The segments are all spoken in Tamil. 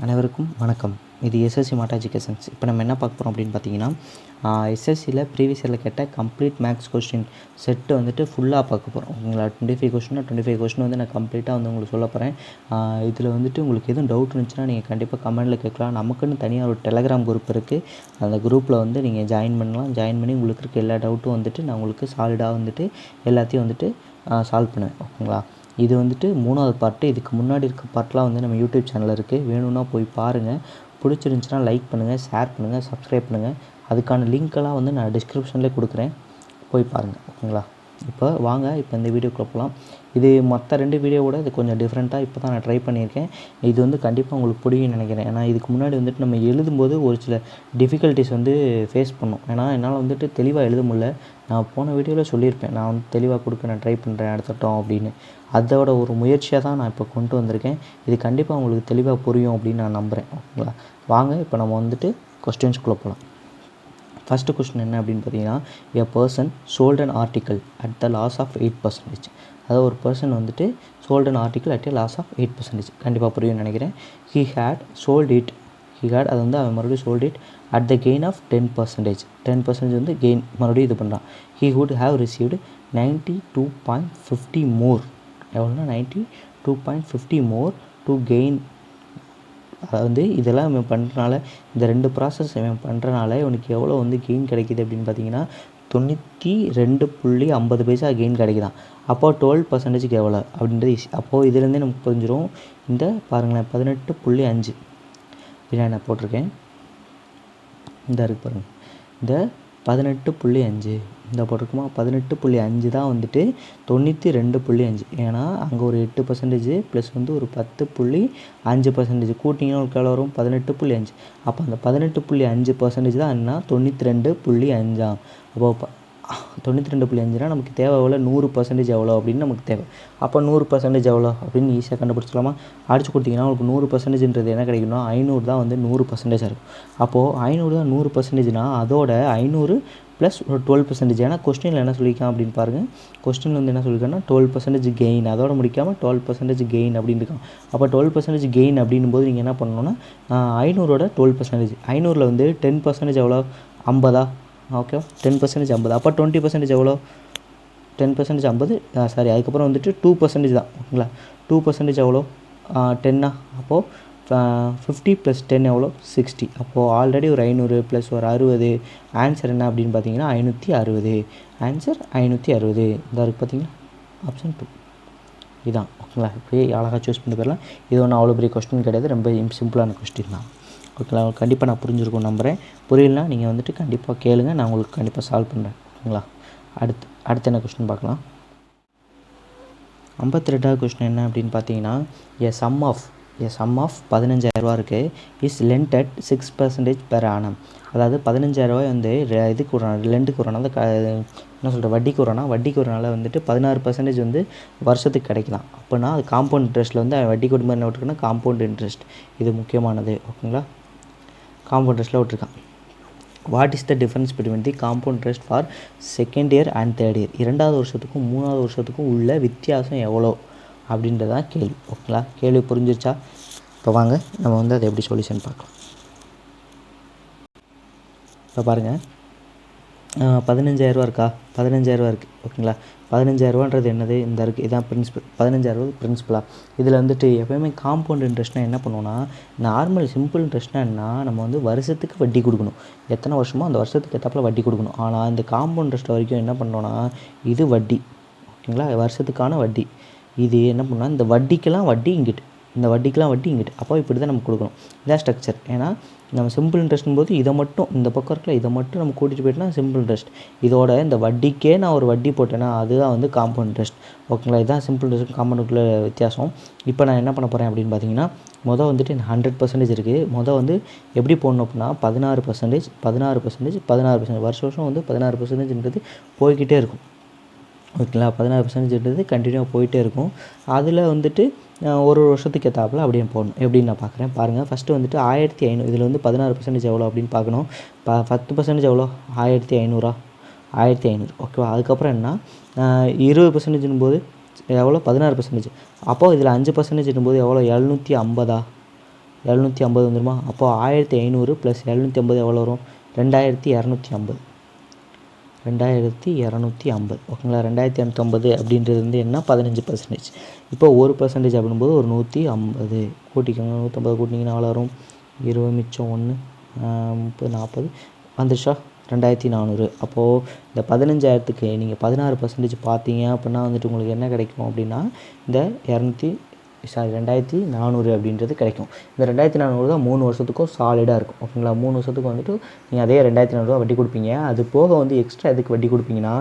அனைவருக்கும் வணக்கம். இது எஸ்எஸ்சி மாட்டா எஜுகேஷன்ஸ். இப்போ நம்ம என்ன பார்க்க போகிறோம் அப்படின்னு பார்த்தீங்கன்னா, எஸ்எஸ்சியில் ப்ரீவியஸ் இயரில் கேட்ட கம்ப்ளீட் மேக்ஸ் கொஸ்டின் செட்டு வந்துட்டு ஃபுல்லாக பார்க்க போகிறோம். ஓகேங்களா? 25 கொஸ்டின் வந்து நான் கம்ப்ளீட்டாக வந்து உங்களுக்கு சொல்ல போகிறேன். இதில் வந்துட்டு உங்களுக்கு எதுவும் டவுட் இருந்துச்சுன்னா நீங்கள் கண்டிப்பாக கமெண்ட்டில் கேட்கலாம். நமக்குன்னு தனியாக ஒரு டெலகிராம் குரூப் இருக்குது. அந்த குரூப்பில் வந்து நீங்கள் ஜாயின் பண்ணலாம். ஜாயின் பண்ணி உங்களுக்கு இருக்க எல்லா டவுட்டும் வந்துட்டு நான் உங்களுக்கு சாலிடாக வந்துட்டு எல்லாத்தையும் வந்துட்டு சால்வ் பண்ணுவேன். ஓகேங்களா? இது வந்துட்டு 3வது பார்ட்டு. இதுக்கு முன்னாடி இருக்க பார்ட்லாம் வந்து நம்ம யூடியூப் சேனலில் இருக்குது. வேணும்னா போய் பாருங்கள். பிடிச்சிருந்துச்சின்னா லைக் பண்ணுங்கள், ஷேர் பண்ணுங்கள், சப்ஸ்கிரைப் பண்ணுங்கள். அதுக்கான லிங்க்கெல்லாம் வந்து நான் டிஸ்கிரிப்ஷன்லேயே கொடுக்குறேன். போய் பாருங்கள். ஓகேங்களா? இப்போ வாங்க இந்த வீடியோக்குள்ளே போகலாம். இது மற்ற 2 வீடியோவோட இது கொஞ்சம் டிஃப்ரெண்ட்டாக இப்போ தான் நான் ட்ரை பண்ணியிருக்கேன். இது வந்து கண்டிப்பாக உங்களுக்கு பிடிக்கும்னு நினைக்கிறேன். ஏன்னா இதுக்கு முன்னாடி வந்துட்டு நம்ம எழுதும்போது ஒரு சில டிஃபிகல்ட்டிஸ் வந்து ஃபேஸ் பண்ணோம். ஏன்னா என்னால் வந்துட்டு தெளிவாக எழுத முடியல. நான் போன வீடியோவில் சொல்லியிருப்பேன், நான் வந்து தெளிவாக கொடுக்க நான் ட்ரை பண்ணுறேன் அடுத்தட்டம் அப்படின்னு. அதோட ஒரு முயற்சியாக தான் நான் இப்போ கொண்டு வந்திருக்கேன். இது கண்டிப்பாக உங்களுக்கு தெளிவாக புரியும் அப்படின்னு நான் நம்புகிறேன். ஓகேங்களா? வாங்க இப்போ நம்ம வந்துட்டு கொஸ்டின்ஸ்குள்ளே போகலாம். ஃபஸ்ட்டு கொஸ்டின் என்ன அப்படின்னு பார்த்தீங்கன்னா, a person sold an article at the loss of 8%. அதாவது ஒரு பர்சன் வந்துட்டு sold an article at a loss of 8%. கண்டிப்பாக புரியும்னு நினைக்கிறேன். He had sold it. அது வந்து அவன் மறுபடியும் sold it at the gain of 10%. 10% வந்து கெயின் மறுபடியும் இது பண்ணுறான். He would have received 92.50 more. எவ்வளோனா 92.50 மோர் டு கெயின். அதாவது இதெல்லாம் இவன் பண்ணுறனால, இந்த 2 ப்ராசஸ் இவன் பண்ணுறனால இவனுக்கு எவ்வளோ வந்து கெயின் கிடைக்கிது அப்படின்னு பார்த்தீங்கன்னா 92.50 கெயின் கிடைக்குதான். அப்போது 12%க்கு எவ்வளோ அப்படின்றது ஈஸி. அப்போது இதுலேருந்தே நமக்கு புரிஞ்சிடும். இந்த பாருங்களேன் 18.5 பின்னாடி நான் போட்டிருக்கேன். இந்த இருக்குது பாருங்கள், இந்த 18.5 இந்த போட்டிருக்குமா, 18.5 தான் வந்துட்டு 92.5. ஏன்னா அங்கே ஒரு 8% ப்ளஸ் வந்து ஒரு 10.5% கூட்டிங்கன்னா உங்களுக்கு எவ்வளோ வரும், 18.5. அப்போ அந்த 18.5% தான் என்ன 92.5. அப்போது 92.5னா நமக்கு தேவை எவ்வளோ, 100% எவ்வளோ அப்படின்னு நமக்கு தேவை. அப்போ 100% எவ்வளோ அப்படின்னு ஈஸியாக கண்டுபிடிச்சிக்கலாமா? அடிச்சு கொடுத்தீங்கன்னா உங்களுக்கு 100%ன்றது என்ன கிடைக்கணும், 500 தான் வந்து 100% இருக்கும். அப்போது 500 தான் 100%னா அதோட 500 ப்ளஸ் ஒரு 12%. ஏன்னா கொஸ்டினில் என்ன சொல்லியிருக்கான் அப்படின்னு பாருங்கள். கொஸ்டினில் வந்து என்ன சொல்லியிருக்காங்கன்னா 12% கெயின், அதோட முடிக்காமல் 12% கெயின் அப்படின்னு இருக்கான். அப்போ 12% கெயின் அப்படின்னும் போது நீங்கள் என்ன பண்ணணும்னா 500ஓட 12%. 500ல் வந்து 10% எவ்வளோ, 50. ஓகே, 10% 50. அப்போ 20% எவ்வளோ, 10% 50. சாரி, அதுக்கப்புறம் வந்துட்டு 2% தான். ஓகேங்களா? 2% எவ்வளோ, 10. அப்போது 50 + 10 எவ்வளோ, 60. அப்போது ஆல்ரெடி ஒரு 500 ப்ளஸ் ஒரு 60. ஆன்சர் என்ன அப்படின்னு பார்த்தீங்கன்னா 560. ஆன்சர் 560. இந்த இருக்குது பார்த்தீங்கன்னா, ஆப்ஷன் 2 இதுதான். ஓகேங்களா? இப்படியே அழகாக சூஸ் பண்ணி போயிடலாம். இது ஒன்றும் அவ்வளோ பெரிய கொஸ்டின் கிடையாது, ரொம்ப சிம்பிளான கொஸ்டின் தான். ஓகேங்களா? கண்டிப்பாக நான் புரிஞ்சிருக்கும் நம்புகிறேன். புரியலனா நீங்கள் வந்துட்டு கண்டிப்பாக கேளுங்க, நான் உங்களுக்கு கண்டிப்பாக சால்வ் பண்ணுறேன். ஓகேங்களா? அடுத்து என்ன கொஸ்டின் பார்க்கலாம். 52வது கொஸ்டின் என்ன அப்படின்னு பார்த்தீங்கன்னா, எ சம் ஆஃப் 15,000 இருக்குது. Is Lent at 6% per annum. அதாவது 15,000 வந்து இதுக்கு விட்றான், லெண்டுக்கு விட்றான். அந்த என்ன சொல்கிற, வட்டிக்கு விட்றனால வந்துட்டு 16% வந்து வருஷத்துக்கு கிடைக்கலாம். அப்படின்னா அது காம்பவுண்ட் இன்ட்ரெஸ்ட்டில் வந்து வட்டி கொடுமை என்ன விட்டுருக்குன்னா காம்பவுண்ட் இன்ட்ரெஸ்ட். இது முக்கியமானது. ஓகேங்களா? காம்பவுண்ட் இன்ட்ரெஸ்ட்டில் விட்டுருக்கான். What is the difference between the compound interest for second year and third year? 2வது வருஷத்துக்கும் 3வது வருஷத்துக்கும் உள்ள வித்தியாசம் எவ்வளோ அப்படின்றதான் கேள்வி. ஓகேங்களா? கேள்வி புரிஞ்சிருச்சா? இப்போ வாங்க நம்ம வந்து அதை எப்படி சொல்யூஷன் பார்க்கலாம். இப்போ பாருங்கள், 15,000 இருக்கா, 15,000 இருக்குது. ஓகேங்களா? 15,000ன்றது என்னது, இந்த இருக்குது, இதான் பிரின்சிபல். 15,000 பிரின்சிபலாக. இதில் வந்துட்டு எப்போயுமே காம்பவுண்ட் இன்ட்ரெஸ்ட்னால் என்ன பண்ணுவோன்னா, நார்மல் சிம்பிள் இன்ட்ரெஸ்ட்னால் என்ன, நம்ம வந்து வருஷத்துக்கு வட்டி கொடுக்கணும். எத்தனை வருஷமோ அந்த வருஷத்துக்கு ஏற்றாப்புல வட்டி கொடுக்கணும். ஆனால் இந்த காம்பவுண்ட் இன்ட்ரெஸ்ட் வரைக்கும் என்ன பண்ணோன்னா, இது வட்டி. ஓகேங்களா? வருஷத்துக்கான வட்டி. இது என்ன பண்ணால் இந்த வட்டிக்கெல்லாம் வட்டி இங்கிட்டு, இந்த வட்டிக்கெலாம் வட்டி இங்கிட்டு. அப்போ இப்படி தான் நம்ம கொடுக்கணும். இதான் ஸ்ட்ரக்சர். ஏன்னா நம்ம சிம்பிள் இன்ட்ரெஸ்ட்டும் போது இதை மட்டும், இந்த பக்கம் இருக்கல இதை மட்டும் நம்ம கூட்டிகிட்டு போய்ட்டுனா சிம்பிள் இன்ட்ரெஸ்ட். இதோட இந்த வட்டிக்கே நான் ஒரு வட்டி போட்டேன்னா அதுதான் வந்து காம்பவுண்ட் இன்ட்ரெஸ்ட். ஓகேங்களா? இதுதான் சிம்பிள் இன்ட்ரெஸ்ட் காம்பவுண்டுக்குள்ள வித்தியாசம். இப்போ நான் என்ன பண்ண போகிறேன் அப்படின்னு பார்த்தீங்கன்னா, மொதல் வந்துட்டு 100% இருக்குது. மொதல் வந்து எப்படி போடணும் அப்படின்னா 16% வருஷம் வந்து 16%ன்றது போய்கிட்டே இருக்கும். ஓகேங்களா? 16%ன்றது கண்டினியூவாக போயிட்டே இருக்கும். அதில் வந்துட்டு ஒரு வருஷத்துக்கு ஏற்றாப்புல அப்படியே போடணும். எப்படின்னு நான் பார்க்குறேன் பாருங்கள். ஃபஸ்ட்டு வந்துட்டு 1500. இதில் வந்து 16% எவ்வளோ அப்படின்னு பார்க்கணும். 10% எவ்வளோ, 1500. 1500. ஓகேவா? அதுக்கப்புறம் என்ன, 20%ன்னும் போது எவ்வளோ, 16%. அப்போது இதில் 5%ன்னும் போது எவ்வளோ, 750. 750 வந்துருமா? அப்போது 1500 + 750 எவ்வளோ வரும்? 2250. 2250 ஓகேங்களா? 2250 அப்படின்றது வந்து என்ன? 15%. இப்போ 1% அப்படின்போது ஒரு 150 கூட்டிக்கோங்க. 150 கூட்டிங்கன்னா எவ்வளோ வரும்? 20 மிச்சம் 1 30 40 வந்துருச்சா? 2400. அப்போது இந்த 15,000க்கு நீங்கள் 16% பார்த்தீங்க அப்படின்னா வந்துட்டு உங்களுக்கு என்ன கிடைக்கும் அப்படின்னா இந்த 2400 அப்படின்றது கிடைக்கும். இந்த 2400 தான் 3 வருஷத்துக்கும் சாலிடாக இருக்கும் ஓகேங்களா? 3 வருஷத்துக்கு வந்துட்டு நீங்கள் அதே 2400 வட்டி கொடுப்பீங்க. அது போக வந்து எக்ஸ்ட்ரா எதுக்கு வட்டி கொடுப்பீங்கன்னா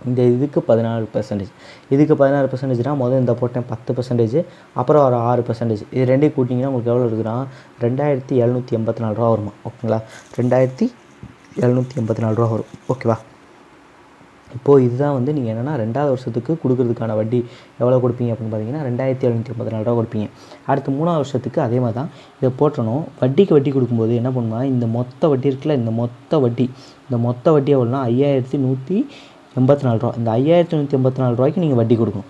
இந்த இதுக்கு 14%. இதுக்கு 16%னா முதல் இந்த போட்டேன் 10%, அப்புறம் ஒரு 6%. இது ரெண்டையும் கூட்டிங்கன்னா உங்களுக்கு எவ்வளோ இருக்குன்னா 2784 வருமா ஓகேங்களா? 2784 வரும் ஓகேவா? இப்போது இதுதான் வந்து நீங்கள் என்னென்னா 2வது வருஷத்துக்கு கொடுக்குறதுக்கான வட்டி எவ்வளோ கொடுப்பீங்க அப்படின்னு பார்த்தீங்கன்னா 2784 கொடுப்பீங்க. அடுத்து 3வது வருஷத்துக்கு அதே மாதிரி தான் இதை போட்டணும். வட்டிக்கு வட்டி கொடுக்கும்போது என்ன பண்ணுன்னா இந்த மொத்த வட்டி இருக்குல்ல, இந்த மொத்த வட்டி எவ்வளோனா 5184 ரூபா. இந்த 5184 ரூபாய்க்கு நீங்கள் வட்டி கொடுக்கணும்.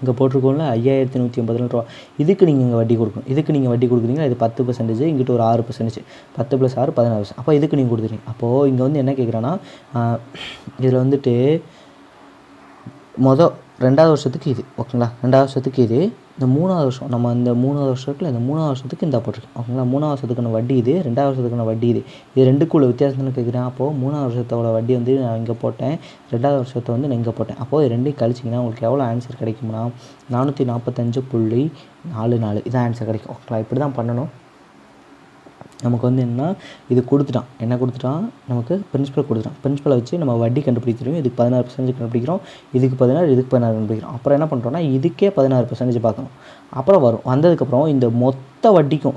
இங்கே போட்டிருக்கோம்ல 5184 ரூபா, இதுக்கு நீங்கள் இங்கே வட்டி கொடுக்கணும். இதுக்கு நீங்கள் வட்டி கொடுக்குறீங்க, இது 10%, இங்கிட்ட ஒரு 6%, 10 + 6 16%. அப்போ இதுக்கு நீங்கள் கொடுத்துறீங்க. அப்போது இங்கே வந்து என்ன கேட்குறான்னா இதில் வந்துட்டு 2வது வருஷத்துக்கு இது ஓகேங்களா? 2வது வருஷத்துக்கு இது. இந்த 3வது வருஷம் நம்ம இந்த 3வது வருஷத்துக்குள்ள இந்த 3வது வருஷத்துக்கு இந்த போட்டிருக்கேன் ஓகேங்களா? 3வது வருஷத்துக்கான வட்டி இது, 2வது வருஷத்துக்கான வட்டி இது. இது ரெண்டுக்குள்ள வித்தியாசம்னு கேட்குறேன். அப்போது 3வது வருஷத்தோட வட்டி வந்து நான் இங்கே போட்டேன், 2வது வருஷத்தை வந்து நான் இங்கே போட்டேன். அப்போது இது ரெண்டையும் கழிச்சிங்கன்னா உங்களுக்கு எவ்வளோ ஆன்சர் கிடைக்கும்னா 445.44 இதான் ஆன்சர் கிடைக்கும் ஓகேங்களா? இப்படி தான் பண்ணணும். நமக்கு வந்து என்னன்னா இது கொடுத்துட்டான், என்ன கொடுத்துட்டான்? நமக்கு பிரின்சிபல் கொடுத்துட்டான். பிரின்சிபலை வச்சு நம்ம வட்டி கண்டுபிடிச்சிருவோம். இதுக்கு 16% கண்டுபிடிக்கிறோம், இதுக்கு 16, இதுக்கு 16 கண்டுபிடிக்கிறோம். அப்புறம் என்ன பண்ணுறோன்னா இதுக்கே 16% பார்க்கணும். அப்புறம் வந்ததுக்கப்புறம் இந்த மொத்த வட்டிக்கும்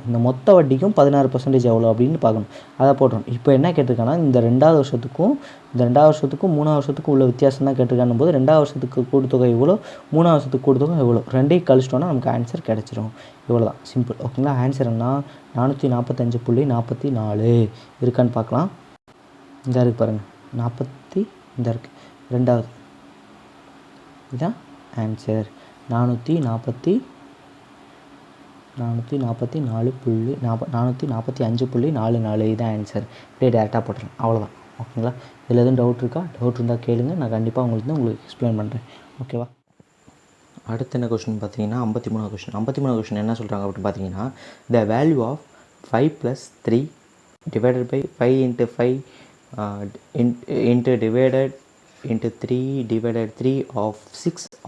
16% எவ்வளோ அப்படின்னு பார்க்கணும். அதை போட்டுரும். இப்போ என்ன கேட்டிருக்காங்கன்னா இந்த 2வது வருஷத்துக்கும் 3வது வருஷத்துக்கும் உள்ள வித்தியாசம் தான் கேட்டிருக்கானும் போது 2வது வருஷத்துக்கு கூட்டுத்தொகை எவ்வளோ, 3வது வருஷத்துக்கு கூட்டுத்தொகை எவ்வளோ, ரெண்டையும் கழிச்சிட்டோன்னா நமக்கு ஆன்சர் கிடச்சிரும். இவ்வளோ தான் சிம்பிள் ஓகேங்களா? ஆன்சர் என்ன? 445.44 இருக்கான்னு பார்க்கலாம். இந்த இருக்குது பாருங்கள், 40 இந்த இருக்குது 2வது. இதுதான் ஆன்சர் 445.44 இதுதான் ஆன்சர். இப்படியே டேரெக்டாக போட்டுருங்க, அவ்வளோதான் ஓகேங்களா? இதில் எதுவும் டவுட் இருக்கா? டவுட் இருந்தால் கேளுங்க, நான் கண்டிப்பாக உங்களுக்கு எக்ஸ்பிளைன் பண்ணுறேன் ஓகேவா? அடுத்து என்ன கொஸ்டின் பார்த்தீங்கன்னா 53வது கொஸ்டின். 53வது கொஸ்டின் என்ன சொல்கிறாங்க அப்படின்னு பார்த்தீங்கன்னா the value of 5 + 3 divided by 5 × 5 into divided into 3 divided 3 of 6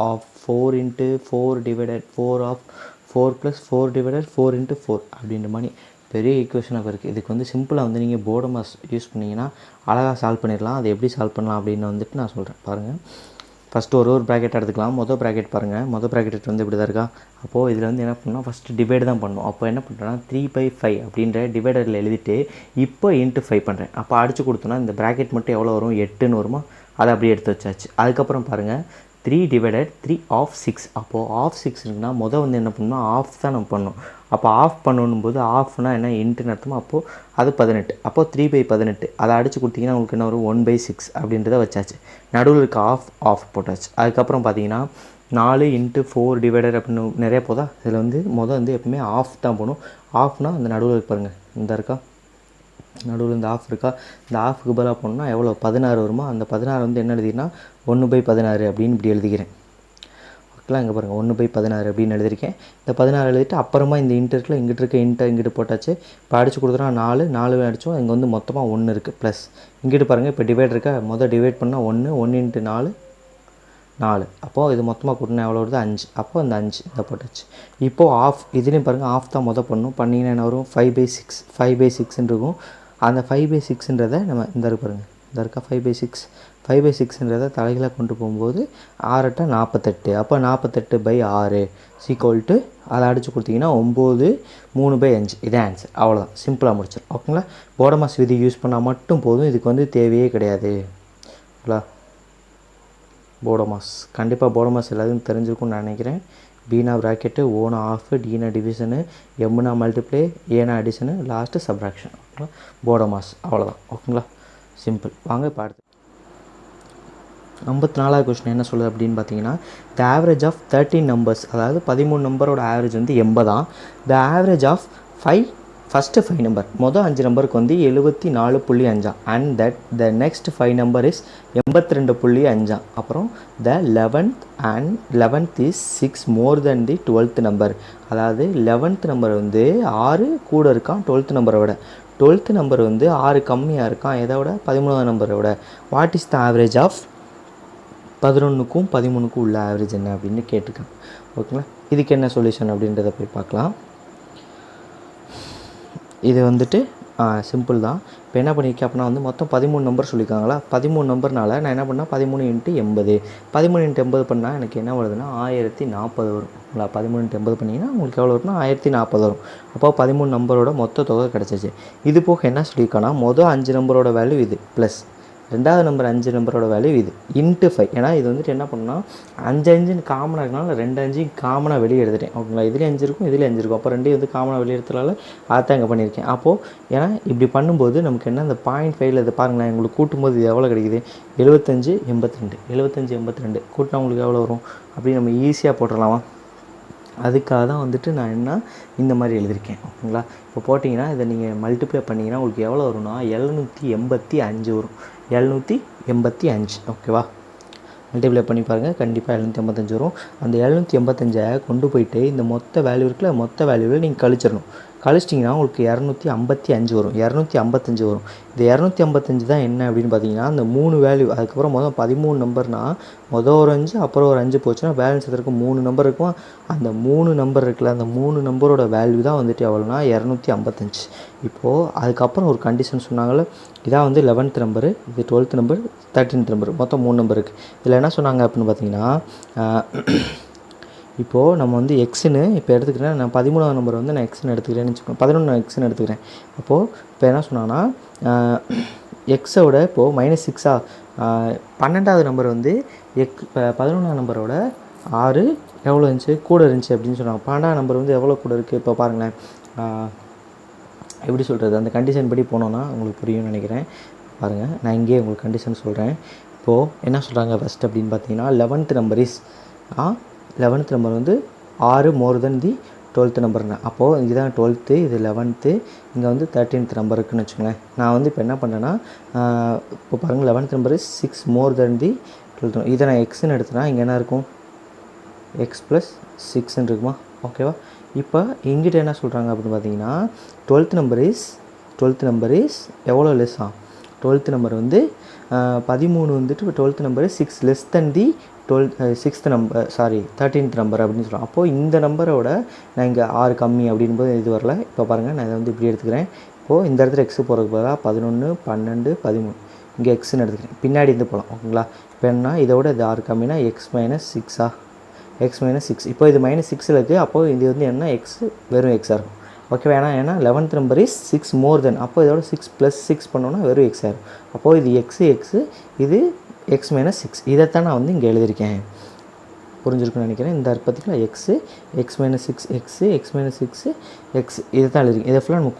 of 4 × 4 divided 4 of 4 + 4 divided 4 × 4 அப்படின்ற மாதிரி பெரிய ஈக்குவேஷனாக இருக்குது. இதுக்கு வந்து சிம்பிளாக வந்து நீங்கள் போர்டு மாஸ் யூஸ் பண்ணிங்கன்னா அழகாக சால்வ் பண்ணிடலாம். அது எப்படி சால்வ் பண்ணலாம் அப்படின்னு வந்துட்டு நான் சொல்கிறேன் பாருங்கள். ஃபஸ்ட்டு ஒரு ப்ராக்கெட் எடுத்துக்கலாம். மொதல் ப்ராக்கெட் பாருங்கள், மொதல் ப்ராக்கெட் வந்து இப்படி தான் இருக்கா? அப்போது இதில் வந்து என்ன பண்ணணும், ஃபஸ்ட்டு டிவைடு தான் பண்ணணும். அப்போ என்ன பண்ணுறேன்னா 3/5 அப்படின்ற டிவைடரில் எழுதிட்டு இப்போ × 5 பண்ணுறேன். அப்போ அடித்து கொடுத்தோன்னா இந்த ப்ராக்கெட் மட்டும் எவ்வளோ வரும்? 8ன்னு வருமா? அதை அப்படியே எடுத்து வச்சாச்சு. அதுக்கப்புறம் பாருங்கள் 3 / 3 of 6. அப்போது ஆஃப் 6 இருக்குன்னா வந்து என்ன பண்ணணும்? ஆஃப் தான் நம்ம பண்ணணும். அப்போ ஆஃப் பண்ணணும் போது ஆஃப்னா என்ன? இன்ட்டுன்னு அர்த்தமா? அப்போது அது 18. அப்போது 3/18 அதை அடித்து கொடுத்தீங்கன்னா உங்களுக்கு என்ன வரும்? 1/6 அப்படின்றத வச்சாச்சு. நடுவில் இருக்க ஆஃப் போட்டாச்சு. அதுக்கப்புறம் பார்த்தீங்கன்னா 4 × 4 டிவைடர் அப்படின்னு நிறைய போதா? இதில் வந்து வந்து எப்பவுமே ஆஃப் தான் போகணும். ஆஃப்னால் அந்த நடுவில் இருக்கு பாருங்கள், இந்த இருக்கா நடுவில் இந்த ஆஃப் இருக்கா? இந்த ஆஃபுக்கு பதிலாக போனோம்னா எவ்வளோ? 16 வருமா? அந்த 16 வந்து என்ன எழுதினா 1/16 அப்படின்னு இப்படி எழுதிக்கிறேன் ஓகேங்களா? இங்கே பாருங்கள் 1/16 அப்படின்னு எழுதியிருக்கேன். இந்த 16 எழுதிட்டு அப்புறமா இந்த இன்டர்க்கில் இங்கிட்டு போட்டாச்சு. இப்போ அடித்து கொடுத்தோன்னா 4 அடித்தோம். இங்கே வந்து மொத்தமாக 1 இருக்குது ப்ளஸ் இங்கிட்டு பாருங்கள். இப்போ டிவைட் இருக்கா? டிவைட் பண்ணால் 1 × 4 அப்போது இது மொத்தமாக கூட்டினா எவ்வளோ வருது? 5. அப்போது இந்த 5 இந்த போட்டாச்சு. இப்போது ஆஃப் இதுலேயும் பாருங்கள் ஆஃப் தான் பண்ணிங்கன்னா என்ன வரும்? 5/6 இருக்கும். அந்த 5/6ன்றதை நம்ம இந்த பாருங்கள், இந்த இருக்கா 5/6ன்றதை தலைகளாக கொண்டு போகும்போது 6 × 48. அப்போ 48/6 = அதை அடித்து கொடுத்தீங்கன்னா 9 3/5 இதான் ஆன்சர். அவ்வளோதான், சிம்பிளாக முடிச்சிடும் ஓகேங்களா? போர்டு மாஸ் விதி யூஸ் பண்ணால் மட்டும் போதும், இதுக்கு வந்து தேவையே கிடையாது ஓகேங்களா? போர்டு மாஸ் கண்டிப்பாக போர்டு மாஸ் எல்லாத்தையும் தெரிஞ்சிருக்கும்னு நான் நினைக்கிறேன். பீனா ப்ராக்கெட்டு, ஓனா ஆஃப், டீனா டிவிஷனு, எம்னா மல்டிப்ளே, ஏனா அடிஷனு, லாஸ்ட்டு சப்ராக்ஷன் ஓகேங்களா? போர்டு மாஸ் அவ்வளோதான் ஓகேங்களா? சிம்பிள். வாங்க இப்போ அடுத்து 54வது கொஸ்டின் என்ன சொல்லுது அப்படின்னு பார்த்தீங்கன்னா, த ஆவரேஜ் ஆஃப் 13 நம்பர்ஸ், அதாவது 13 நம்பரோட ஆவரேஜ் வந்து 80. The average of first 5 number, மொதல் 5 நம்பருக்கு வந்து 74.5 and that the next 5 number is 82.5. அப்புறம் த 11th is 6 more then the 12th number. அதாவது 11th நம்பர் வந்து 6 கூட இருக்கான் 12th நம்பரை விட, 12th நம்பர் வந்து 6 கம்மியாக இருக்கான் எதை விட, 13வது நம்பரை விட. What is the average of 11க்கும் 13க்கும் உள்ள ஆவரேஜ் என்ன அப்படின்னு கேட்டிருக்காங்க. ஓகேங்களா, இதுக்கு என்ன சொல்யூஷன் அப்படின்றத போய் பார்க்கலாம். இது வந்துட்டு சிம்பிள் தான். இப்போ என்ன பண்ணியிருக்கேன் அப்படின்னா வந்து மொத்தம் 13 நம்பர் சொல்லியிருக்காங்களா, 13 நம்பர்னால நான் என்ன பண்ணால் 13 × 80, 13 × 80 பண்ணால் எனக்கு என்ன வருதுன்னா 1040 வரும். 13 × 80 பண்ணிங்கன்னா உங்களுக்கு எவ்வளோ வரும்னா 1040 வரும். அப்போ 13 நம்பரோட மொத்த தொகை கிடச்சிச்சு. இது போக என்ன சொல்லியிருக்காங்கன்னா மொதல் 5 நம்பரோட வேல்யூ இது ப்ளஸ் ரெண்டாவது நம்பர் 5 நம்பரோட வேல்யூ இது இன்ட்டு 5. ஏன்னா இது வந்துட்டு என்ன பண்ணால் 5 காமனாக இருக்கனால 2 காமனாக வெளியே எடுத்துட்டேன். ஓகேங்களா, இதுலேயும் 5 இருக்கும் இதுலேயும் 5 இருக்கும். அப்போ 2 வந்து காமனாக வெளியே எடுத்தனால அதான் இங்கே பண்ணியிருக்கேன். அப்போது ஏன்னா இப்படி பண்ணும்போது நமக்கு என்ன இந்த 0.5 இது பாருங்களேன், உங்களுக்கு கூட்டும்போது இது எவ்வளோ கிடைக்குது, 75 82 கூட்டினா உங்களுக்கு எவ்வளோ வரும் அப்படின்னு நம்ம ஈஸியாக போட்டுடலாமா. அதுக்காக தான் வந்துட்டு நான் என்ன இந்த மாதிரி எழுதியிருக்கேன். ஓகேங்களா, இப்போ போட்டிங்கன்னா இதை நீங்கள் மல்டிப்ளை பண்ணிங்கன்னா உங்களுக்கு எவ்வளோ வரும்னா 785 வரும். 785. ஓகேவா, மல்டிப்ளை பண்ணி பாருங்கள், கண்டிப்பாக 785 வரும். அந்த 785 கொண்டு போயிட்டு இந்த மொத்த வேல்யூ இருக்குல்ல, மொத்த வேல்யூவில் நீங்கள் கழிச்சிடணும். கழிச்சிட்டிங்கன்னா உங்களுக்கு 255 வரும். 255 வரும். இந்த 255 தான் என்ன அப்படின்னு பார்த்தீங்கன்னா அந்த 3 வேல்யூ, அதுக்கப்புறம் மொதல் 13 நம்பர்னால் மொதல் ஒரு 5 அப்புறம் ஒரு 5 போச்சுன்னா பேலன்ஸ் எதற்கு 3 நம்பர் இருக்கும். அந்த 3 நம்பர் இருக்குல்ல, அந்த 3 நம்பரோட வேல்யூ தான் வந்துட்டு எவ்வளோனா 255. இப்போது அதுக்கப்புறம் ஒரு கண்டிஷன் சொன்னாங்கள்ல, இதான் வந்து 11th நம்பரு, இது 12th நம்பர், 13th நம்பர், மொத்தம் 3 நம்பர் இருக்குது. இதில் என்ன சொன்னாங்க அப்படின்னு பார்த்தீங்கன்னா இப்போது நம்ம வந்து எக்ஸ்ன்னு இப்போ எடுத்துக்கிறேன். நான் 13வது நம்பர் வந்து நான் எக்ஸ்ன்னு எடுத்துக்கிறேன்னு வச்சுக்கோங்க, 11 நான் எக்ஸ்ன்னு எடுத்துக்கிறேன். அப்போது இப்போ என்ன சொன்னாங்கன்னா எக்ஸோட இப்போது -6 12வது நம்பர் வந்து 11வது நம்பரோட 6 எவ்வளோ இருந்துச்சு, கூட இருந்துச்சு அப்படின்னு சொன்னாங்க. 12வது நம்பர் வந்து எவ்வளோ கூட இருக்குது இப்போ பாருங்களேன். எப்படி சொல்கிறது, அந்த கண்டிஷன் படி போனோன்னா உங்களுக்கு புரியும்னு நினைக்கிறேன். பாருங்கள், நான் இங்கேயே உங்களுக்கு கண்டிஷன் சொல்கிறேன். இப்போது என்ன சொல்கிறாங்க ஃபஸ்ட் அப்படின்னு பார்த்தீங்கன்னா 11th number is 11th number வந்து 6 மோர் தென் தி 12th நம்பர்னு. அப்போது இதுதான் 12th, இது 11th, இங்கே வந்து 13th நம்பர் இருக்குதுன்னு வச்சுக்கோங்களேன். நான் வந்து இப்போ என்ன பண்ணேன்னா இப்போ பாருங்கள் 11th number is 6 more then the 12th. இதை நான் எக்ஸ்ன்னு எடுத்தேன்னா இங்கே என்ன இருக்கும், எக்ஸ் ப்ளஸ் 6ன்னு இருக்குமா. ஓகேவா, இப்போ எங்கிட்ட என்ன சொல்கிறாங்க அப்படின்னு பார்த்தீங்கன்னா 12th நம்பர் இஸ் எவ்வளோ லெஸ்ஸா, 12th நம்பர் வந்து 13 வந்துட்டு 12th நம்பர் 6 லெஸ் தென் தி 6th நம்பர் 13th நம்பர் அப்படின்னு சொல்கிறோம். அப்போது இந்த நம்பரோட நான் இங்கே 6 கம்மி அப்படின்போது இது வரல. இப்போ பாருங்கள், நான் இதை வந்து இப்படி எடுத்துக்கிறேன். இப்போது இந்த இடத்துல எக்ஸு போகிறதுக்கு பதிலாக 11 12 13 இங்கே எக்ஸ்ன்னு எடுத்துக்கிறேன். பின்னாடி இருந்து போகலாம். ஓகேங்களா, இப்போ என்ன இதோட இது 6 கம்மினா x - 6 இப்போ இது -6 இருக்குது. அப்போது இது வந்து என்ன எக்ஸ் வெறும் எக்ஸாக இருக்கும். ஓகேவா, ஏன்னா 11th நம்பர் இஸ் 6 மோர் தென், அப்போ இதோட 6 + 6 பண்ணோன்னா வெறும் எக்ஸாக இருக்கும். அப்போது இது எக்ஸு இது x - 6, இதைத்தான் நான் வந்து இங்கே எழுதியிருக்கேன். புரிஞ்சிருக்குன்னு நினைக்கிறேன். இந்த அர்த்தத்தில் எக்ஸு x - 6 எக்ஸ் இதை தான் எழுதிருக்கேன். இதை ஃபுல்லாக நம்ம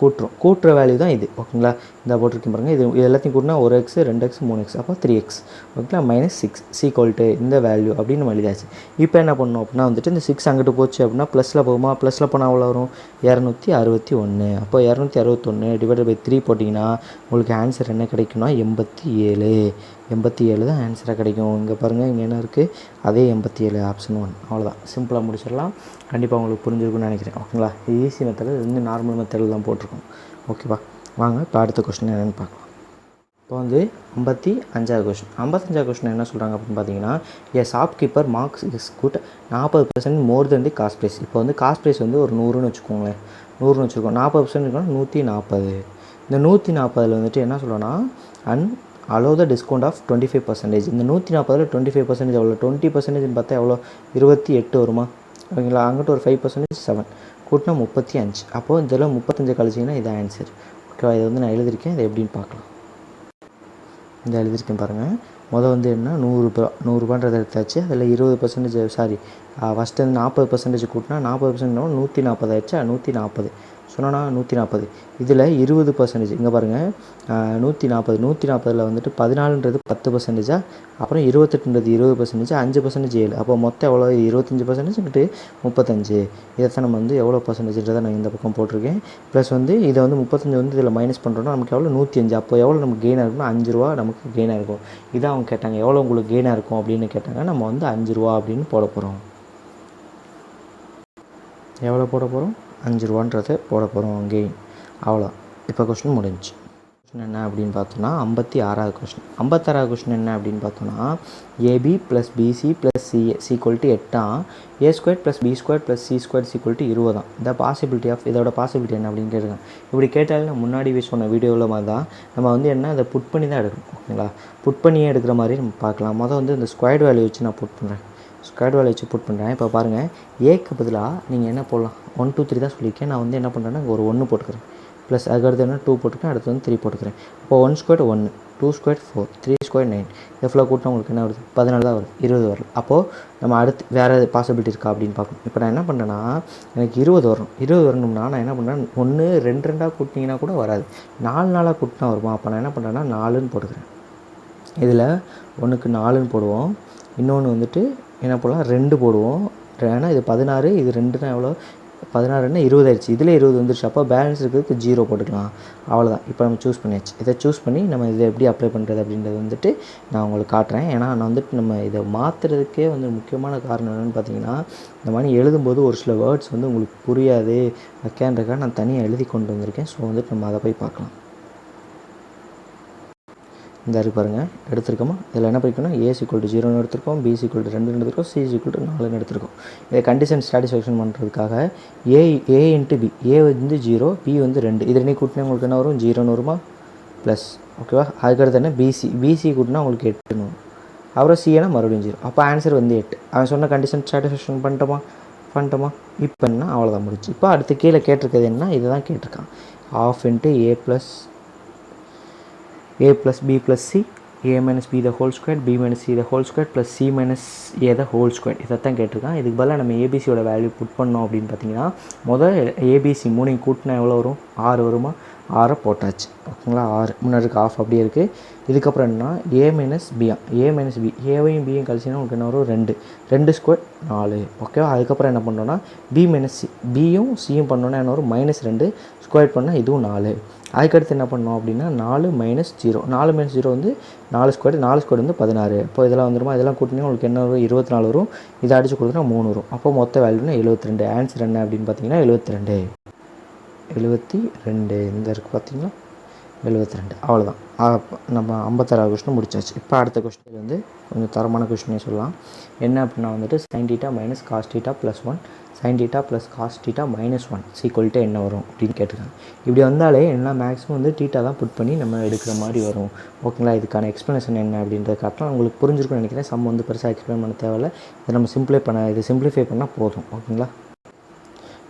கூட்டுற வேல்யூ தான் இது. ஓகேங்களா, இந்த போட்டிருக்கேன் பாருங்கள். இது எல்லாத்தையும் கூட்டினா 1x 2x 3x அப்போ 3x. ஓகேங்களா, -6 இந்த வேல்யூ அப்படின்னு நம்ம எழுதியாச்சு. இப்போ என்ன பண்ணணும் அப்படின்னா வந்துட்டு இந்த 6 அங்கிட்டு போச்சு அப்படின்னா ப்ளஸில் போகுமா, ப்ளஸில் போனால் அவ்வளோ வரும் 261. அப்போ 261 / 3 போட்டிங்கன்னா உங்களுக்கு ஆன்சர் என்ன கிடைக்கும்னா 87 தான் ஆன்சராக கிடைக்கும். இங்கே பாருங்கள், இங்கே என்ன இருக்குது, அதே 87 ஆப்ஷன் 1. அவ்வளோதான், சிம்பிளாக முடிச்சிடலாம். கண்டிப்பாக உங்களுக்கு புரிஞ்சிருக்குன்னு நினைக்கிறேன். ஓகேங்களா, ஈஸி மெத்தடு, இது நார்மல் மெத்தடில் தான் போட்டிருக்கோம். ஓகேவா, வாங்க இப்போ அடுத்த கொஸ்டின் என்னென்னு பார்க்கலாம். இப்போ வந்து 55வது கொஸ்டின். 55வது கொஸ்டின் என்ன சொல்கிறாங்க அப்படின்னு பார்த்தீங்கன்னா shopkeeper marks is good 40% more then the cost price. இப்போ வந்து காஸ்ட் ப்ரைஸ் வந்து ஒரு 100ன்னு வச்சுக்கோங்களேன், 100ன்னு வச்சுருக்கோம், 40% இருக்கணும் 140. இந்த 140 வந்துட்டு என்ன சொல்லணும்னா allow the discount of 25%. இந்த 140ல் 25% எவ்வளோ, 20% பார்த்தா எவ்வளோ 28 வருமா. ஓகேங்களா, அங்கிட்ட ஒரு 5% 7 கூட்டினா 35. அப்போது இதில் 35 கழிச்சிங்கன்னா இது ஆன்சர். ஓகேவா, இதை வந்து நான் எழுதியிருக்கேன். இதை எப்படின்னு பார்க்கலாம். இந்த எழுதியிருக்கேன் பாருங்கள். முதல் வந்து என்ன 100 எடுத்தாச்சு. அதில் 20% ஃபஸ்ட்டு வந்து 40% கூட்டினா 40% 140 ஆயிடுச்சா, 140. சொன்னோன்னா 140. இதில் 20% இங்கே பாருங்கள், 140 வந்துட்டு 14ன்றது 10%, அப்புறம் 28ன்றது 20%, 5% 7. அப்போ மொத்தம் எவ்வளோ? 25% இங்கிட்டு 35. இதைத்தான் நம்ம வந்து எவ்வளோ பர்சன்டேஜ்ன்றதை நான் இந்த பக்கம் போட்டிருக்கேன். ப்ளஸ் வந்து இதை வந்து 35 வந்து இதில் மைனஸ் பண்ணுறோன்னா நமக்கு எவ்வளோ? 105. அப்போ எவ்வளோ நமக்கு கெயினாக இருக்குன்னா 5 ரூபா நமக்கு கெயினாக இருக்கும். இதான் அவங்க கேட்டாங்க, எவ்வளோ உங்களுக்கு கெயினாக இருக்கும் அப்படின்னு கேட்டாங்க. நம்ம வந்து 5 ரூபா அப்படின்னு போட போகிறோம். எவ்வளோ போட போகிறோம்? 5 ரூபான்றதை போட போகிறோம் கெயின். அவ்வளோ. இப்போ கொஸ்டின் முடிஞ்சிச்சு. கொஸ்டின் என்ன அப்படின்னு பார்த்தோன்னா 56வது கொஸ்டின். 56வது கொஸ்டின் என்ன அப்படின்னு பார்த்தோன்னா, AB plus BC plus CA equal to 8 A square plus B square plus C square equal to 20. இந்த பாசிபிலிட்டி ஆஃப் இதோட பாசிபிலிட்டி என்ன அப்படின்னு கேட்டிருக்காங்க. இப்படி கேட்டாலும் நான் முன்னாடி சொன்ன வீடியோவில் மாதிரி தான் நம்ம வந்து என்ன அதை புட் பண்ணி தான் எடுக்கணும். ஓகேங்களா? புட் பண்ணியே எடுக்கிற மாதிரி நம்ம பார்க்கலாம். மொதல் வந்து இந்த ஸ்கொயர்டு வேல்யூ வச்சு நான் புட் பண்ணுறேன். ஸ்கொயர்டு வேல்யூ வச்சு புட் பண்ணுறேன். இப்போ பாருங்கள், ஏக்கு பதிலாக நீங்கள் என்ன போடலாம்? 1 2 3 தான் சொல்லியிருக்கேன். நான் வந்து என்ன பண்ணுறேன்னா ஒரு 1 போட்டுக்கிறேன். ப்ளஸ் அதுக்கடுத்து என்ன 2 போட்டுக்கிறேன். அடுத்து வந்து 3 போட்டுக்கிறேன். இப்போ 1 ஸ்கொயர் 1, 2 ஸ்கொயர் 4, 3 ஸ்கொயர் 9. இதை ஃபுல்லாக கூட்டினா உங்களுக்கு என்ன வருது? 14 தான் வருது, 20 வரல. அப்போது நம்ம அடுத்து வேறு பாசிபிலிட்டி இருக்கா அப்படின்னு பார்க்கணும். இப்போ நான் என்ன பண்ணுறேன்னா, எனக்கு 20 வரும். 20 வரணும்னா நான் என்ன பண்ணுறேன், 1 2 2 கூட்டினீங்கன்னா கூட வராது, 4 4 கூட்டினா வருமா? அப்போ நான் என்ன பண்ணுறேன்னா 4ன்னு போட்டுக்கிறேன். இதில் 1க்கு 4ன்னு போடுவோம். இன்னொன்று வந்துட்டு என்ன போடலாம், 2 போடுவோம். ஏன்னா இது 16, இது 2னா எவ்வளோ? 16ன்னா 20 ஆயிடுச்சு. இதில் 20 வந்துருச்சு. அப்போ பேலன்ஸ் இருக்கிறதுக்கு 0 போட்டுக்கலாம். அவ்வளோதான். இப்போ நம்ம சூஸ் பண்ணியாச்சு. இதை சூஸ் பண்ணி நம்ம இதை எப்படி அப்ளை பண்ணுறது அப்படின்றது வந்துட்டு நான் உங்களுக்கு காட்டுறேன். ஏன்னா நான் வந்துட்டு நம்ம இதை மாற்றுறதுக்கே வந்து முக்கியமான காரணம் என்னென்னு பார்த்தீங்கன்னா, இந்த மாதிரி எழுதும்போது ஒரு சில வேர்ட்ஸ் வந்து உங்களுக்கு புரியாது வைக்கான்றக்காக நான் தனியாக எழுதி கொண்டு வந்திருக்கேன். ஸோ வந்துட்டு நம்ம அதை போய் பார்க்கலாம். இந்த இருக்கு பாருங்கள், எடுத்துருக்கோமா? இதில் என்ன படிக்கணும்? ஏ ஈக்குவல் டு 0ன்னு எடுத்துருக்கோம், பி ஈக்குவல் டு 2ன்னு எடுத்துருக்கோம், சி ஈக்குவல் டு 4ன்னு எடுத்துருக்கோம். இதை கண்டிஷன் சாட்டிஸ்ஃபேக்ஷன் பண்ணுறதுக்காக ஏ இன்ட்டு பி, ஏ வந்து 0, பி வந்து 2. இது ரெண்டையும் கூட்டினா உங்களுக்கு என்ன வரும்? 0ன்னு வருமா? ப்ளஸ், ஓகேவா? அதுக்கடுத்து என்ன? பிசி கூட்டினா உங்களுக்கு 8ன்னு வரும். அப்புறம் சிஏனா மறுபடியும் 0. அப்போ ஆன்சர் வந்து 8. அவன் சொன்ன கண்டிஷன் சாட்டிஸ்ஃபேக்ஷன் பண்ணிட்டோமா? இப்போ என்ன? அவ்வளோதான் முடிச்சு. இப்போ அடுத்து கீழே கேட்டிருக்கிறது என்ன? இதை தான் கேட்டிருக்கான். ½ into a plus b plus c, a minus b the whole square, b minus c the whole square plus c minus a the whole square. இதைத்தான் கேட்டிருக்கான். இதுக்கு பதிலாக நம்ம ஏபிசியோட வேல்யூ புட் பண்ணோம் அப்படின்னு பார்த்தீங்கன்னா, முதல் ஏபிசி 3 கூட்டினா எவ்வளோ வரும்? 6 வருமா? 6 போட்டாச்சு. ஓகேங்களா? 6 முன்னாடி ½ அப்படியே இருக்குது. இதுக்கப்புறம் என்ன? a minus b, ஏவையும் பியும் கழிச்சிங்கன்னா உங்களுக்கு என்ன வரும்? 2. 2 ஸ்கொயர் 4. ஓகேவா? அதுக்கப்புறம் என்ன பண்ணுறோன்னா b minus c, பியும் சியும் பண்ணோன்னா என்ன வரும்? -2 ஸ்கொயர் பண்ணால் இதுவும் 4. அதுக்கடுத்து என்ன பண்ணோம் அப்படின்னா 4 - 0. 4 - 0 வந்து 4 ஸ்கொயர் வந்து 16. இப்போ இதெல்லாம் வந்துருமா? இதெல்லாம் கூட்டினா உங்களுக்கு என்ன வரும்? 24 வரும். இதை அடித்து கொடுத்தா 3 வரும். அப்போ மொத்த வேல்யூனா 72. ஆன்சர் என்ன அப்படின்னு பார்த்தீங்கன்னா 72. இந்த இருக்குது பார்த்தீங்களா? 72. அவ்வளோதான். நம்ம 56வது கொஸ்டின் முடிச்சாச்சு. இப்போ அடுத்த கொஸ்டின் வந்து கொஞ்சம் தரமான கொஸ்டினே சொல்லலாம். என்ன அப்படின்னா வந்துட்டு sin θ - cos θ + 1, sin θ + cos θ - 1 equal to என்ன வரும் அப்படின்னு கேட்டிருக்காங்க. இப்படி வந்தாலே என்ன மேக்ஸிமம் வந்து தீட்டா தான் புட் பண்ணி நம்ம எடுக்கிற மாதிரி வரும். ஓகேங்களா? இதுக்கான எக்ஸ்ப்ளனேஷன் என்ன அப்படின்றத காட்டலாம். உங்களுக்கு புரிஞ்சிருக்குன்னு நினைக்கிறேன். சம் வந்து பெருசாக எக்ஸ்பிளைன் பண்ண தேவையில்லை. இதை நம்ம சிம்பிளிஃபை பண்ணால் போதும். ஓகேங்களா?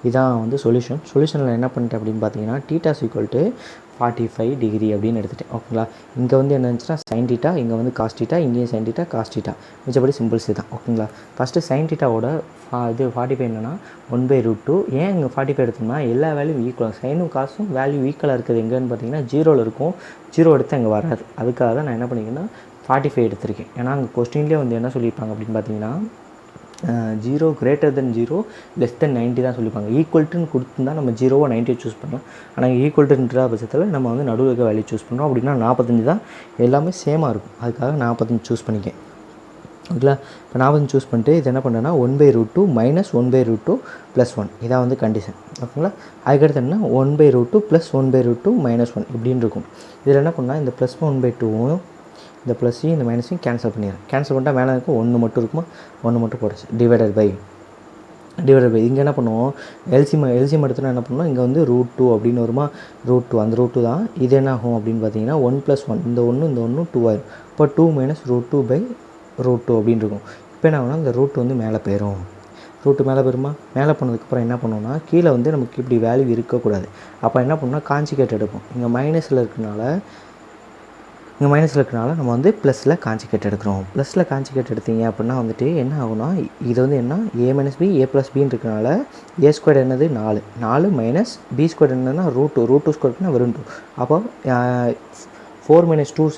இதான் வந்து சொல்யூஷனில் என்ன பண்ணிட்டேன் அப்படின்னு பார்த்தீங்கன்னா, θ ஈக்குவல் டு 45 டிகிரி அப்படின்னு எடுத்துகிட்டேன். ஓகேங்களா? இங்கே வந்து என்ன இருந்துச்சுன்னா sin θ, இங்கே வந்து cos θ, இங்கேயும் sin θ, cos θ. மிச்சப்படி சிம்பிள்ஸ் தான். ஓகேங்களா? ஃபஸ்ட்டு sin θவோட இது 45 என்னென்னா 1/√2. ஏன் இங்கே 45 எடுத்தோம்னா எல்லா வேல்யூவும் ஈக்குவல், சைனும் காசும் வேல்யூ ஈக்குவலாக இருக்குது. எங்கேன்னு பார்த்தீங்கன்னா 0ல் இருக்கும். 0 எடுத்து அங்கே வராது. அதுக்காக தான் நான் என்ன பண்ணிங்கன்னா 45 எடுத்திருக்கேன். ஏன்னா அங்கே கொஸ்டின்லேயே வந்து என்ன சொல்லியிருப்பாங்க அப்படின்னு பார்த்தீங்கன்னா 0 > 0 < 90 தான் சொல்லியிருப்பாங்க. ஈக்குவல்ட்டுன்னு கொடுத்துருந்தா நம்ம 0 90 சூஸ் பண்ணலாம். ஆனால் ஈக்குவல்ட்டுன்ற பட்சத்தில் நம்ம வந்து நடுவில் இருக்க வேல்யூ சூஸ் பண்ணுறோம். அப்படின்னா 45 தான் எல்லாமே சேமாக இருக்கும். அதுக்காக 45 சூஸ் பண்ணிக்கேன். ஓகேங்களா? இப்போ 45 சூஸ் பண்ணிட்டு இது என்ன பண்ணுறேன்னா 1/√2 - 1/√2 + 1. இதான் வந்து கண்டிஷன். ஓகேங்களா? அதுக்கடுத்து என்ன 1/√2 + 1/√2 - 1 இப்படின்னு இருக்கும். இதில் என்ன பண்ணால் இந்த +1/2 இந்த ப்ளஸ்ஸையும் இந்த மைனஸையும் கேன்சல் பண்ணிடுறேன். கேன்சல் பண்ணிட்டால் மேலே இருக்கும் 1 மட்டும் இருக்குமா? 1 மட்டும் போடுச்சு. டிவைடட் பை இங்கே என்ன பண்ணுவோம்? எல்சிஎம் எடுத்தோன்னா என்ன பண்ணுவோம்? இங்கே வந்து √2 அப்படின்னு வருமா? √2 அந்த √2 தான். இது என்ன ஆகும் அப்படின்னு பார்த்தீங்கன்னா 1 + 1 இந்த 1 2 ஆயிரும். இப்போ 2 - √2/√2 அப்படின்னு இருக்கும். இப்போ என்ன ஆகும்னா இந்த ரூட் வந்து மேலே போயிடும். ரூட்டு மேலே போயிருமா? மேலே போனதுக்கப்புறம் என்ன பண்ணுவோம்னா கீழே வந்து நமக்கு இப்படி வேல்யூ இருக்கக்கூடாது. அப்போ என்ன பண்ணோம்னா காஞ்சிகேட் எடுப்போம். இங்கே மைனஸில் இருக்கனால இங்கே மைனஸில் இருக்கிறனால நம்ம வந்து ப்ளஸில் காஞ்சிகேட் எடுக்கிறோம். ப்ளஸில் காஞ்சிகேட் எடுத்தீங்க அப்படின்னா வந்துட்டு என்ன ஆகும்னா, இது வந்து என்ன ஏ மைனஸ் பி ஏ ப்ளஸ் பின்னு இருக்கிறனால ஏ ஸ்கொயர் என்னது 4 மைனஸ் பி ஸ்கொயர் என்னன்னா ரூட் டூ ஸ்கொயர் பண்ணால் வெறும் 2. அப்போ 4 மைனஸ் 2 =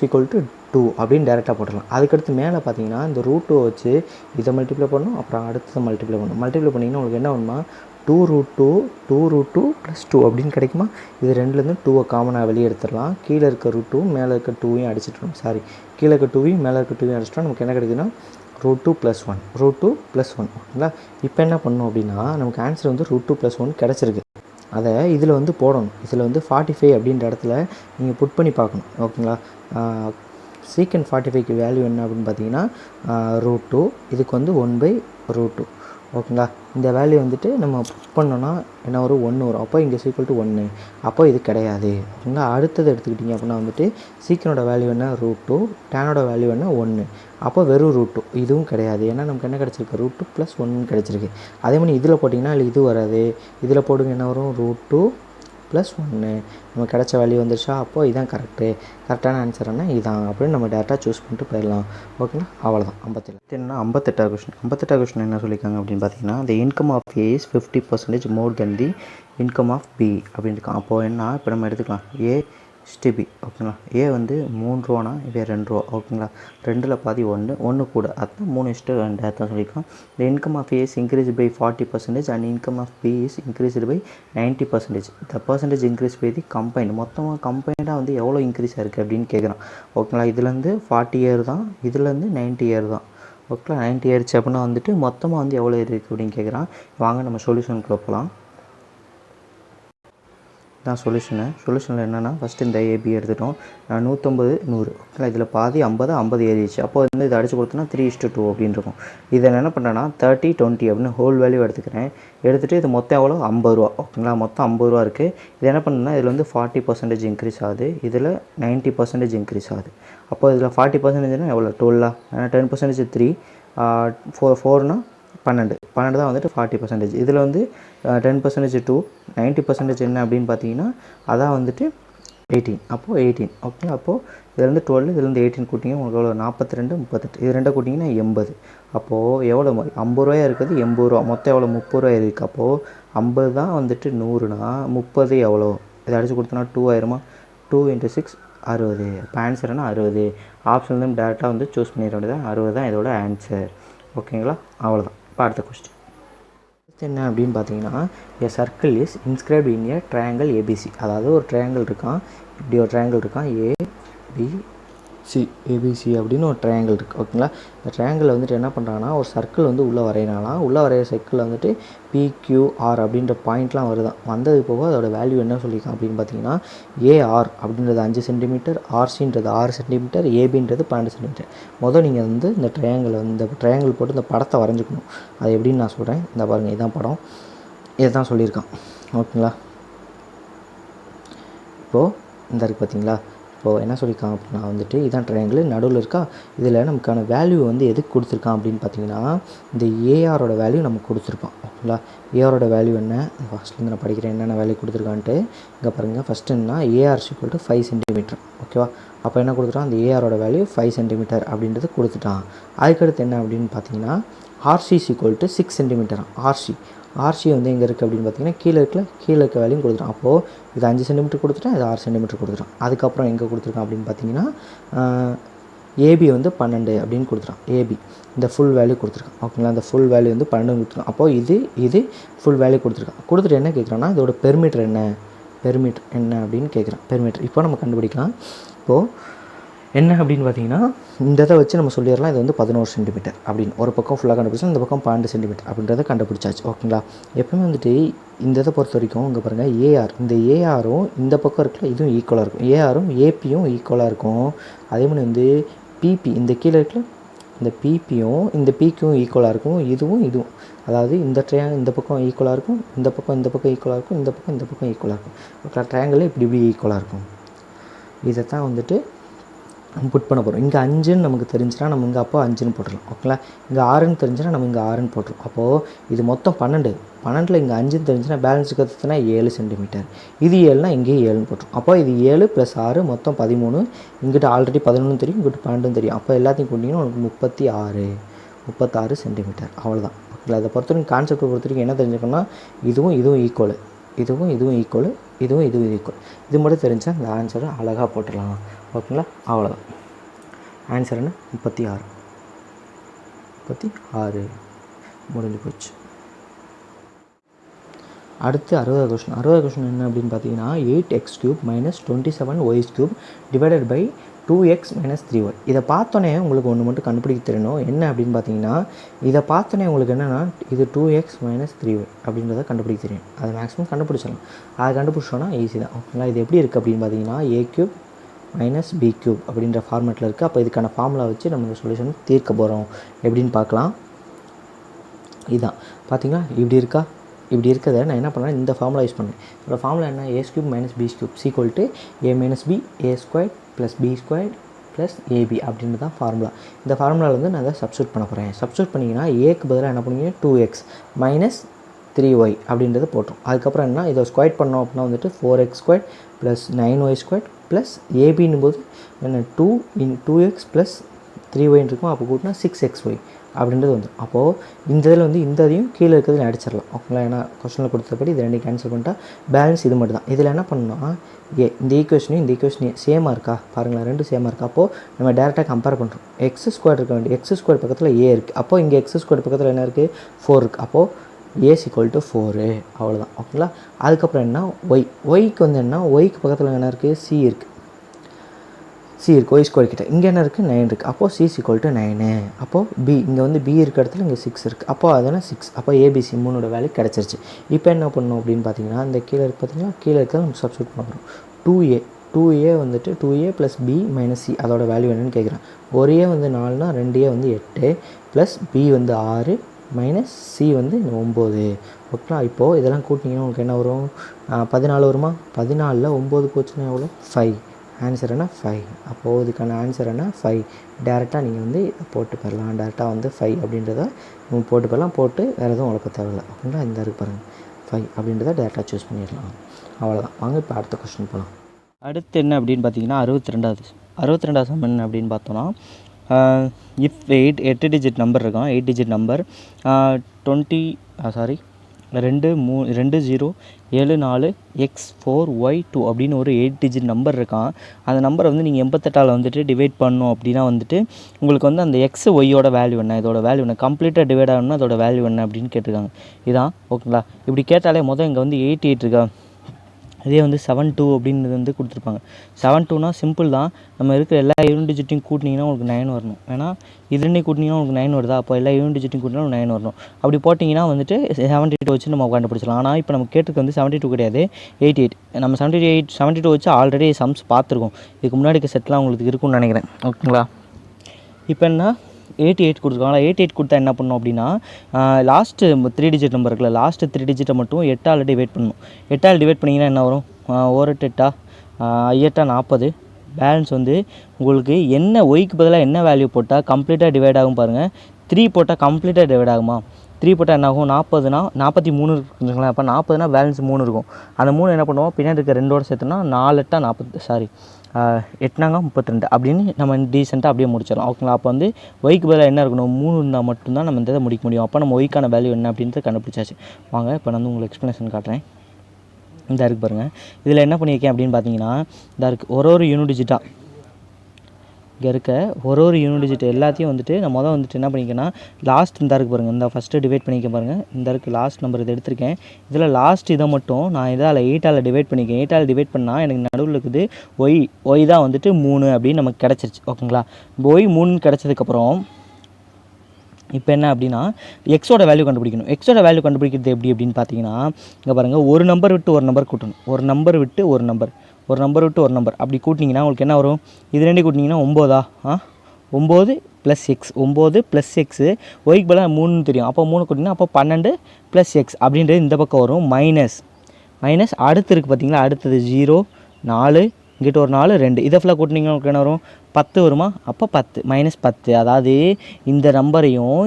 2 அப்படின்னு டேரெக்டாக போட்டுடலாம். அதுக்கடுத்து மேலே பார்த்தீங்கன்னா இந்த ரூட் 2 வச்சு இதை மல்டிப்ளை பண்ணணும், அப்புறம் அடுத்தது மல்டிப்ளை பண்ணிங்கன்னா உங்களுக்கு என்ன ஒன்றுனா 2√2 + 2 அப்படின்னு கிடைக்குமா. இது ரெண்டுலேருந்து 2 காமனாக வெளியே எடுத்துடலாம். கீழே இருக்க ரூட் 2 மேலே இருக்க 2வையும் அடிச்சிட்டோம். கீழே இருக்க 2வையும் மேலே இருக்க 2வையும் அடிச்சிட்டோம். நமக்கு என்ன கிடைக்குதுன்னா √2 + 1 ஓகேங்களா. இப்போ என்ன பண்ணணும் அப்படின்னா நமக்கு ஆன்சர் வந்து √2 + 1 கிடச்சிருக்கு. அதை இதில் வந்து போடணும். இதில் வந்து 45 அப்படின்ற இடத்துல நீங்கள் புட் பண்ணி பார்க்கணும். ஓகேங்களா. சீக்கண்ட் 45க்கு வேல்யூ என்ன அப்படின்னு பார்த்தீங்கன்னா √2, இதுக்கு வந்து 1/√2 ஓகேங்களா. இந்த வேல்யூ வந்துட்டு நம்ம புட் பண்ணோன்னா என்ன வரும் 1 வரும். அப்போ இங்கே = 1, அப்போ இது கிடையாது ஓகேங்களா. அடுத்தது எடுத்துக்கிட்டிங்க அப்படின்னா வந்துட்டு சீக்கனோட வேல்யூ என்ன √2, டேனோட வேல்யூ என்ன 1, அப்போ வெறும் √2 இதுவும் கிடையாது. ஏன்னா நமக்கு என்ன கிடச்சிருக்கு √2 + 1 கிடச்சிருக்கு. அதே மாதிரி இதில் போட்டிங்கன்னா இல்லை இது வராது. இதில் போடுங்க என்ன வரும் √2 + 1 நமக்கு கிடச்ச வேல்யூ வந்துருச்சா. அப்போது இதுதான் கரெக்டான ஆன்சர் என்ன இதுதான் அப்படின்னு நம்ம டேரெக்டாக சூஸ் பண்ணிட்டு போயிடலாம் ஓகேங்களா. அவ்வளோதான். 57 என்ன 58வது கொஸ்டின் என்ன சொல்லியிருக்காங்க அப்படின்னு பார்த்தீங்கன்னா the income of A is 50% more than the income of B அப்படின்னு இருக்கான். அப்போது என்ன இப்போ நம்ம எடுத்துக்கலாம் A/B ஓகேங்களா. ஏ வந்து 3 ரூபானா இதே 2 ரூபா ஓகேங்களா. 2ல் பாதி 1 கூட அதுதான் 3:2 அதான் சொல்லியிருக்கோம். the income of A is increased by 40% and income of B is increased by 90%. the percentage increased by the combined மொத்தமாக கம்பைண்டாக வந்து எவ்வளோ இன்க்ரீஸ் ஆயிருக்கு அப்படின்னு கேட்குறான் ஓகேங்களா. இதுலேருந்து 40 இயர் தான், இதுலேருந்து 90 இயர் தான் ஓகேங்களா. 90 இயர்ஸ் அப்படின்னா வந்துட்டு மொத்தமாக வந்து எவ்வளோ இருக்குது அப்படின்னு கேட்குறான். வாங்க நம்ம சொல்யூஷனுக்குள்ள போகலாம். தான் சொல்யூஷனில் என்னென்னா ஃபஸ்ட்டு இந்த ஏபி எடுத்துட்டோம். 150 100 ஓகேங்களா. இதில் பாதி 50 ஏறிடுச்சு. அப்போ வந்து இதை அடிச்சு கொடுத்தோன்னா 3:2 அப்படின்னு இருக்கும். இதை என்ன பண்ணுறேன்னா 30 20 அப்படின்னு ஹோல் வேல்யூ எடுத்துக்கிறேன். எடுத்துகிட்டு இது மொத்தம் எவ்வளோ 50 ரூபா ஓகேங்களா. மொத்தம் 50 ரூபா இருக்குது. இது என்ன பண்ணுன்னா இதில் வந்து 40% இன்க்ரீஸ் ஆகுது, இதில் 90% இன்க்ரீஸ் ஆகுது. அப்போ இதில் 40%னா எவ்வளோ 12 ஏன்னா 10% 3 4னா 12 தான் வந்துட்டு 40%. இதில் வந்து 10% 2 90% என்ன அப்படின்னு பார்த்தீங்கன்னா அதான் வந்துட்டு 18. அப்போது 18 ஓகே. அப்போது இதுலேருந்து 12 இதுலேருந்து 18 கூட்டிங்க உங்களுக்கு எவ்வளோ 42 38 இது ரெண்டாக கூட்டிங்கன்னா 80. அப்போது எவ்வளோ 50 ரூபாயாக இருக்குது 80 ரூபா மொத்தம் எவ்வளோ 30 ரூபாய் இருக்குது. அப்போது 50 தான் வந்துட்டு 100னா 30 எவ்வளோ இதை அடிச்சு கொடுத்தோன்னா 2 ஆயிரமா. 2 × 6 60. இப்போ ஆன்சர்னா 60. ஆப்ஷன் வந்து டேரெக்டாக வந்து சூஸ் பண்ணிட வேண்டியது 60 தான் இதோட ஆன்சர் ஓகேங்களா. அவ்வளோதான். இப்போ அடுத்த கொஸ்டின் என்ன அப்படின்னு பார்த்தீங்கன்னா a circle is inscribed in a triangle ABC. அதாவது ஒரு ட்ரையாங்கிள் இருக்கான், இப்படி ஒரு ட்ரையாங்கிள் இருக்கான் ஏபிசி அப்படின்னு ஒரு ட்ரையாங்கிள் இருக்குது ஓகேங்களா. இந்த ட்ரையாங்கிள் வந்துட்டு என்ன பண்ணுறாங்கன்னா ஒரு சர்க்கிள் வந்து உள்ளே வரையினாலாம் உள்ளே வரைகிற சர்க்கிளில் வந்துட்டு PQR அப்படின்ற பாயிண்ட்லாம் வருதான். வந்தது போக அதோட வேல்யூ என்ன சொல்லியிருக்கான் அப்படின்னு பார்த்தீங்கன்னா ஏஆர் அப்படின்றது 5 சென்டிமீட்டர், ஆர்சின்றது 6 சென்டிமீட்டர், ஏபின்றது 12 சென்டிமீட்டர். முதல் நீங்கள் வந்து இந்த ட்ரையாங்கிள் போட்டு இந்த படத்தை வரைஞ்சிக்கணும். அது எப்படின்னு நான் சொல்கிறேன். இந்த பாருங்கள் இதுதான் படம், இதுதான் சொல்லியிருக்கான் ஓகேங்களா. இப்போது இந்த இருக்குது பார்த்தீங்களா. இப்போது என்ன சொல்லியிருக்கான் அப்படின்னா வந்துட்டு இதான் ட்ரையாங்கிள் நடுவில் இருக்கா. இதில் நமக்கான வேல்யூ வந்து எதுக்கு கொடுத்துருக்கான் அப்படின்னு பார்த்தீங்கன்னா இந்த ஏஆரோட வேல்யூ நமக்கு கொடுத்துருப்பான் ஓகேங்களா. ஏஆரோட வேல்யூ என்ன ஃபஸ்ட்லேருந்து நான் படிக்கிறேன் என்னென்ன வேல்யூ கொடுத்துருக்கான்ட்டு. இங்கே பாருங்கள் ஃபஸ்ட்டு என்னன்னா ஏஆர் = 5 சென்டிமீட்டர் ஓகேவா. அப்போ என்ன கொடுத்துட்டான் அந்த ஏஆரோட வேல்யூ 5 சென்டிமீட்டர் அப்படின்றது கொடுத்துட்டான். அதுக்கடுத்து என்ன அப்படின்னு பார்த்தீங்கன்னா ஆர்சி = 6 சென்டிமீட்டர். ஆர்சி வந்து எங்கே இருக்குது அப்படின்னு பார்த்தீங்கன்னா கீழே இருக்க வேல்யூ கொடுத்துட்டான். அப்போது இது 5 சென்டிமீட்டர் கொடுத்துட்டான், இது 6 சென்டிமீட்டர் கொடுத்துட்டான். அதுக்கப்புறம் எங்கே கொடுத்துருக்கான் அப்படின்னு பார்த்தீங்கன்னா ஏபி வந்து 12 அப்படின்னு கொடுத்துட்டான். ஏபி இந்த ஃபுல் வேல்யூ கொடுத்துருக்கான் ஓகேங்களா. இந்த ஃபுல் வேல்யூ வந்து 12 கொடுத்துருக்கான். அப்போது இது ஃபுல் வேல்யூ கொடுத்துருக்கான். கொடுத்துட்டு என்ன கேட்குறான்னா இதோட பெர்மீட்டர் என்ன அப்படின்னு கேட்குறான். பெர்மீட்டர் இப்போ நம்ம கண்டுபிடிக்கலாம். இப்போது என்ன அப்படின்னு பார்த்தீங்கன்னா இந்த இதை வச்சு நம்ம சொல்லிடலாம் இது வந்து 11 சென்டிமீட்டர் அப்படின்னு. ஒரு பக்கம் ஃபுல்லாக கண்டுபிடிச்சா இந்த பக்கம் 12 சென்டிமீட்டர் அப்படின்றத கண்டுபிடிச்சாச்சு ஓகேங்களா. எப்பவுமே வந்துட்டு இந்த இதை பொறுத்த வரைக்கும் இங்கே பாருங்கள் ஏஆர் இந்த ஏஆரும் இந்த பக்கம் இருக்குல்ல இதுவும் ஈக்குவலாக இருக்கும். ஏஆரும் ஏபியும் ஈக்குவலாக இருக்கும். அதே மாதிரி வந்து பிபி இந்த கீழே இருக்குல்ல இந்த பிபியும் இந்த பிக்கும் ஈக்குவலாக இருக்கும். இதுவும் அதாவது இந்த பக்கம் ஈக்குவலாக இருக்கும், இந்த பக்கம் ஈக்குவலாக இருக்கும், இந்த பக்கம் ஈக்குவலாக இருக்கும். ட்ரையாங்கிள் இப்படி ஈக்குவலாக இருக்கும். இதை தான் வந்துட்டு புட் பண்ண போகிறோம். இங்கே 5ன்னு நமக்கு தெரிஞ்சுன்னா நம்ம இங்கே அப்போ 5ன்னு போட்டுடலாம். ஓகேங்களா? இங்கே 6ன்னு தெரிஞ்சுன்னா நம்ம இங்கே 6ன்னு போட்டுரும். அப்போது இது மொத்தம் 12. 12ல் இங்கே 5ன்னு தெரிஞ்சுன்னா பேலன்ஸ் கற்றுனா 7 சென்டிமீட்டர். இது 7னா இங்கேயே 7ன்னு போட்டுரும். அப்போ இது 7 + 6 மொத்தம் 13. இங்கிட்ட ஆல்ரெடி 11 தெரியும், இங்கிட்ட 12 தெரியும். அப்போ எல்லாத்தையும் கூட்டிங்கன்னா உங்களுக்கு 36 சென்டிமீட்டர். அவ்வளோதான். ஓகேங்களா? அதை பொறுத்த வரைக்கும் கான்செப்டை பொறுத்த வரைக்கும் என்ன தெரிஞ்சுக்கணும்னா இதுவும் ஈக்குவல், இதுவும் ஈக்குவல், இதுவும் ஈக்குவல். இது மட்டும் தெரிஞ்சால் இந்த ஆன்சரை அழகாக போட்டுடலாம். ஓகேங்களா? அவ்வளோதான். ஆன்சர் என்ன? 36 முடிஞ்சு போச்சு. அடுத்து 60வது கொஸ்டின். 60வது கொஸ்டின் என்ன அப்படின்னு பார்த்தீங்கன்னா 8x³ - 27y³ divided by 2x - 3y. இதை பார்த்தோன்னே உங்களுக்கு ஒன்று மட்டும் கண்டுபிடிக்க தெரியணும். என்ன அப்படின்னு பார்த்தீங்கன்னா இதை பார்த்தோன்னே உங்களுக்கு என்னென்னா இது 2x - 3y அப்படின்றத கண்டுபிடிக்க தெரியும். அதை மேக்ஸிமம் கண்டுபிடிச்சிடலாம். அதை கண்டுபிடிச்சோன்னா ஈஸி தான். ஓகேங்களா? இது எப்படி இருக்குது அப்படின்னு பார்த்தீங்கன்னா a³ - b³ அப்படின்ற ஃபார்மேட்டில் இருக்குது. அப்போ இதுக்கான ஃபார்முலா வச்சு நம்ம இந்த சொல்யூஷன் தீர்க்க போகிறோம். எப்படின்னு பார்க்கலாம். இதுதான் பார்த்தீங்கன்னா இப்படி இருக்கா? இப்படி இருக்கிறத நான் என்ன பண்ணேன், இந்த ஃபார்முலா யூஸ் பண்ணேன். இதோட ஃபார்முலா என்ன? a³ - b³ = a - b a² + b² + ab அப்படின்னு தான் ஃபார்முலா. இந்த ஃபார்முலாவில் வந்து நான் அதை சப்ஸ்டியூட் பண்ண போகிறேன். சப்ஸ்டியூட் பண்ணிங்கன்னா ஏக்கு பதிலாக என்ன பண்ணுவீங்க 2x - 3y அப்படின்றத போட்டோம். அதுக்கப்புறம் என்ன இதை ஸ்கொயர் பண்ணோம் அப்படின்னா வந்துட்டு 4x² + 9y² + ஏபின்னும் போது என்ன 2x + 3y இருக்கும். அப்போ கூட்டினா 6xy அப்படின்றது வந்துடும். அப்போது இந்த இதில் வந்து இந்த இதையும் கீழே இருக்கிறதுல அடிச்சிடலாம். ஓகேங்களா? ஏன்னா கொஸ்டினில் கொடுத்தபடி இது ரெண்டையும் கேன்சல் பண்ணிட்டா பேலன்ஸ் இது மட்டும் தான். இதில் என்ன பண்ணணும்னா இந்த ஈக்குவேஷனையும் இந்த ஈக்குவேஷனையும் சேமாக இருக்கா பாருங்களேன், ரெண்டும் சேமாக இருக்கா. அப்போது நம்ம டேரெக்டாக கம்பேர் பண்ணுறோம். x² இருக்க வேண்டிய x² பக்கத்தில் a இருக்குது. அப்போது இங்கே x² பக்கத்தில் என்ன இருக்குது 4 இருக்குது. அப்போது a = 4 அவ்வளோதான். ஓகேங்களா? அதுக்கப்புறம் என்ன ஒய்க்கு வந்து என்ன ஒய்க்கு பக்கத்தில் என்ன இருக்குது c இருக்குது. y² கிட்ட இங்கே என்ன இருக்குது 9 இருக்குது. அப்போது c = 9. அப்போது b இங்கே வந்து b இருக்க இடத்துல இங்கே 6 இருக்குது. அப்போது அதனால் 6. அப்போ ABC 3 வேல்யூ கிடச்சிருச்சு. இப்போ என்ன பண்ணணும் அப்படின்னு பார்த்தீங்கன்னா இந்த கீழே இருக்குது பார்த்தீங்கன்னா கீழே இருக்கிறத நம்ம சப்ஸ்டியூட் பண்ண போகிறோம். 2a வந்துட்டு 2a + b - c அதோட வேல்யூ என்னென்னு கேட்குறேன். ஒரு a வந்து 4னா 2a வந்து 8 ப்ளஸ் b வந்து 6 - c வந்து 9. ஓகேங்களா? இப்போது இதெல்லாம் கூட்டிங்கன்னா உங்களுக்கு என்ன வரும் 14 வருமா? 14ல் 9 போச்சுன்னா எவ்வளோ 5. ஆன்சர் என்ன 5. அப்போது இதுக்கான ஆன்சர் என்ன 5. டேரெக்டாக நீங்கள் வந்து போட்டு போயிடலாம். டேரெக்டாக வந்து 5 அப்படின்றத நீங்கள் போட்டு போயிடலாம். போட்டு வேறு எதுவும் உழப்ப தேவையில்லை. அப்படின்னா இந்த இருக்கு பாருங்கள் 5 அப்படின்றத டேரெக்டாக சூஸ் பண்ணிடலாம். அவ்வளோதான். வாங்க இப்போ அடுத்த கொஸ்டின் போகலாம். அடுத்து என்ன அப்படின்னு பார்த்தீங்கன்னா 62வது சம் என்ன அப்படின்னு பார்த்தோன்னா இஃப் 8 டிஜிட் நம்பர் இருக்கும். 8 டிஜிட் நம்பர் 2074x4y2 அப்படின்னு ஒரு 8 டிஜிட் நம்பர் இருக்கான். அந்த நம்பரை வந்து நீங்கள் 88ஆல் வந்துட்டு டிவைட் பண்ணணும் அப்படின்னா வந்துட்டு உங்களுக்கு வந்து அந்த எக்ஸ் ஒய்யோட வேல்யூ என்ன, இதோட வேல்யூ என்ன, கம்ப்ளீட்டாக டிவைட் ஆகணும்னா அதோட வேல்யூ என்ன அப்படின்னு கேட்டிருக்காங்க. இதான் ஓகேங்களா? இப்படி கேட்டாலே மொதல் இங்கே வந்து 88 இருக்கா, இதே வந்து 72 அப்படின்றது வந்து கொடுத்துருப்பாங்க. 72னா சிம்பிள் தான். நம்ம இருக்கிற எல்லா யூனிட் டிஜிட்டையும் கூட்டினீங்கன்னா உங்களுக்கு 9 வரணும். ஏன்னா இது ரெண்டையும் கூட்டினீங்கன்னா உங்களுக்கு 9 வருதா, அப்போ எல்லா யூனிட் டிஜிட்டையும் கூட்டினா 9 வரணும். அப்படி போட்டிங்கன்னா வந்துட்டு 72 வச்சு நம்ம கண்டுபிடிச்சலாம். ஆனால் இப்போ நம்ம கேட்டுக்கு வந்து 72 கிடையாது 88. நம்ம 72 வச்சு ஆல்ரெடி சம்ஸ் பார்த்துருக்கோம். இதுக்கு முன்னாடி செட்லாம் உங்களுக்கு இருக்குன்னு நினைக்கிறேன். ஓகேங்களா? இப்போ என்ன 88 கொடுத்துருக்காங்களா, 88 கொடுத்தா என்ன பண்ணணும் அப்படின்னா லாஸ்ட்டு 3 டிஜிட் நம்பர் இருக்குல்ல, லாஸ்ட்டு 3 டிஜிட்டை மட்டும் 8ஆல் டிவைட் பண்ணணும். 8ஆல் டிவைட் பண்ணிங்கன்னா என்ன வரும் 1 8 8 40. பேலன்ஸ் வந்து உங்களுக்கு என்ன ஒய்க்கு பதிலாக என்ன வேல்யூ போட்டால் கம்ப்ளீட்டாக டிவைட் ஆகும் பாருங்கள். 3 போட்டால் கம்ப்ளீட்டாக டிவைட் ஆகுமா? 3 போட்டால் என்ன ஆகும் 40னா 43 இருக்குங்களா. அப்போ 40னா பேலன்ஸ் 3 இருக்கும். அந்த 3 என்ன பண்ணுவோம் பின்னாடி இருக்க 2ஓட சேர்த்துனா 4 8 40 8 32 அப்படின்னு நம்ம டீசெண்டாக அப்படியே முடிச்சிடலாம். ஓகேங்களா? அப்போ வந்து ஒய்க்கு பதிலாக என்ன இருக்கணும் 3 இருந்தால் மட்டும்தான் நம்ம இந்த இதை முடிக்க முடியும். அப்போ நம்ம ஒய்க்கான வேல்யூ என்ன அப்படின்றத கண்டுபிடிச்சாச்சு. வாங்க இப்போ நான் வந்து உங்களுக்கு எக்ஸ்ப்ளனேஷன் காட்டுறேன். இந்த இருக்குது பாருங்கள். இதில் என்ன பண்ணியிருக்கேன் அப்படின்னு பார்த்தீங்கன்னா இந்த இருக்குது ஒரு யூனிட் டிஜிட்டாக இங்கே இருக்க ஒரு யூனிட் டிஜிட் எல்லாத்தையும் வந்துட்டு நான் மொதல் வந்துட்டு என்ன பண்ணிக்கேன்னா லாஸ்ட் இந்த இருக்குது பாருங்கள். இந்த ஃபஸ்ட்டு டிவைட் பண்ணிக்க பாருங்கள். இந்த இருக்குது லாஸ்ட் நம்பர் இதை எடுத்திருக்கேன். இதில் லாஸ்ட் இதை மட்டும் நான் இதால் 8ஆல் டிவைட் பண்ணிக்கேன். 8ஆல் டிவைட் பண்ணால் எனக்கு நடுவில் இருக்குது ஒய் தான் வந்துட்டு 3 அப்படின்னு நமக்கு கிடச்சிருச்சு. ஓகேங்களா? இப்போ ஒய் 3 கிடச்சதுக்கப்புறம் இப்போ என்ன அப்படின்னா எக்ஸோட வேல்யூ கண்டுபிடிக்கணும். எக்ஸோட வேல்யூ கண்டுபிடிக்கிறது எப்படி அப்படின்னு பார்த்தீங்கன்னா இங்கே பாருங்கள் ஒரு நம்பர் விட்டு ஒரு நம்பர் கூட்டணும். ஒரு நம்பர் விட்டு ஒரு நம்பர் அப்படி கூட்டினீங்கன்னா உங்களுக்கு என்ன வரும், இது ரெண்டு கூட்டினீங்கன்னா 9 + x 9 + x ஒய்க்கு பதிலாக 3 தெரியும். அப்போ 3 கூட்டிங்கன்னா அப்போ 12 + x அப்படின்றது இந்த பக்கம் வரும். மைனஸ் அடுத்து இருக்குது பார்த்தீங்களா, அடுத்தது 0 4 இங்கிட்ட ஒரு 4 2 இதை ஃபுல்லாக கூட்டினீங்கன்னா உங்களுக்கு என்ன வரும் 10 வருமா? அப்போ 10 -10. அதாவது இந்த நம்பரையும்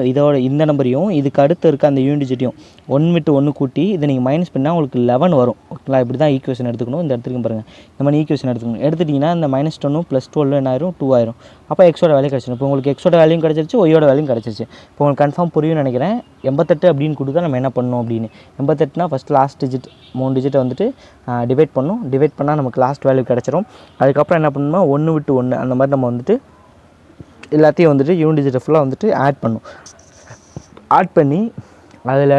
இதோட இந்த நம்பரையும் இதுக்கு அடுத்து இருக்க அந்த யூனிட் டிஜிட்டையும் 1 விட்டு 1 கூட்டி இதை நீங்கள் மைனஸ் பண்ணால் உங்களுக்கு 11 வரும். ஓகேங்களா? இப்படி தான் ஈக்குவேஷன் எடுத்துக்கணும். இந்த இடத்துக்கு பாருங்கள், இந்த மாதிரி ஈக்குவேஷன் எடுத்துக்கணும். எடுத்துட்டிங்கன்னா இந்த -10 + 12 என்ன ஆயிரும்? 2 ஆயிரும். அப்போ எக்ஸோட வேல்யூ கிடச்சிடும். இப்போ உங்களுக்கு எக்ஸோட வேல்யூ கிடச்சிருச்சு, ஒய்யோட வேல்யூ கிடச்சிருச்சு. இப்போ உங்களுக்கு கன்ஃபார்ம் புரியும்னு நினைக்கிறேன். 88 அப்படின்னு கொடுத்தா நம்ம என்ன பண்ணணும் அப்படின்னு. 88னா ஃபஸ்ட் லாஸ்ட் டிஜிட் 3 டிஜிட்டை வந்துட்டு டிவைட் பண்ணணும். டிவைட் பண்ணால் நமக்கு லாஸ்ட் வேல்யூ கிடச்சிரும். அதுக்கப்புறம் என்ன பண்ணணும்னா 1 விட்டு 1 அந்த மாதிரி நம்ம வந்துட்டு எல்லாத்தையும் வந்துட்டு யூனிட் டிஜிட்டை ஃபுல்லாக வந்துட்டு ஆட் பண்ணணும். ஆட் பண்ணி அதில்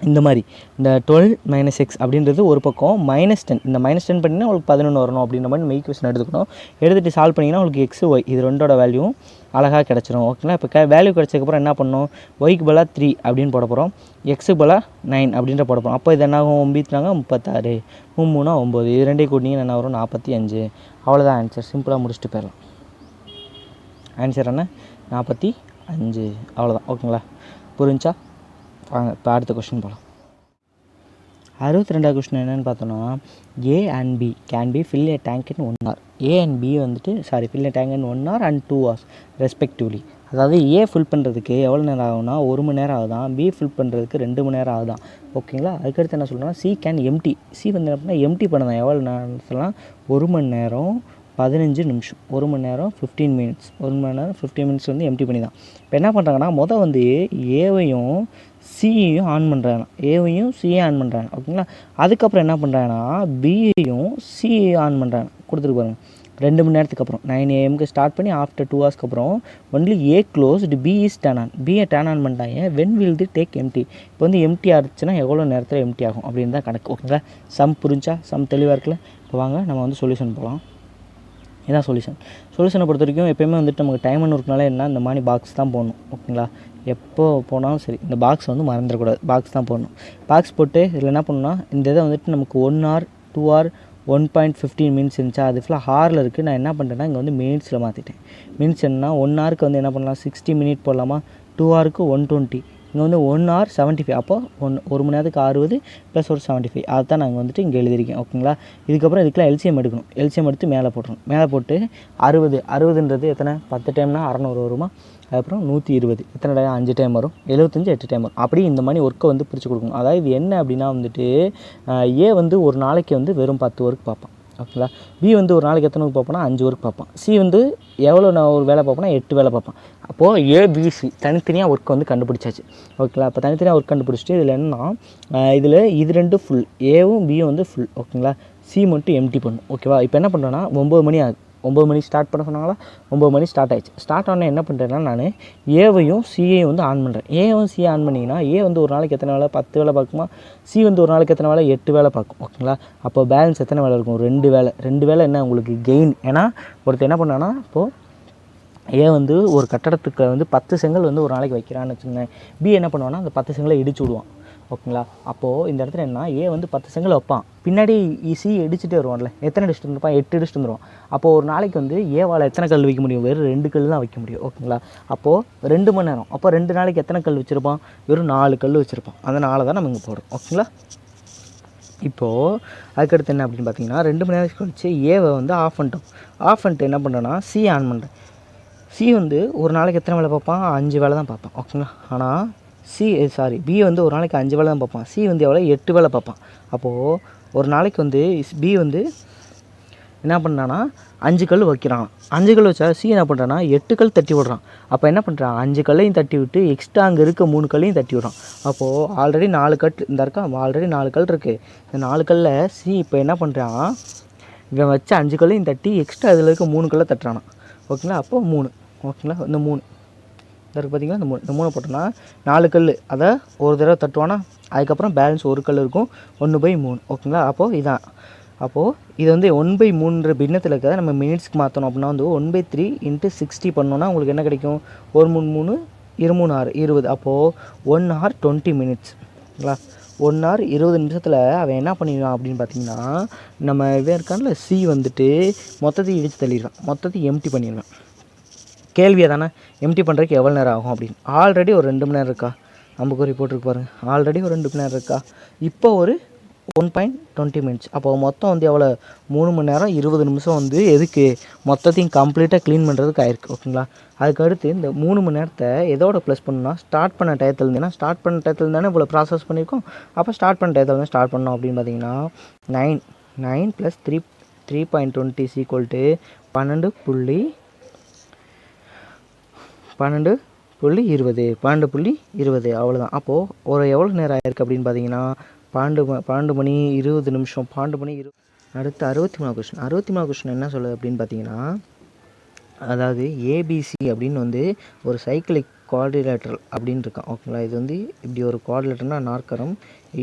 இந்த மாதிரி இந்த 12 - x அப்படின்றது ஒரு பக்கம் -10. இந்த -10 பண்ணிங்கன்னா உங்களுக்கு 11 வரணும் அப்படின்ற மாதிரி நம்ம ஈக்குவேஷன் எடுத்துக்கணும். எடுத்துகிட்டு சால்வ் பண்ணிங்கன்னா உங்களுக்கு x, y இது ரெண்டோட வேல்யூவும் அழகாக கிடச்சிரும். ஓகேங்களா? இப்போ வேல்யூ கிடச்சதுக்கப்புறம் என்ன பண்ணணும்? ஒய்க்கு பதிலாக 3 அப்படின்னு போட போகிறோம், எக்ஸுக்கு பதிலாக 9 அப்படின்ற போட போகிறோம். அப்போ இது என்ன ஆகும்? 9 36, 3 9, இது ரெண்டையும் கூட்டிங்கன்னா என்ன வரும்? 45. அவ்வளோதான் ஆன்சர். சிம்பிளாக முடிச்சுட்டு போயிடலாம். ஆன்சர் என்ன? 45. அவ்வளோதான். ஓகேங்களா? புரிஞ்சா? வாங்க இப்போ அடுத்த கொஸ்டின் போகலாம். 62வது கொஸ்டின் என்னென்னு பார்த்தோன்னா, A and B can be fill a tank in 1 hour. A and B வந்துட்டு fill a tank in 1 hour and 2 hours respectively. அதாவது A ஃபில் பண்ணுறதுக்கு எவ்வளோ நேரம் ஆகும்னா 1 மணி நேரம் ஆகுதான், B ஃபில் பண்ணுறதுக்கு 2 மணி நேரம் ஆகுதான். ஓகேங்களா? அதுக்கடுத்து என்ன சொல்கிறோன்னா, C can empty. C வந்து என்ன பண்ணால் எம்டி பண்ணதான். எவ்வளோ நேரத்துலாம்? 1 மணி நேரம் 15 நிமிஷம், 1 மணி நேரம் 15 மினிட்ஸ், 1 மணி நேரம் 15 மினிட்ஸ் வந்து எம்டி பண்ணி தான். இப்போ என்ன பண்ணுறாங்கன்னா, வந்து ஏவையும் சியையும் ஆன் பண்ணுறாங்க, ஏவையும் சியையும் ஆன் பண்ணுறாங்க. ஓகேங்களா? அதுக்கப்புறம் என்ன பண்ணுறாங்கன்னா பியையும் சியையும் ஆன் பண்ணுறாங்க. கொடுத்துட்டு பாருங்கள், 2 மணி நேரத்துக்கு அப்புறம் 9 AM ஸ்டார்ட் பண்ணி ஆஃப்டர் 2 ஹவர்ஸ்க்கு அப்புறம் only A closed, B is turn on. பியை டர்ன் ஆன் பண்ணிட்டாங்க. When will the tank empty. இப்போ வந்து எம்டி ஆச்சுன்னா எவ்வளோ நேரத்தில் எம்டி ஆகும் அப்படின்னு தான் கணக்கு. ஓகேங்களா? சம் புரிஞ்சா? சம் தெளிவாக இருக்குல்ல? இப்போ வாங்க நம்ம வந்து சொல்யூஷன் போகலாம். இதான் சொல்யூஷனை பொறுத்த வரைக்கும் எப்போயுமே வந்துட்டு நமக்கு டைம்னு இருக்கனால என்ன, இந்த மாதிரி பாக்ஸ் தான் போடணும். ஓகேங்களா? எப்போ போனாலும் சரி இந்த பாக்ஸ் வந்து மறந்துடக்கூடாது. பாக்ஸ் தான் போடணும். பாக்ஸ் போட்டு இதில் என்ன பண்ணணும்னா, இந்த இதை வந்துட்டு நமக்கு 1 hour 2 hour 1.15 மினிட்ஸ் இருந்துச்சா, அது ஃபுல்லாக ஹாரில் இருக்குது. நான் என்ன பண்ணுறேன்னா இங்கே வந்து மினிட்ஸில் மாற்றிட்டேன். மினிட்ஸ் என்ன, 1 hourக்கு வந்து என்ன பண்ணலாம், 60 மினிட் போடலாமா, 2 hourக்கு 120, இங்கே வந்து 1 hour 75. அப்போ 1 மணி நேரத்துக்கு 60 ப்ளஸ் ஒரு 75. அதுதான் நாங்கள் வந்துட்டு இங்கே எழுதியிருக்கேன். ஓகேங்களா? இதுக்கப்புறம் இதுக்கெல்லாம் எல்சிஎம் எடுக்கணும். எல்சிஎம் எடுத்து மேலே போட்டுருணும். மேலே போட்டு 60ன்றது எத்தனை, 10 டைம்னா 600 வருமா, அதுக்கப்புறம் 120 எத்தனை டைம், 5 டைம் வரும், 75 8 டைம் வரும். அப்படி இந்த மாதிரி ஒர்க்கை வந்து பிரித்து கொடுக்கணும். அதாவது இது என்ன அப்படின்னா வந்துட்டு ஏ வந்து ஒரு நாளைக்கு வந்து வெறும் 10 ஒர்க் பார்ப்பான். ஓகேங்களா? பி வந்து ஒரு நாளைக்கு எத்தனை ஒர்க் பார்ப்போன்னா 5 ஒர்க் பார்ப்பான். சி வந்து எவ்வளோ நான் ஒரு வேலை பார்ப்போன்னா 8 வேலை பார்ப்பான். அப்போது ஏபிசி தனித்தனியாக ஒர்க் வந்து கண்டுபிடிச்சாச்சு. ஓகேங்களா? இப்போ தனித்தனியாக ஒர்க் கண்டுபிடிச்சிட்டு இதில் என்னன்னா, இதில் இது ரெண்டும் ஃபுல், ஏவும் பியும் வந்து ஃபுல். ஓகேங்களா? சி மட்டும் எம்டி பண்ணும். ஓகேவா? இப்போ என்ன பண்ணுறேன்னா 9 மணி ஆகுது. 9 மணி ஸ்டார்ட் பண்ண சொன்னாங்களா, 9 மணி ஸ்டார்ட் ஆகிடுச்சு. ஸ்டார்ட் ஆனால் என்ன பண்ணுறேன்னா, நான் ஏவையும் சியையும் வந்து ஆன் பண்ணுறேன். ஏவும் சியை ஆன் பண்ணிங்கன்னா ஏ வந்து ஒரு நாளைக்கு எத்தனை வேலை, 10 வேலை பார்க்குமா, சி வந்து ஒரு நாளைக்கு எத்தனை வேலை, 8 வேலை பார்க்கும். ஓகேங்களா? அப்போ பேலன்ஸ் எத்தனை வேலை இருக்கும், 2 வேலை. 2 வேலை என்ன உங்களுக்கு கெயின். ஏன்னா ஒருத்தர் என்ன பண்ணான்னா, இப்போது ஏ வந்து ஒரு கட்டடத்துக்கு வந்து 10 செங்கல் வந்து ஒரு நாளைக்கு வைக்கிறான்னு வச்சுக்கோங்க. பி என்ன பண்ணுவான்னா அந்த 10 செங்கலை இடிச்சு விடுவான். ஓகேங்களா? அப்போது இந்த இடத்துல என்ன, ஏ வந்து 10 செங்கல் வைப்பான், பின்னாடி சி இடிச்சுட்டே வருவான்ல, எத்தனை இடிச்சுட்டு வந்துருப்பான், 8 இடிச்சுட்டு வந்துடுவான். அப்போது ஒரு நாளைக்கு வந்து ஏவால் எத்தனை கல் வைக்க முடியும், வெறும் 2 கல் தான் வைக்க முடியும். ஓகேங்களா? அப்போது 2 மணி நேரம், அப்போ 2 நாளைக்கு எத்தனை கல் வச்சுருப்பான், வெறும் 4 கல் வச்சுருப்பான். அதனால தான் நம்ம இங்கே போடுறோம். ஓகேங்களா? இப்போது அதுக்கடுத்து என்ன அப்படின்னு பார்த்தீங்கன்னா, 2 மணி நேரம் கழிச்சு ஏவை வந்து ஆஃப் பண்ணிட்டு என்ன பண்ணுறேன்னா சி ஆன் பண்ணுறேன். சி வந்து ஒரு நாளைக்கு எத்தனை வேலை பார்ப்பான், 5 வேலை தான் பார்ப்பான். ஓகேங்களா? ஆனால் பி வந்து ஒரு நாளைக்கு 5 வேலை தான் பார்ப்பான். சி வந்து எவ்வளோ, 8 வேலை பார்ப்பான். அப்போது ஒரு நாளைக்கு வந்து பி வந்து என்ன பண்ணான்னா 5 கல் வைக்கிறான். 5 கல் வச்சா சி என்ன பண்ணுறான்னா 8 கல் தட்டி விடுறான். அப்போ என்ன பண்ணுறான், 5 கல்லையும் தட்டி விட்டு எக்ஸ்ட்ரா அங்கே இருக்க 3 கல்லையும் தட்டி விடுறான். அப்போது ஆல்ரெடி 4 கல் இந்த இருக்கா, ஆல்ரெடி 4 கல் இருக்குது. இந்த 4 கல்லில் சி இப்போ என்ன பண்ணுறான், இவன் வச்ச 5 கல்லையும் தட்டி எக்ஸ்ட்ரா இதில் இருக்க 3 கல்லை தட்டுறானா. ஓகேங்களா? அப்போ 3. ஓகேங்களா? இந்த 3 இருக்குது பார்த்தீங்களா, இந்த 3 போட்டோன்னா 4 கல், அதை ஒரு தடவை தட்டுவானா, அதுக்கப்புறம் பேலன்ஸ் ஒரு கல் இருக்கும், 1/3. ஓகேங்களா? அப்போது இதான். அப்போது இது வந்து 1/3 பின்னத்தில் இருக்கிறத நம்ம மினிட்ஸ்க்கு மாற்றணும். அப்படின்னா வந்து 1/3 × 60 பண்ணோன்னா உங்களுக்கு என்ன கிடைக்கும், 1 3 3 2 3 6 20. அப்போது 1 hour 20 minutes. ஓகேங்களா? 1 hour 20 நிமிஷத்தில் அவன் என்ன பண்ணிடுவான் அப்படின்னு பார்த்தீங்கன்னா, நம்ம இவன் இருக்கான்ல சி வந்துட்டு மொத்தத்தையும் இடித்து தள்ளிடுவான், மொத்தத்தையும் எம்டி பண்ணிடுவான். கேள்வியை தானே, எம்டி பண்ணுறதுக்கு எவ்வளோ நேரம் ஆகும் அப்படின்னு. ஆல்ரெடி ஒரு 2 மணி நேரம் இருக்கா, அம்புக்குறி போட்டிருக்கு பாருங்கள், ஆல்ரெடி ஒரு 2 மணி நேரம் இருக்கா. இப்போ ஒரு 1.20 மினிட்ஸ். அப்போ மொத்தம் வந்து எவ்வளோ 3 மணி நேரம் 20 நிமிஷம் வந்து எதுக்கு மொத்தத்தையும் கம்ப்ளீட்டாக க்ளீன் பண்ணுறதுக்கு ஆயிருக்கு. ஓகேங்களா. அதுக்கடுத்து இந்த 3 மணி நேரத்தை எதோட ப்ளஸ் பண்ணணும்னா ஸ்டார்ட் பண்ண டயத்துலேருந்து, ஏன்னா ஸ்டார்ட் பண்ண டயத்தில் தானே இவ்வளோ ப்ராசஸ் பண்ணியிருக்கோம். அப்போ ஸ்டார்ட் பண்ண டயத்தில் தான் ஸ்டார்ட் பண்ணோம் அப்படின்னு பார்த்தீங்கன்னா 9 + 3.20 = 12.20 அவ்வளோதான். அப்போது ஒரு எவ்வளோ நேரம் ஆயிருக்கு அப்படின்னு பார்த்தீங்கன்னா 12 மணி 20 நிமிஷம் 12 மணி 20. அடுத்து 63 கொஸ்டின் என்ன சொல்லுது அப்படின்னு பார்த்தீங்கன்னா, அதாவது ஏபிசி அப்படின்னு வந்து ஒரு சைக்கிளிக் குவாட்ரிலேட்டரல் அப்படின்னு இருக்கான். ஓகேங்களா. இது வந்து இப்படி ஒரு குவாட்ரிலேட்டர்னா நாற்கரம்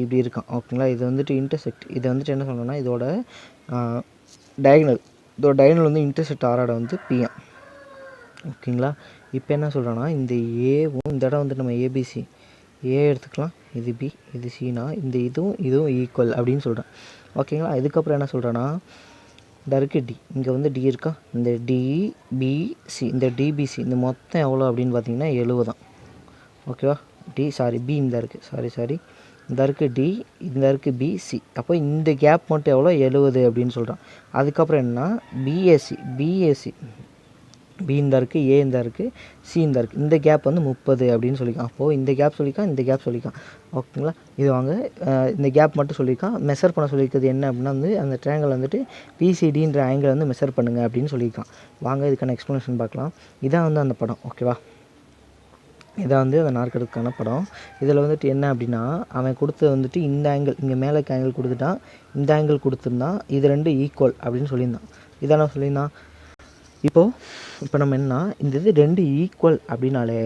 இப்படி இருக்கான். ஓகேங்களா. இது வந்துட்டு இன்டர்செக்ட், இதை வந்துட்டு என்ன சொல்கிறோன்னா இதோட டயகனல் வந்து இன்டர்செக்ட் ஆரோட வந்து பிஎம். ஓகேங்களா. இப்போ என்ன சொல்கிறோன்னா இந்த ஏவும் இந்த இடம் வந்துட்டு நம்ம ஏபிசி ஏ எடுத்துக்கலாம், இது பி இது சினா இந்த இதுவும் ஈக்குவல் அப்படின்னு சொல்கிறேன். ஓகேங்களா. இதுக்கப்புறம் என்ன சொல்கிறேன்னா இந்த இருக்குது டி, இங்கே வந்து டி இருக்கா, இந்த டிபிசி இந்த டிபிசி இந்த மொத்தம் எவ்வளோ அப்படின்னு பார்த்தீங்கன்னா 70 தான். ஓகேவா. பி இந்த இருக்குது சாரி இந்த இருக்குது டி, இந்த இருக்குது பிசி. அப்போ இந்த கேப் மட்டும் எவ்வளோ 70 அப்படின்னு சொல்கிறான். அதுக்கப்புறம் என்னன்னா பிஎஸ்சி பி இந்த இருக்குது, ஏ இந்த இருக்குது, சி இந்த இருக்குது. இந்த கேப் வந்து 30 அப்படின்னு சொல்லியிருக்கான். அப்போது இந்த கேப் சொல்லியிருக்கான். ஓகேங்களா. இது வாங்க இந்த கேப் மட்டும் சொல்லியிருக்கான். மெஷர் பண்ண சொல்லியிருக்கிறது என்ன அப்படின்னா வந்து அந்த ட்ரையாங்கிள் வந்துட்டு பிசிடின்ற ஆங்கிள் வந்து மெஷர் பண்ணுங்கள் அப்படின்னு சொல்லியிருக்கான். வாங்க இதுக்கான எக்ஸ்ப்ளனேஷன் பார்க்கலாம். இதான் வந்து அந்த படம். ஓகேவா. இதான் வந்து அந்த நாற்கரத்துக்கான படம். இதில் வந்துட்டு என்ன அப்படின்னா அவன் கொடுத்தது வந்துட்டு இந்த ஆங்கிள், இங்கே மேலே ஆங்கிள் கொடுத்துட்டான், இந்த ஆங்கிள் கொடுத்துருந்தான், இது ரெண்டு ஈக்குவல் அப்படின்னு சொல்லியிருந்தான். இதான சொல்லியிருந்தான். இப்போ நம்ம என்ன இந்த இது ரெண்டு ஈக்குவல் அப்படின்னாலே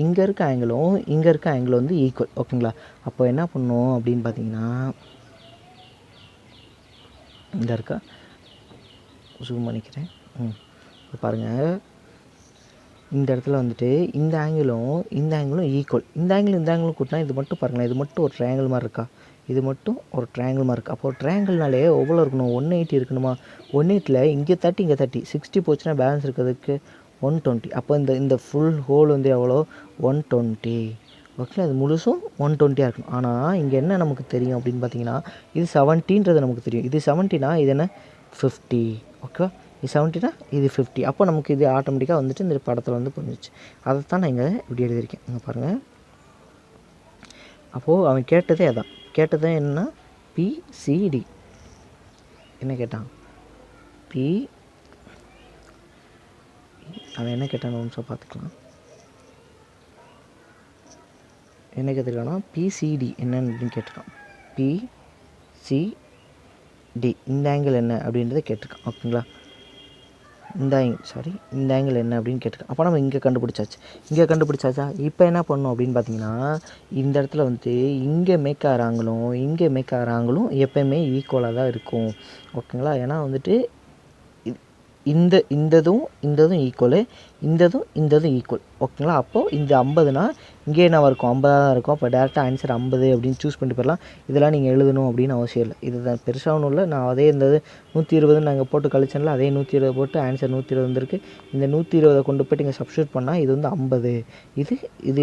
இங்கே இருக்க ஆங்கிளும் வந்து ஈக்குவல். ஓகேங்களா. அப்போ என்ன பண்ணணும் அப்படின்னு பார்த்தீங்கன்னா இந்த இருக்கா ஜூம் பண்ணிக்கிறேன். இப்போ பாருங்கள், இந்த இடத்துல வந்துட்டு இந்த ஆங்கிளும் ஈக்குவல். இந்த ஆங்கிளும் கூட்டினா இது மட்டும் பாருங்களேன், இது மட்டும் ஒரு ட்ரையாங்கிள் மாதிரி இருக்கா, இது மட்டும் ஒரு ட்ரையாங்கிள் மாதிரி இருக்குது. அப்போ ஒரு ட்ரையாங்கிள்னாலே எவ்வளோ இருக்கணும் 180 இருக்கணுமா. 180ல் இங்கே 30 60 போச்சுன்னா பேலன்ஸ் இருக்கிறதுக்கு 120. அப்போ இந்த ஃபுல் ஹோல் வந்து எவ்வளோ 120. ஓகே. அது முழுசும் 120 இருக்கணும். ஆனால் இங்கே என்ன நமக்கு தெரியும் அப்படின்னு பார்த்தீங்கன்னா இது 70ன்றது நமக்கு தெரியும். இது 70னா இது என்ன 50. ஓகேவா. இது 70னா இது 50. அப்போ நமக்கு இது ஆட்டோமேட்டிக்காக வந்துட்டு இந்த படத்தில் வந்து புரிஞ்சிச்சு. அதைத்தான் நான் இங்கே இப்படி எழுதியிருக்கேன். இங்கே பாருங்கள். அப்போது அவன் கேட்டதே என்னன்னா பிசிடி. என்ன கேட்டான் அவன் என்ன கேட்டான்னு நிமிஷம் பார்த்துக்கலாம். என்ன கேட்டிருக்கான்னா பிசிடி என்னன்னு அப்படின்னு கேட்டிருக்கான். பிசிடி இந்த ஆங்கிள் என்ன அப்படின்றத கேட்டிருக்கான். ஓகேங்களா. இந்த ஆங்கிள் என்ன அப்படின்னு கேட்டிருக்கான். அப்போ நம்ம இங்கே கண்டுபிடிச்சாச்சா. இப்போ என்ன பண்ணணும் அப்படின்னு பார்த்தீங்கன்னா இந்த இடத்துல வந்துட்டு இங்கே மேக் ஆகிற ஆங்கிளும் எப்போயுமே ஈக்குவலாக தான் இருக்கும். ஓகேங்களா. ஏன்னா வந்துட்டு இந்ததும் ஈக்குவலு, இந்ததும் ஈக்குவல். ஓகேங்களா. அப்போது இந்த 50னா இங்கே என்ன இருக்கும் 50 தான் இருக்கும். அப்போ டேரெக்டாக ஆன்சர் 50 அப்படின்னு சூஸ் பண்ணிட்டு போயிடலாம். இதெல்லாம் நீங்கள் எழுதணும் அப்படின்னு அவசியம் இல்லை. இது தான் பெருசாக ஒன்றும் இல்லை. நான் அதே இந்த 120 நாங்கள் போட்டு கழிச்சேன்ல, அதே 120 போட்டு ஆன்சர் 120 வந்துருக்கு. இந்த 120 கொண்டு போய்ட்டு இங்கே சப்ஸ்டியூட் பண்ணால் இது வந்து 50. இது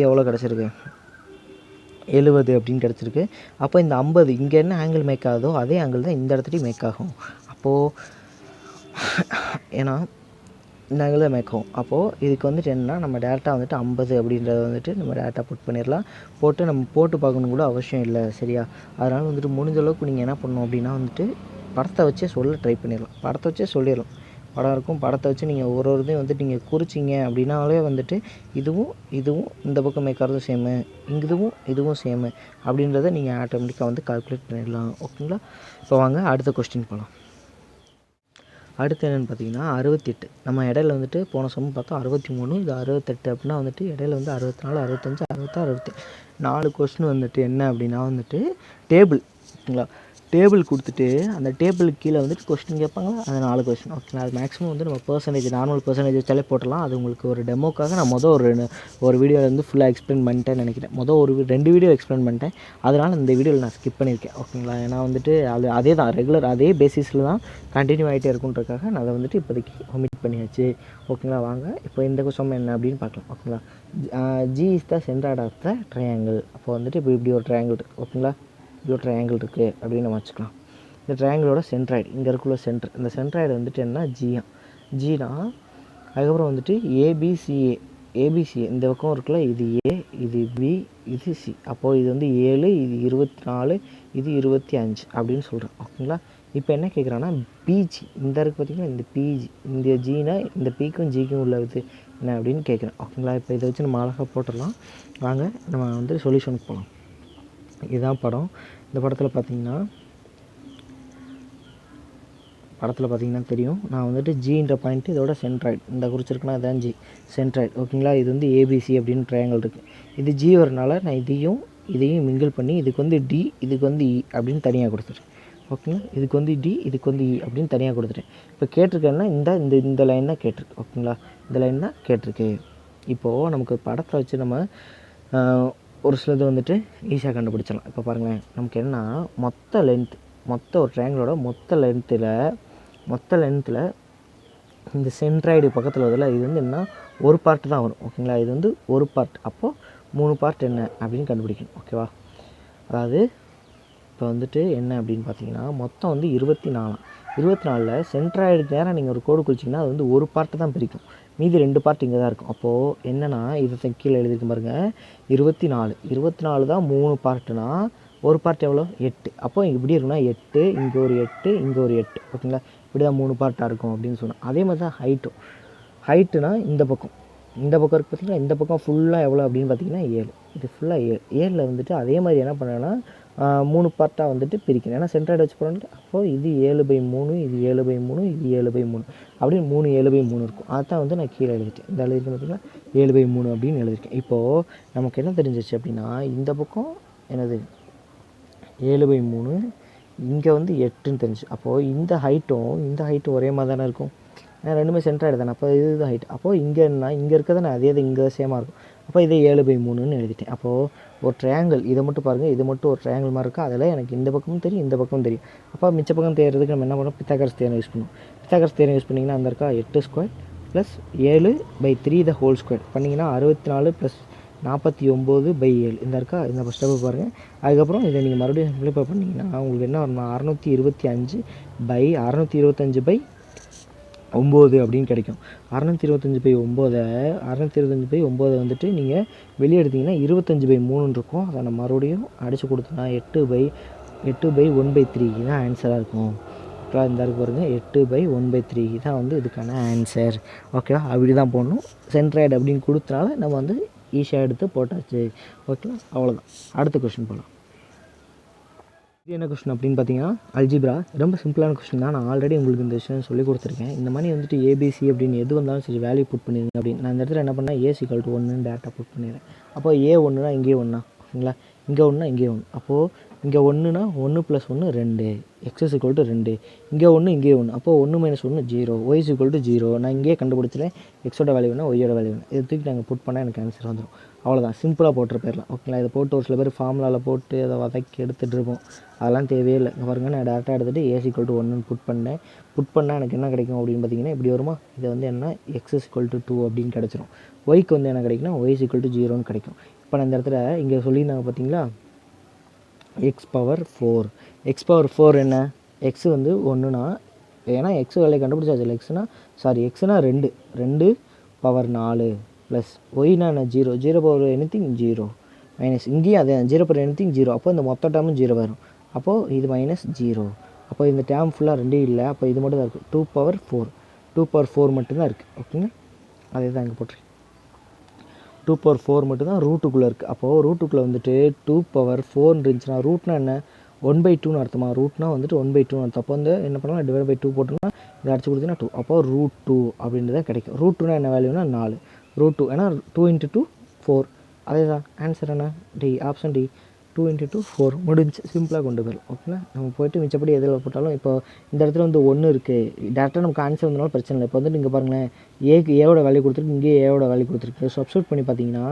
எவ்வளோ கிடச்சிருக்கு 70 அப்படின்னு கிடச்சிருக்கு. அப்போ இந்த 50 இங்கே என்ன ஆங்கிள் மேக் ஆகுதோ அதே ஆங்கிள் தான் இந்த இடத்துலையும் மேக் ஆகும். அப்போது ஏன்னா இந்த ஆங்கிள் தான் மேக் ஆகும். அப்போது இதுக்கு வந்துட்டு என்னன்னா நம்ம டேரெக்டாக வந்துட்டு 50 அப்படின்றத வந்துட்டு நம்ம டேரெக்டாக புட் பண்ணிடலாம். நம்ம போட்டு பார்க்கணும் கூட அவசியம் இல்லை. சரியா. அதனால் வந்துட்டு முடிஞ்ச அளவுக்கு நீங்கள் என்ன பண்ணணும் அப்படின்னா வந்துட்டு படத்தை வச்சே ட்ரை பண்ணிடலாம். படத்தை வச்சே சொல்லிடலாம். படம் இருக்கும், படத்தை வச்சு நீங்கள் ஒரு இதையும் வந்துட்டு நீங்கள் குறிச்சிங்க அப்படின்னாலே வந்துட்டு இதுவும் இந்த பக்கம் மேக்காரதும் சேமு, இதுவும் சேமு அப்படின்றத நீங்கள் ஆட்டோமேட்டிக்காக வந்து கால்குலேட் பண்ணிடலாம். ஓகேங்களா. இப்போ வாங்க அடுத்த கொஸ்டின் போகலாம். அடுத்து என்னென்னு பார்த்தீங்கன்னா 68. நம்ம இடையில வந்துட்டு போன சம் பார்த்தோம் 63, இது 68 அப்படின்னா வந்துட்டு இடையில வந்து 64, 65, 66, 67 4 கொஸ்டின் வந்துட்டு என்ன அப்படின்னா வந்துட்டு டேபிள். ஓகேங்களா. டேபிள் கொடுத்துட்டு அந்த டேபிளுக்கு கீழே வந்துட்டு கொஸ்டின் கேட்பாங்களா, அது 4 கொஸ்டின். ஓகேங்களா. அது மேக்ஸிமம் வந்து நம்ம நார்மல் பர்சன்டேஜ் வச்சாலே போட்டலாம். அது உங்களுக்கு ஒரு டெமோக்காக நான் ஒரு வீடியோவில் வந்து ஃபுல்லாக எக்ஸ்பிளைன் பண்ணிட்டேன்னு நினைக்கிறேன். ஒரு 2 வீடியோ எக்ஸ்பிளைன் பண்ணிட்டேன். அதனால் இந்த வீடியோவில் நான் ஸ்கிப் பண்ணியிருக்கேன். ஓகேங்களா. ஏன்னா வந்துட்டு அதே தான் ரெகுலர் அதே பேசிஸில் தான் கண்டினியூ ஆகிட்டே இருக்குன்றதுக்காக நான் அதை வந்துட்டு இப்போதைக்கு ஒமிட் பண்ணியாச்சு. ஓகேங்களா. வாங்க இப்போ இந்த கொஸ்டின் என்ன அப்படின்னு பார்க்கலாம். ஓகேங்களா. G is the centre of the triangle. அப்போ வந்துட்டு இப்படி ஒரு ட்ரையாங்கிள் இருக்குது. ஓகேங்களா. இப்படி ஒரு ட்ரையாங்கிள் இருக்குது அப்படின்னு நம்ம வச்சுக்கலாம். இந்த ட்ரையாங்கிளோட சென்ட்ராய்டு இங்கே இருக்குள்ள சென்டர், இந்த சென்ட்ராய்டு வந்துட்டு என்ன ஜீனா அதுக்கப்புறம் வந்துட்டு ஏபிசிஏ இந்த பக்கம் இருக்குல்ல, இது ஏ, இது பி, இது சி. அப்போது இது வந்து 7, இது 24, இது 25 அப்படின்னு சொல்கிறேன். ஓகேங்களா. இப்போ என்ன கேட்குறான்னா பிஜி இந்த இருக்குது பார்த்திங்கன்னா, இந்த பிஜி இந்த ஜீனா இந்த பிக்கும் ஜிக்கும் உள்ள இது என்ன அப்படின்னு கேட்குறேன். ஓகேங்களா. இப்போ இதை வச்சு நம்ம அழகாக போட்டுடலாம். வாங்க நம்ம வந்து சொல்யூஷனுக்கு போகலாம். இதுதான் படம். இந்த படத்தில் பார்த்திங்கன்னா தெரியும், நான் வந்துட்டு ஜின்ற பாயிண்ட்டு இதோட சென்ட்ராய்டு இந்த குறிச்சிருக்குன்னா அதான் ஜி சென்ட்ராய்டு. ஓகேங்களா. இது வந்து ஏபிசி அப்படின்னு ட்ரையாங்கிள் இருக்குது. இது ஜி வரனால நான் இதையும் மிங்கிள் பண்ணி இதுக்கு வந்து டி இதுக்கு வந்து இ அப்படின்னு தனியாக கொடுத்துட்டேன். ஓகேங்களா. இதுக்கு வந்து டி இதுக்கு வந்து இ அப்படின்னு தனியாக கொடுத்துட்டேன். இப்போ கேட்டிருக்கேன்னா இந்த லைன் தான் கேட்டிருக்கு. ஓகேங்களா. இந்த லைன் தான் கேட்டிருக்கு. இப்போது நமக்கு படத்தை வச்சு நம்ம ஒரு சிலது வந்துட்டு ஈஸியாக கண்டுபிடிச்சிடலாம். இப்போ பாருங்களேன், நமக்கு என்ன மொத்த ஒரு ட்ரையாங்கிளோட மொத்த லென்த்தில் இந்த சென்ட்ராய்டு பக்கத்தில் வருதுல, இது வந்து என்ன ஒரு பார்ட்டு தான் வரும். ஓகேங்களா. இது வந்து ஒரு பார்ட். அப்போது 3 பார்ட் என்ன அப்படின்னு கண்டுபிடிக்கணும். ஓகேவா. அதாவது இப்போ வந்துட்டு என்ன அப்படின்னு பார்த்தீங்கன்னா மொத்தம் வந்து 24 சென்ட்ராய்டுக்கு நேரம் நீங்கள் ஒரு கோடு குளிச்சிங்கன்னா அது வந்து ஒரு பார்ட்டு தான் பிரிக்கும், மீதி 2 பார்ட் இங்கே தான் இருக்கும். அப்போது என்னென்னா இதை கீழே எழுதிருக்கு பாருங்கள், 24 தான் 3 பார்ட்டுனா ஒரு பார்ட் எவ்வளோ 8. அப்போது இப்படி இருக்குன்னா 8 இங்கே ஒரு 8 இங்கே ஒரு 8. ஓகேங்களா. இப்படி தான் 3 பார்ட்டாக இருக்கும் அப்படின்னு சொன்னேன். அதே மாதிரி தான் ஹைட்டுனா இந்த பக்கம் இருக்குது பார்த்திங்கன்னா, இந்த பக்கம் ஃபுல்லாக எவ்வளோ அப்படின்னு பார்த்தீங்கன்னா 7. இது ஃபுல்லாக 7 வந்துட்டு அதே மாதிரி என்ன பண்ணேன்னா 3 பார்ட்டாக வந்துட்டு பிரிக்கணும். ஏன்னா சென்ட்ராய்டு வச்சு போகிறோம். அப்போது இது 7/3 இது 7/3 இது 7/3 அப்படின்னு 3 7/3 இருக்கும். அதான் வந்து நான் கீழே எழுதிட்டேன். இந்த எழுதிருக்கேன் பார்த்திங்கன்னா 7/3 அப்படின்னு எழுதியிருக்கேன். இப்போது நமக்கு என்ன தெரிஞ்சிச்சு அப்படின்னா இந்த பக்கம் என்னது 7/3 இங்கே வந்து 8ன்னு தெரிஞ்சு. அப்போது இந்த ஹைட்டும் ஒரே மாதிரி தானே இருக்கும். ஏன்னா ரெண்டுமே சென்ட்ராய்டு தானே. அப்போ இது ஹைட். அப்போது இங்கே இருக்கிறதானே அதே இது இங்கே சேமாக இருக்கும். அப்போ இதை 7/3ன்னு எழுதிட்டேன். அப்போது ஒரு ட்ரையாங்கிள் இதை மட்டும் பாருங்கள், இது மட்டும் ஒரு ட்ரையாங்கிள் மாதிரி இருக்குது. அதில் எனக்கு இந்த பக்கமும் தெரியும் இந்த பக்கமும் தெரியும். அப்போ மிச்ச பக்கம் தேர்றதுக்கு நம்ம என்ன பண்ணோம், பித்தாகரஸ் தேரம் யூஸ் பண்ணுவோம். பித்தாகரஸ் தேரம் யூஸ் பண்ணிங்கன்னா அந்த இருக்கா 8² + 7/3 த ஹோல் ஸ்கொயர் பண்ணிங்கன்னா 64 + 49/7 இந்த இருக்கா. இந்த ஸ்டெப்பு பாருங்கள். அதுக்கப்புறம் இதை நீங்கள் மறுபடியும் சிம்பிளிஃபை பண்ணிங்கன்னா உங்களுக்கு என்ன வரணும், 625/625/9 அப்படின்னு கிடைக்கும். 625/9 வந்துட்டு நீங்கள் வெளியே எடுத்திங்கன்னா 25/3 இருக்கும். அதை நான் மறுபடியும் அடித்து கொடுத்தோன்னா 8/1/3 தான் ஆன்சராக இருக்கும். ஓகேவா. இந்த இருக்கு பாருங்கள் 8/1/3 தான் வந்து இதுக்கான ஆன்சர். ஓகேவா. அப்படி தான் போடணும். சென்ட்ராய்டு அப்படின்னு கொடுத்தனால நம்ம வந்து ஈஸியாக எடுத்து போட்டாச்சு. ஓகேவா. அவ்வளோதான். அடுத்த கொஸ்டின் போகலாம். இது என்ன கொஸ்டின் அப்படின்னு பார்த்தீங்கன்னா அல்ஜிப்ரா. ரொம்ப சிம்பிளான கொஸ்டின் தான். நான் ஆல்ரெடி உங்களுக்கு இந்த விஷயம் சொல்லி கொடுத்துருக்கேன். இந்த மாதிரி வந்துட்டு ஏபிசி அப்படின்னு எது வந்தாலும் சரி வேல்யூ புட் பண்ணிடுங்க அப்படின்னு. நான் இந்த இடத்துல என்ன பண்ணேன், A = 1ன்னு டேரெக்டாக புட் பண்ணிடுறேன். அப்போ A 1னா இங்கே 1 ஓகேங்களா. இங்கே 1னா இங்கே 1. அப்போது இங்கே 1னா 1 + 1 2, x = 2. இங்கே 1 இங்கே 1. அப்போது 1 - 1 0, y = 0. நான் இங்கேயே கண்டுபிடிச்சிட்டேன் எக்ஸோட வேல்யூ வேணும் ஒய்யோட வேல்யூ வேணும். இதை தூக்கி நாங்கள் புட் பண்ணால் எனக்கு ஆன்சர் வந்துடும். அவ்வளோதான். சிம்பிளாக போட்டுற போயிடலாம். ஓகேங்களா. இதை போட்டு ஒரு சில பேர் ஃபார்முலாவில் போட்டு அதை வதக்கி எடுத்துகிட்டு இருப்போம். அதெல்லாம் தேவையே இல்லை. இங்கே பாருங்கள், நான் டேரெக்டாக எடுத்துகிட்டு A = 1ன்னு புட் பண்ணால் எனக்கு என்ன கிடைக்கும் அப்படின்னு பார்த்தீங்கன்னா இப்படி வருமா. இது வந்து என்ன x = 2 அப்படின்னு கிடச்சிரும். ஒய்க்கு வந்து என்ன கிடைக்குன்னா y = 0ன்னு கிடைக்கும். இப்போ நான் இந்த இடத்துல இங்கே சொல்லியிருந்தாங்க பார்த்தீங்களா x⁴ என்ன, எக்ஸ் வந்து 1னா ஏன்னா எக்ஸ் வேலையை கண்டுபிடிச்சாச்சு இல்லை. எக்ஸ்னா 2 பவர் 4 ப்ளஸ் ஒய்னா என்ன 0 பவர் எனிதிங் 0 மைனஸ் இங்கேயும் அதே 0 பவர் எனிதிங் 0. அப்போ இந்த மொத்த டேர்மும் 0 வரும். அப்போது இது -0. அப்போ இந்த டேர்ம் ஃபுல்லாக 2 இல்லை. அப்போ இது மட்டும் தான் இருக்குது. 2/4 மட்டும்தான் இருக்குது. ஓகேங்க. அதே தான் இங்கே போட்டிருக்கேன். 2/4 மட்டும்தான் ரூட்டுக்குள்ளே இருக்குது. அப்போது ரூட்டுக்குள்ளே வந்துட்டு 2/4 இருந்துச்சுன்னா ரூட்னா என்ன 1/2ன்னு அர்த்தமா. ரூட்னா வந்துட்டு 1/2ன்னு அர்த்தம். அப்போ வந்து என்ன பண்ணலாம், /2 போட்டோம்னா இதை அடிச்சு கொடுத்தீங்கன்னா 2. அப்போ √2 அப்படின்றது தான் கிடைக்கும். √2னா என்ன வேல்யூனா 4. √2 ஏன்னா 2 × 2 4. அதே தான் ஆன்சர் என்ன டி, ஆப்ஷன் டி. 2 × 2 4 முடிஞ்சு. சிம்பிளாக கொண்டு போயிடும். ஓகேங்களா. நம்ம போய்ட்டு மிச்சப்படி எதில் போட்டாலும் இப்போ இந்த இடத்துல வந்து 1 இருக்குது. டேரெக்டாக நமக்கு ஆன்சர் வந்தனாலும் பிரச்சனை இல்லை. இப்போ வந்துட்டு இங்கே பாருங்களேன், ஏவோட வேல்யூ கொடுத்துருக்கு, இங்கே ஏவோட வேல்யூ கொடுத்துருக்கு. சப்ஸ்டியூட் பண்ணி பார்த்தீங்கன்னா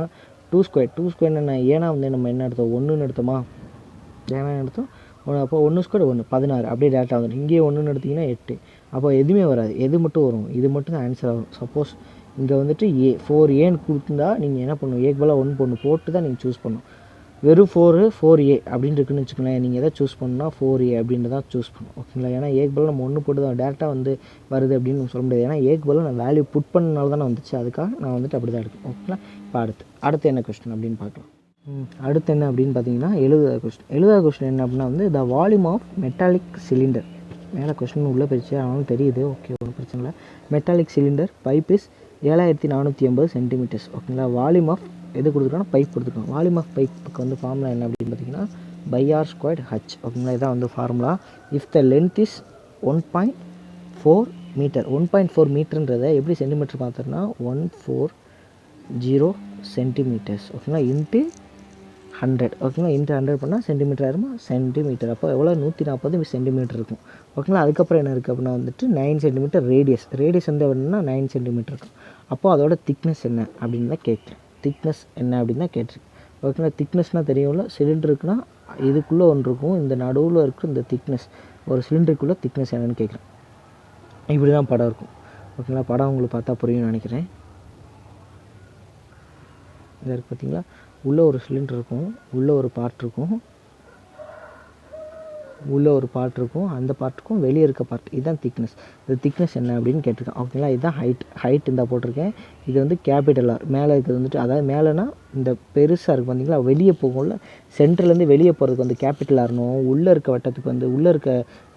2² என்ன, ஏன்னா வந்து நம்ம என்ன எடுத்தோம் 1ன்னு எடுத்தோமா, ஏன்னா எடுத்தோம். அப்போ 1² 1 16 அப்படியே டேரெக்டாக வந்துடும். இங்கேயே 1ன்னு எடுத்திங்கன்னா 8. அப்போ எதுவுமே வராது. எது மட்டும் வரும், இது மட்டும் தான் ஆன்சர் ஆகும். சப்போஸ் இங்கே வந்துட்டு 4 ஏன்னு கொடுத்துருந்தா நீங்கள் என்ன பண்ணணும், ஏக்கு பதிலாக 1 போட்டு தான் நீங்கள் சூஸ் பண்ணணும். வெறும் 4A அப்படின்னு இருக்குன்னு வச்சுக்கோங்களேன். நீங்கள் எதை சூஸ் பண்ணணும்னா 4A அப்படின்ட்டு தான் சூஸ் பண்ணணும் ஓகேங்களா. ஏன்னா ஏக்கு பதிலாக நம்ம 1 போட்டு தான் டேரெக்டாக வந்து வருது அப்படின்னு நம்ம சொல்ல முடியாது. ஏன்னா ஏக்கு பதிலாக நான் வேல்யூ புட் பண்ணனால தானே வந்துச்சு, அதுக்காக நான் வந்துட்டு அப்படி தான் எடுப்பேன் ஓகேங்களா. இப்போ அடுத்து என்ன கொஸ்டின் அப்படின்னு பார்க்கலாம். அடுத்து என்ன அப்படின்னு பார்த்தீங்கன்னா 70வது கொஸ்டின் என்ன அப்படின்னா வந்து the volume of metallic cylinder. மேலே கொஸ்டின் உள்ளே போயிடுச்சு, அதனால தெரியுது, ஓகே ஒன்றும் பிரச்சனை இல்லை. Metallic cylinder pipe is 7480 centimetres ஓகேங்களா. வால்யூம் ஆஃப் எது கொடுத்துருக்காங்கன்னா பைப் கொடுத்துருக்கோம். வால்யூம் ஆஃப் பைப்புக்கு வந்து ஃபார்முலா என்ன அப்படின்னு பார்த்தீங்கன்னா πr²h ஓகேங்களா. இதான் வந்து formula. If the length is 1.4 metre. 1.4 மீட்டர்ன்றதை எப்படி சென்டிமீட்டர் பார்த்தோம்னா 140 சென்டிமீட்டர்ஸ் ஓகேங்களா இன்ட்டு 100 ஓகேங்களா. இன்ட்டு 100 பண்ணால் சென்டிமீட்டர் ஆயிருமா, சென்டிமீட்டர். அப்போ எவ்வளோ 140 சென்டிமீட்டர் இருக்கும் ஓகேங்களா. அதுக்கப்புறம் என்ன இருக்குது அப்படின்னா வந்துட்டு 9 சென்டிமீட்டர் ரேடியஸ் வந்து எப்படின்னா 9 சென்டிமீட்டர் இருக்கும். அப்போது அதோட திக்னஸ் என்ன அப்படின்னு தான் கேட்குறேன். திக்னஸ் என்ன அப்படின்னு தான் கேட்டிருக்கு ஓகேங்களா. திக்னஸ்னால் தெரியும்ல, சிலிண்டருக்குன்னா இதுக்குள்ளே ஒன்று இருக்கும், இந்த நடுவில் இருக்கிற இந்த திக்னஸ், ஒரு சிலிண்டருக்குள்ளே திக்னஸ் என்னன்னு கேட்குறேன். இப்படி தான் படம் இருக்கும் ஓகேங்களா. படம் உங்களுக்கு பார்த்தா புரியும்னு நினைக்கிறேன். இதாக இருக்குது பார்த்தீங்களா, உள்ளே ஒரு சிலிண்டர் இருக்கும், உள்ளே ஒரு பார்ட் இருக்கும், அந்த பார்ட்டுக்கும் வெளியே இருக்க பார்ட், இதுதான் திக்னஸ். இந்த திக்னஸ் என்ன அப்படின்னு கேட்டிருக்கேன் ஓகேங்களா. இதுதான் ஹைட் இந்த போட்டிருக்கேன். இது வந்து கேபிட்டல் ஆர். மேலே இருக்கிறது வந்துட்டு, அதாவது மேலேனா இந்த பெருசாக இருக்குது பார்த்தீங்களா, வெளியே போகும்ல, சென்டர்லேருந்து வெளியே போகிறதுக்கு வந்து கேபிட்டல் ஆர்னும், உள்ளே இருக்க வட்டத்துக்கு வந்து உள்ளே இருக்க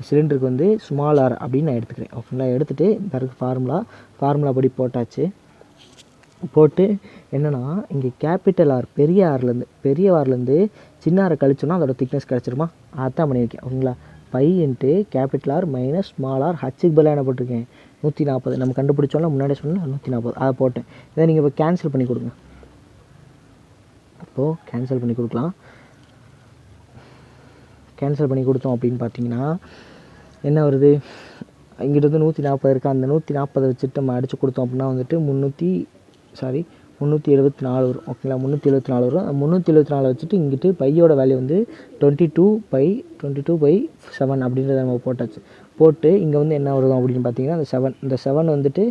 சிலிண்டருக்கு வந்து ஸ்மால் ஆர் அப்படின்னு நான் எடுத்துக்கிறேன் ஓகேங்களா. எடுத்துகிட்டு இந்த இருக்க ஃபார்முலா படி போட்டு என்னென்னா இங்கே கேபிட்டல் ஆர் பெரிய ஆர்லேருந்து சின்ன ஆரை கழிச்சோன்னா அதோட திக்னஸ் கிடச்சிருமா, அதான் பண்ணியிருக்கேன் ஓகேங்களா. Pi into capital R minus small R ஹச்சுக்கு பதிலாக என்ன போட்டிருக்கேன் 140. நம்ம கண்டுபிடிச்சோம்னா முன்னாடியே சொன்னால் 140 அதை போட்டேன். இதை நீங்கள் இப்போ கேன்சல் பண்ணி கொடுங்க. இப்போது கேன்சல் பண்ணி கொடுக்கலாம். கேன்சல் பண்ணி கொடுத்தோம் அப்படின்னு பார்த்தீங்கன்னா என்ன வருது, இங்கிட்ட வந்து 140 இருக்குது. அந்த 140 வச்சுட்டு நம்ம அடித்து கொடுத்தோம் அப்படின்னா வந்துட்டு 374 வரும் ஓகேங்களா. 374 வரும். 374 வச்சுட்டு இங்கிட்டு பையோட வேல்யூ வந்து 22/7 அப்படின்றத நம்ம போட்டு இங்கே வந்து என்ன வரும் அப்படின்னு பார்த்தீங்கன்னா இந்த 7 வந்துட்டு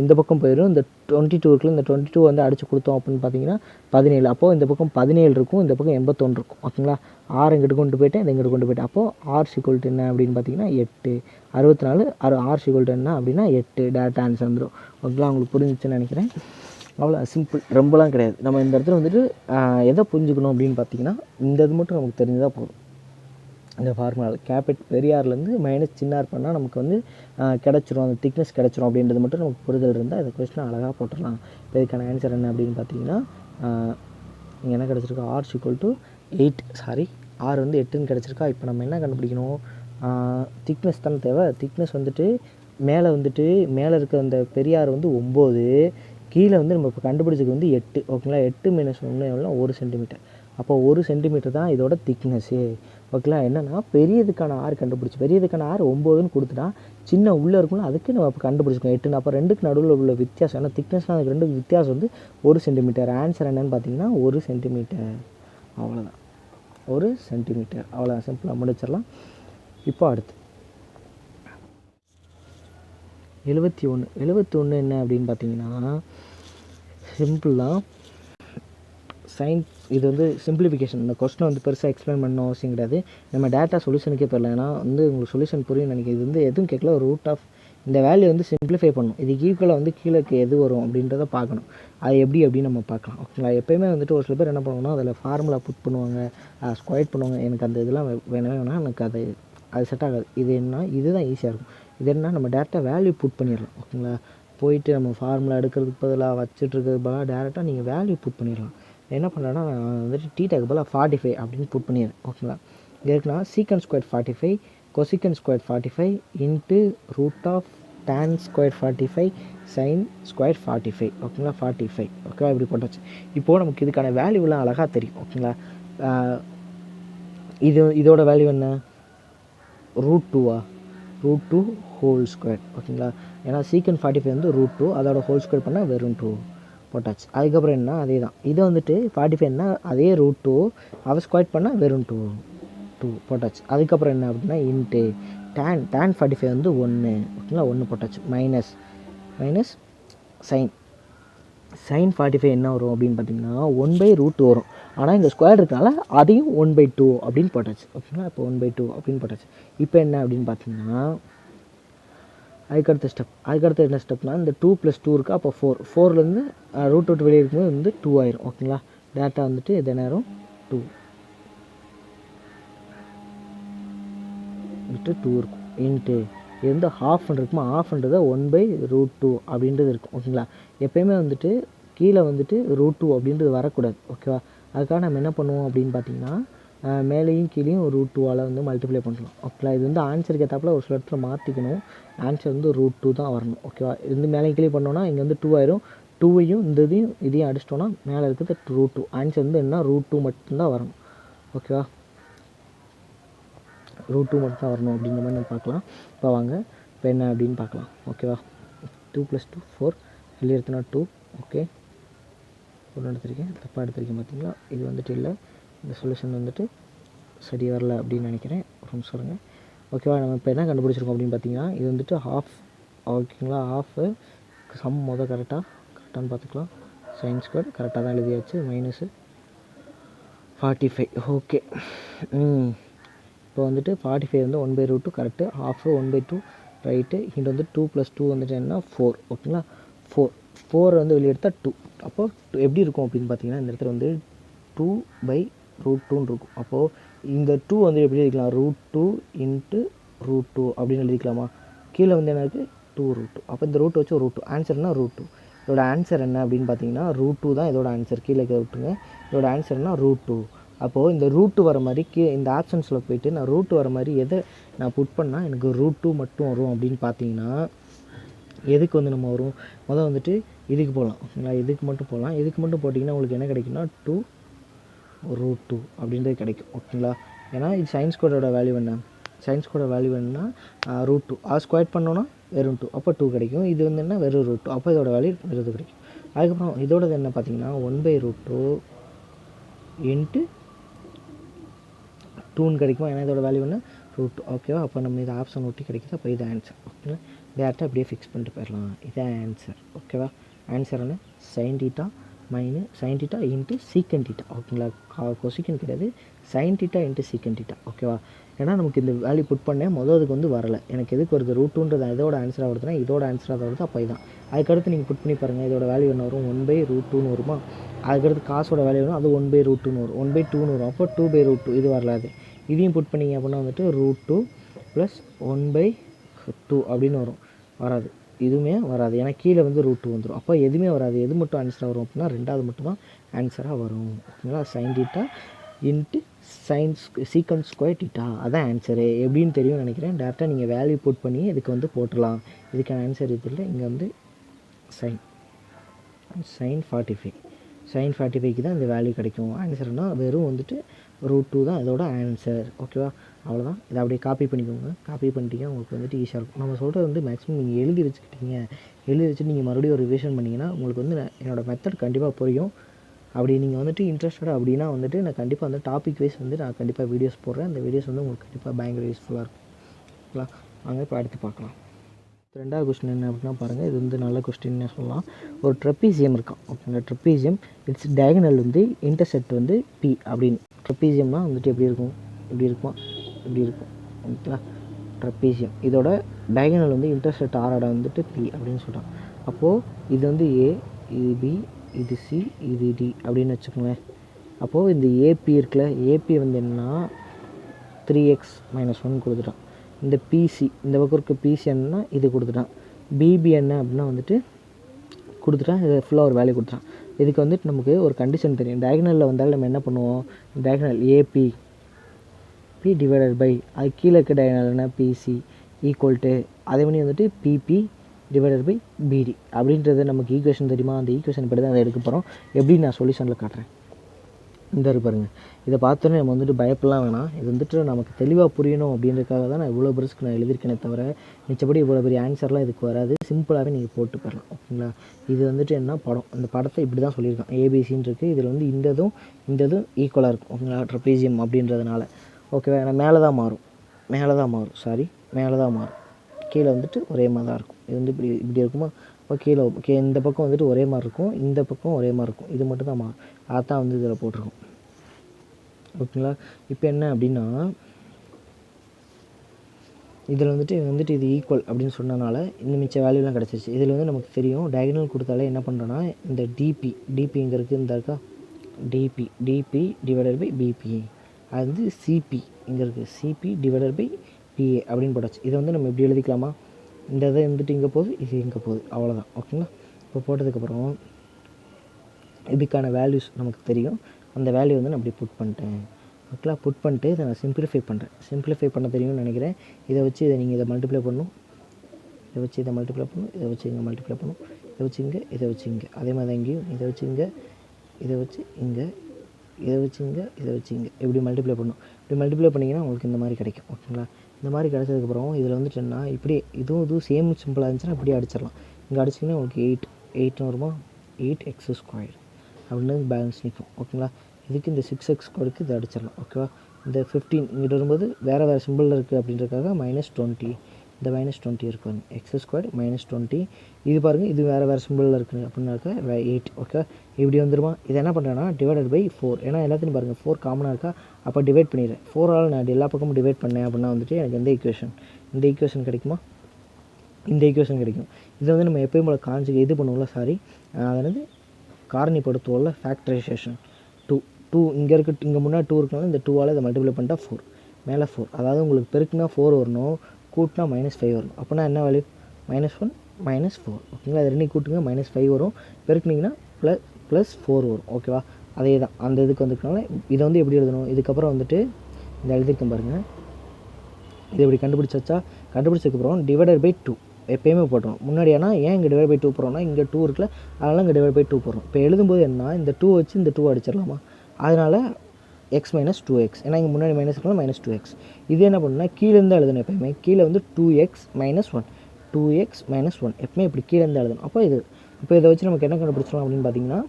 இந்த பக்கம் போயிடும். இந்த 22 இருக்குல்ல, இந்த 22 வந்து அடித்து கொடுத்தோம் அப்படின்னு பார்த்தீங்கன்னா 17. அப்போது இந்த பக்கம் 17 இருக்கும், இந்த பக்கம் 81 இருக்கும் ஓகேங்களா. 6 இங்கிட்டு கொண்டு போயிட்டேன், இதை இங்கிட்டு கொண்டு போயிட்டேன். அப்போது ஆர் = என்ன அப்படின்னு பார்த்தீங்கன்னா 8. 64 ஆர் = என்ன அப்படின்னா 8. டேரக்ட் ஆன்சர் வந்துடும் ஓகேங்களா. உங்களுக்கு புரிஞ்சிச்சுன்னு நினைக்கிறேன். அவ்வளோ சிம்பிள், ரொம்பலாம் கிடையாது. நம்ம இந்த இடத்துல வந்துட்டு எதை புரிஞ்சுக்கணும் அப்படின்னு பார்த்தீங்கன்னா இந்த இது மட்டும் நமக்கு தெரிஞ்சுதான் போதும். இந்த ஃபார்முலா பெரியார்லேருந்து மைனஸ் சின்னார் பண்ணால் நமக்கு வந்து கிடச்சிரும், அந்த திக்னஸ் கிடச்சிரும் அப்படின்றது மட்டும் நமக்கு புரிதல் இருந்தால் இந்த கொஸ்டினை அழகாக போட்டுடலாம். இப்போ இதுக்கான ஆன்சர் என்ன அப்படின்னு பார்த்தீங்கன்னா இங்கே என்ன கிடச்சிருக்கு, ஆர் = 8 ஆர் வந்து 8ன்னு கிடச்சிருக்கா. இப்போ நம்ம என்ன கண்டுபிடிக்கணும், திக்னஸ் தானே தேவை. திக்னஸ் வந்துட்டு மேலே இருக்க அந்த பெரியார் வந்து 9, கீழே வந்து நம்ம இப்போ கண்டுபிடிச்சது வந்து 8 ஓகேங்களா. 8 - 1 எவ்வளோ, 1 சென்டிமீட்டர். அப்போ 1 சென்டிமீட்டர் தான் இதோட திக்னஸ்ஸு ஓகேங்களா. என்னென்னா பெரியதுக்கான ஆர் பெரியதுக்கான ஆர் 9ன்னு கொடுத்துட்டா, சின்ன உள்ளே இருக்கும்ல அதுக்கு நம்ம இப்போ கண்டுபிடிச்சிக்கோம் 8ன்னு. அப்போ 2க்கு நடுவில் உள்ள வித்தியாசம், ஏன்னா திக்னஸ்னால் அதுக்கு 2க்கு வித்தியாசம் வந்து 1 சென்டிமீட்டர். ஆன்சர் என்னென்னு பார்த்தீங்கன்னா 1 சென்டிமீட்டர். அவ்வளோதான், 1 சென்டிமீட்டர். அவ்வளோதான், சிம்பிளாக முடிச்சிடலாம். இப்போ அடுத்து 71 என்ன அப்படின்னு பார்த்தீங்கன்னா சிம்பிள் தான். இது வந்து சிம்பிளிஃபிகேஷன். இந்த கொஸ்டினை வந்து பெருசாக எக்ஸ்பிளைன் பண்ணணும் அவசியம் கிடையாது. நம்ம டேட்டா சொல்யூஷனுக்கே போயிடலாம். ஏன்னா வந்து உங்களுக்கு சொல்யூஷன் புரியும் நினைக்கிறேன். இது வந்து எதுவும் கேட்கல, ஒரு ரூட் ஆஃப் இந்த வேல்யூ வந்து சிம்பிளிஃபை பண்ணணும். இதுக்கு ஈக்குவலாக வந்து கீழே எது வரும் அப்படின்றத பார்க்கணும். அது அப்படின்னு நம்ம பார்க்கலாம் ஓகேங்களா. எப்போயுமே வந்துட்டு ஒரு சில பேர் என்ன பண்ணுவாங்கன்னா அதில் ஃபார்முலா புட் பண்ணுவாங்க, ஸ்கொயர் பண்ணுவாங்க. எனக்கு அந்த இதெல்லாம் வேணாம், எனக்கு அது செட் ஆகாது. இதுதான் ஈஸியாக இருக்கும். இது என்ன, நம்ம டேரெக்டாக வேல்யூ புட் பண்ணிடலாம் ஓகேங்களா. போயிட்டு நம்ம ஃபார்முலா எடுக்கிறதுக்கு பதிலாக வச்சுட்ருக்கிறதுக்கு பதிலாக டேரெக்டாக நீங்கள் வேல்யூ புட் பண்ணிடலாம். என்ன பண்ணுறேன்னா நான் வந்துட்டு டீட்டாக்கு பதிலாக 45 அப்படின்னு புட் பண்ணிடுறேன் ஓகேங்களா. இருக்குன்னா சீக்கன் square 45 கொசிக்கன் square 45 into √tan square 45 sine square 45 ஓகேங்களா. 45 ஓகேவா, இப்படி போட்டாச்சு. இப்போது நமக்கு இதுக்கான வேல்யூலாம் அழகாக தெரியும் ஓகேங்களா. இதோட வேல்யூ என்ன, √2 ஹோல் ஸ்கொயர் ஓகேங்களா. ஏன்னா சீக்கன் 45 வந்து √2, அதோட ஹோல் ஸ்கொயர் பண்ணால் வெறும் 2 போட்டாச்சு. அதுக்கப்புறம் என்ன, அதே தான். இதை வந்துட்டு 45 என்ன, அதே √2 அதை ஸ்கொயர் பண்ணால் வெறும் 2 போட்டாச்சு. அதுக்கப்புறம் என்ன அப்படின்னா இன்ட்டு tan 45 வந்து 1 ஓகேங்களா, 1 போட்டாச்சு. மைனஸ் சைன் 45 என்ன வரும் அப்படின்னு பார்த்தீங்கன்னா 1/√2 வரும். ஆனால் இங்கே ஸ்கொயர் இருக்கனால அதையும் 1/2 அப்படின்னு போட்டாச்சு. ஓகேங்களா, இப்போ 1/2 அப்படின்னு போட்டாச்சு. இப்போ என்ன அப்படின்னு பார்த்தீங்கன்னா அதுக்கடுத்த என்ன ஸ்டெப்னா இந்த 2 + 2 இருக்குது. அப்போ 4லேருந்து ரூட் விட்டு வெளியே இருக்கும்போது வந்து 2 ஆயிரும். ஓகேங்களா, டேட்டா வந்துட்டு இது நேரம் 2 விட்டு 2 இருக்கும் இன்ட்டு இது வந்து ஹாஃப்னு இருக்குமா, ஹாஃப்ன்றதை 1/√2 அப்படின்றது இருக்கும். ஓகேங்களா, எப்போயுமே வந்துட்டு கீழே வந்துட்டு √2 அப்படின்றது வரக்கூடாது. ஓகேவா, அதுக்காக நம்ம என்ன பண்ணுவோம் அப்படின்னு பார்த்தீங்கன்னா மேலேயும் கீழேயும் √2ஆல் வந்து மல்டிப்ளை பண்ணலாம். ஓகேங்களா, இது வந்து ஆன்சருக்கு ஏற்றாப்புல ஒரு சில இடத்துல மாற்றிக்கணும். ஆன்சர் வந்து √2 தான் வரணும். ஓகேவா, இது வந்து மேலேயும் கீழே பண்ணோன்னா இங்கே வந்து 2 ஆயிரும். 2வையும் இதையும் அடிச்சிட்டோன்னா மேலே இருக்கிறது √2. ஆன்சர் வந்து என்ன √2 மட்டும்தான் வரணும். ஓகேவா, √2 மட்டும் தான் வரணும் அப்படின்ற மாதிரி நம்ம பார்க்கலாம். இப்போ வாங்க இப்போ என்ன அப்படின்னு பார்க்கலாம். ஓகேவா, 2 + 2 4 வெளியே எடுத்தோன்னா 2. ஓகே, ஒன்று எடுத்திருக்கேன், தப்பாக எடுத்திருக்கேன் பார்த்தீங்களா. இது வந்துட்டு இல்லை, இந்த சொல்யூஷன் வந்துட்டு சரி வரல அப்படின்னு நினைக்கிறேன். ஒரு நிமிஷம் சொல்லுங்கள். ஓகேவா, நம்ம இப்போ என்ன கண்டுபிடிச்சிருக்கோம் அப்படின்னு பார்த்தீங்கன்னா இது வந்துட்டு ஹாஃப். ஓகேங்களா, ஹாஃபு சம் கரெக்டானு பார்த்துக்கலாம். sin² கரெக்டாக தான் எழுதியாச்சு. -45. ஓகே, இப்போ வந்துட்டு 45 வந்து 1/√2 கரெக்டு. Half 1/2 right. இங்கே வந்து 2 + 2 வந்துட்டு என்ன 4. ஓகேங்களா, 4 வந்து வெளியே எடுத்தால் 2. அப்போது எப்படி இருக்கும் அப்படின்னு பார்த்தீங்கன்னா இந்த இடத்துல வந்து 2/√2 இருக்கும். அப்போது இந்த 2 வந்து எப்படி எழுதிக்கலாம், √2 × √2 அப்படின்னு எழுதிக்கலாமா. கீழே வந்து என்ன இருக்குது 2√2. அப்போ இந்த ரூட் வச்சு √2 ஆன்சர்னா √2. இதோட ஆன்சர் என்ன அப்படின்னு பார்த்தீங்கன்னா √2 தான் இதோட ஆன்சர். கீழே விட்டுங்க, இதோட ஆன்சர்னா √2. அப்போது இந்த ரூட்டு வர மாதிரி இந்த ஆப்ஷன்ஸில் போய்ட்டு நான் ரூட்டு வர மாதிரி எதை நான் புட் பண்ணால் எனக்கு √2 மட்டும் வரும் அப்படின்னு பார்த்தீங்கன்னா எதுக்கு வந்து நம்ம வரும், முதல் வந்துட்டு இதுக்கு போகலாம். ஓகேங்களா, இதுக்கு மட்டும் போகலாம். இதுக்கு மட்டும் போட்டிங்கன்னா உங்களுக்கு என்ன கிடைக்குன்னா 2√2 அப்படின்றது கிடைக்கும். ஓகேங்களா, ஏன்னா இது sin² வேல்யூ என்ன, sin² வேல்யூ என்னன்னா √2. அது ஸ்கொயர் பண்ணோன்னா வெறும் 2, அப்போ 2 கிடைக்கும். இது வந்து என்ன வெறும் √2, அப்போ இதோட வேல்யூ வெறும் இது கிடைக்கும். அதுக்கப்புறம் இதோடது என்ன பார்த்தீங்கன்னா 1/√2 × 2ன்னு கிடைக்கும். ஏன்னா இதோட வேல்யூ என்ன √2. ஓகேவா, அப்போ நம்ம இது ஆப்ஷன் ஒட்டி கிடைக்குது. அப்போ இது ஆன்சர். ஓகேங்களா, டேரெக்டாக அப்படியே ஃபிக்ஸ் பண்ணிட்டு போயிடலாம். இதான் ஆன்சர். ஓகேவா, ஆன்சர் என்ன sin θ × secant θ. ஓகேங்களா, கொசிக்கன் கிடையாது, sin θ × secant θ. ஓகேவா, ஏன்னா நமக்கு இந்த வேல்யூ புட் பண்ணேன் அதுக்கு வந்து வரலை. எனக்கு எதுக்கு வருது √2ன்றது இதோட ஆன்சராக வருதுன்னா இதோட ஆன்சராக வருது. அப்போ இதான். அதுக்கடுத்து நீங்கள் புட் பண்ணி பாருங்கள், இதோட வேல்யூ என்ன வரும் 1/√2ன்னு வருமா. அதுக்கடுத்து காசோட வேல்யூ வரும், அது 1/√2ன்னு வரும், 1/2ன்னு வரும். அப்போ 2/√2 இது வரலாது. இதையும் புட் பண்ணிங்க அப்படின்னா வந்துட்டு √2 + 1/2 அப்படின்னு வராது. இதுவுமே வராது, ஏன்னா கீழே வந்து √2 வந்துடும். அப்போ எதுவுமே வராது. எது மட்டும் ஆன்சராக வரும் அப்படின்னா ரெண்டாவது மட்டும் தான் ஆன்சராக வரும். ஓகேங்களா, sin θ × secant² θ அதான் ஆன்சரு. எப்படின்னு தெரியும்னு நினைக்கிறேன். டேரெக்டாக நீங்கள் வேல்யூ புட் பண்ணி இதுக்கு வந்து போட்டுடலாம். இதுக்கான ஆன்சர் இது இல்லை. இங்கே வந்து sin 45க்கு தான் இந்த வேல்யூ கிடைக்கும். ஆன்சர்னால் வெறும் வந்துட்டு √2 தான் இதோட ஆன்சர். ஓகேவா, அவ்வளோதான். இதை அப்படியே காப்பி பண்ணிக்கோங்க. காப்பி பண்ணிட்டீங்கன்னா உங்களுக்கு வந்துட்டு ஈஸியாக இருக்கும். நம்ம சொல்கிறது வந்து மேக்ஸிமம் நீங்கள் எழுதி வச்சுக்கிட்டீங்க. எழுதி வச்சுட்டு நீங்கள் மறுபடியும் ஒரு ரிவிஷன் பண்ணிங்கன்னா உங்களுக்கு வந்து என்னோடய மெத்தட் கண்டிப்பாக புரியும். அப்படி நீங்கள் வந்துட்டு இன்ட்ரெஸ்டட் அப்படின்னா வந்துட்டு நான் கண்டிப்பாக வந்து டாபிக் வைஸ் வந்து நான் கண்டிப்பாக வீடியோஸ் போடுறேன். அந்த வீடியோஸ் வந்து உங்களுக்கு கண்டிப்பாக பயங்கர யூஸ்ஃபுல்லாக இருக்கும். ஓகேங்களா, வாங்க இப்போ அடுத்து பார்க்கலாம். ரெண்டாவது கொஸ்டின் என்ன அப்படின்னா பாருங்கள், இது வந்து நல்ல கொஸ்டின்னு சொல்லலாம். ஒரு ட்ரெப்பீசியம் இருக்கான். ஓகேங்களா, ட்ரெப்பீசியம் இட்ஸ் டயகனல் வந்து இன்டர்செக்ட் வந்து P அப்படின்னு. ட்ரெப்பீசியம்னா வந்துட்டு எப்படி இருக்கும், இப்படி இருக்கும். ஓகேங்களா, ட்ரெப்பீசியம் இதோட டயகனல் வந்து இன்டர்செக்ட் ஆரோட வந்துட்டு P அப்படின்னு சொல்கிறான். அப்போது இது வந்து A, இது B, இது C, இது D அப்படின்னு வச்சுக்கோங்களேன். அப்போது இந்த AP இருக்குல்ல, AP வந்து என்னன்னா 3x - 1 கொடுத்துட்டான். இந்த PC இந்த பக்கம் இருக்க PC என்னன்னா இது கொடுத்துட்டான். BB என்ன அப்படின்னா வந்துட்டு கொடுத்துட்டான். இது ஃபுல்லாக ஒரு வேல்யூ கொடுத்துட்டான். இதுக்கு வந்துட்டு நமக்கு ஒரு கண்டிஷன் தெரியும். டயகனலில் வந்தாலும் நம்ம என்ன பண்ணுவோம், டயகனல் AP / அது கீழே இருக்க டயகனல் என்ன PC = அதே மாதிரி வந்துட்டு PP / BD அப்படின்றது நமக்கு ஈக்குவேஷன் தெரியுமா. அந்த ஈக்குவேஷன் படி தான் அதை எடுக்க போகிறோம். எப்படி நான் சொல்யூஷனில் காட்டுறேன். இந்த பாருங்கள், இதை பார்த்தோன்னே நம்ம வந்துட்டு பயப்படலாம் வேணாம். இது வந்துட்டு நமக்கு தெளிவாக புரியணும் அப்படின்றதுக்காக தான் நான் இவ்வளோ பெருசுக்கு நான் எழுதியிருக்கேனே தவிர மிச்சப்படி இவ்வளோ பெரிய ஆன்சர்லாம் இதுக்கு வராது. சிம்பிளாகவே நீங்கள் போட்டு போயிடலாம். ஓகேங்களா, இது வந்துட்டு என்ன படம், இந்த படத்தை இப்படி தான் சொல்லியிருக்கான். ABCன்னு இருக்குது. இதில் வந்து இந்ததும் ஈக்குவலாக இருக்கும். ஓகேங்களா, ட்ரெப்பீசியம் அப்படின்றதுனால. ஓகேவா, ஏன்னா மேலே தான் மாறும். கீழே வந்துட்டு ஒரே மாதிரி தான் இருக்கும். இது வந்து இப்படி இருக்குமா. இப்போ கீழே இந்த பக்கம் வந்துட்டு ஒரே மாதிரி இருக்கும், இந்த பக்கம் ஒரே மாதிரி இருக்கும். இது மட்டும் தான் மாறும். அதான் வந்து இதில் போட்டிருக்கோம். ஓகேங்களா. இப்போ என்ன அப்படின்னா இதில் வந்துட்டு இது ஈக்குவல் அப்படின்னு சொன்னனால இந்த மிச்ச வேல்யூலாம் கிடச்சிருச்சு. இதில் வந்து நமக்கு தெரியும் டயகனல் கொடுத்தாலே என்ன பண்ணுறோன்னா இந்த டிபி இங்கே இருக்குது, இந்த இருக்கா டிபி டிவைடட் பை பிபி, அது வந்து சிபி இங்கே இருக்குது, சிபி டிவைடட் பை பிஏ அப்படின்னு போட்டாச்சு. இதை வந்து நம்ம எப்படி எழுதிக்கலாமா, இந்த இதை வந்துட்டு இங்கே போகுது, இது இங்கே போகுது, அவ்வளோதான். ஓகேங்களா. இப்போ போட்டதுக்கப்புறம் இதுக்கான வேல்யூஸ் நமக்கு தெரியும். அந்த வேல்யூ வந்து நான் அப்படி புட் பண்ணிட்டேன். ஓகேங்களா. புட் பண்ணிட்டு இதை நான் சிம்பிளிஃபை பண்ணுறேன். சிம்பிளிஃபை பண்ண தெரியும்னு நினைக்கிறேன். இதை வச்சு நீங்கள் இதை மல்டிப்ளை பண்ணணும், இதை வச்சு இதை மல்டிப்ளை பண்ணணும், இதை வச்சு இங்கே மல்டிப்ளை பண்ணணும், இதை வச்சு இங்கே அதே மாதிரி தான் இங்கேயும் இதை வச்சு இங்கே, இதை வச்சு இங்கே, இதை வச்சு இங்கே இப்படி மல்டிப்ளை பண்ணணும். இப்படி மல்டிப்ளை பண்ணிங்கன்னா உங்களுக்கு இந்த மாதிரி கிடைக்கும். ஓகேங்களா. இந்த மாதிரி கிடச்சதுக்கப்புறம் இதில் வந்துட்டுன்னா இப்படியே இதுவும் சேம் சிம்பிளாக இருந்துச்சுன்னா இப்படியே அடிச்சிடலாம். இங்கே அடிச்சிங்கன்னா உங்களுக்கு 8 வருமா, 8x² அப்படின்னு பேலன்ஸ் நிற்கும். ஓகேங்களா. இதுக்கு இந்த 6x² இதை அடிச்சிடலாம். ஓகேவா. இந்த 15 இங்கிட்ட வரும்போது வேறு சிம்பிளில் இருக்குது அப்படின்றதுக்காக -20, இந்த -20 இருக்குது x² -20. இது பாருங்கள், இது வேறு சிம்பிளில் இருக்குது அப்படின்னாக்கா 8. ஓகே. இப்படி வந்துடுமா. இதை என்ன பண்ணுறேன்னா டிவைடட் பை 4, ஏன்னா எல்லாத்தையும் பாருங்கள் 4 காமனாக இருக்கா, அப்போ டிவைட் பண்ணிடுறேன். 4ஆல் நான் எல்லா பக்கமும் டிவைட் பண்ணேன் அப்படின்னா வந்துட்டு எனக்கு இந்த ஈக்குவேஷன் கிடைக்குமா, இந்த ஈக்குவேஷன் கிடைக்கும். இதை வந்து நம்ம எப்பயும் போல் இது பண்ணுவோம்ல, அதாவது காரணிப்படுத்துவோம்ல, ஃபேக்டரைசேஷன். 2 இங்கே இருக்குது, இங்கே முன்னாடி 2 இருக்கனால இந்த 2ஆல் இதை மல்டிப்ளை பண்ணிட்டா 4, மேலே 4. அதாவது உங்களுக்கு பெருக்குனா 4 வரணும், கூட்டினா -5 வரணும். அப்போனா என்ன வேல்யூ, -1 -4. ஓகேங்களா. அது ரெண்டையும் கூட்டுங்க, -5 வரும். பெருக்குனிங்கன்னா +4 வரும். ஓகேவா. அதே தான் அந்த இதுக்கு வந்துக்கனால இதை வந்து எப்படி எழுதணும், இதுக்கப்புறம் வந்துட்டு இந்த எழுதிருக்கேன் பாருங்கள், இது இப்படி கண்டுபிடிச்சதுக்கப்புறம் டிவைடட் பை 2 எப்போயுமே போட்டுரும் முன்னாடி. ஏன்னா ஏன் இங்கே டிவைட் பை 2 போடுறோம்னா இங்கே 2 இருக்குல்ல, அதனால் இங்கே டிவைட் பை 2 போடுறோம். இப்போ எழுதும்போது என்ன, இந்த 2 வச்சு இந்த 2 அடிச்சிடலாமா, அதனால் x - 2x, ஏன்னா இங்கே முன்னாடி மைனஸ் இருக்கலாம் -2x. இது என்ன பண்ணுன்னா கீழேருந்து எழுதணும். எப்போயுமே கீழே வந்து 2x - 1 எப்பவுமே இப்படி கீழேருந்து எழுதணும். அப்போ இதை வச்சு நமக்கு என்ன கண்டுபிடிச்சிடலாம் அப்படின்னு பார்த்தீங்கன்னா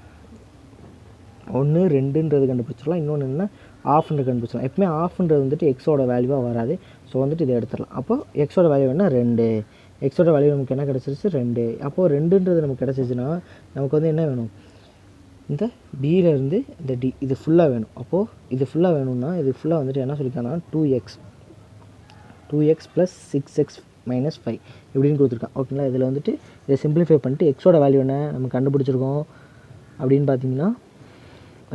1 2ன்றது கண்டுபிடிச்சிடலாம். இன்னொன்று என்ன, ஆஃப்ன்றது கண்டுபிடிச்சிடலாம். எப்பவுமே ஆஃப்ன்றது வந்துட்டு எக்ஸோட வேல்யூவாக வராது. ஸோ வந்துட்டு இதை எடுத்துடலாம். அப்போ எக்ஸோட வேல்யூ என்ன 2, எக்ஸோட வேல்யூ நமக்கு என்ன கிடச்சிருச்சு 2. அப்போது 2ன்றது நமக்கு கிடச்சிச்சின்னா நமக்கு வந்து என்ன வேணும், இந்த பியிலேருந்து இந்த டி இது ஃபுல்லாக வேணும். அப்போது இது ஃபுல்லாக வேணும்னா இது ஃபுல்லாக வந்துட்டு என்ன சொல்லியிருக்காங்கன்னா 2x + 6x - 5 இப்படின்னு கொடுத்துருக்கான். ஓகேங்களா. இதில் வந்துட்டு இதை சிம்பிளிஃபை பண்ணிட்டு எக்ஸோட வேல்யூ என்ன நம்ம கண்டுபிடிச்சிருக்கோம் அப்படின்னு பார்த்தீங்கன்னா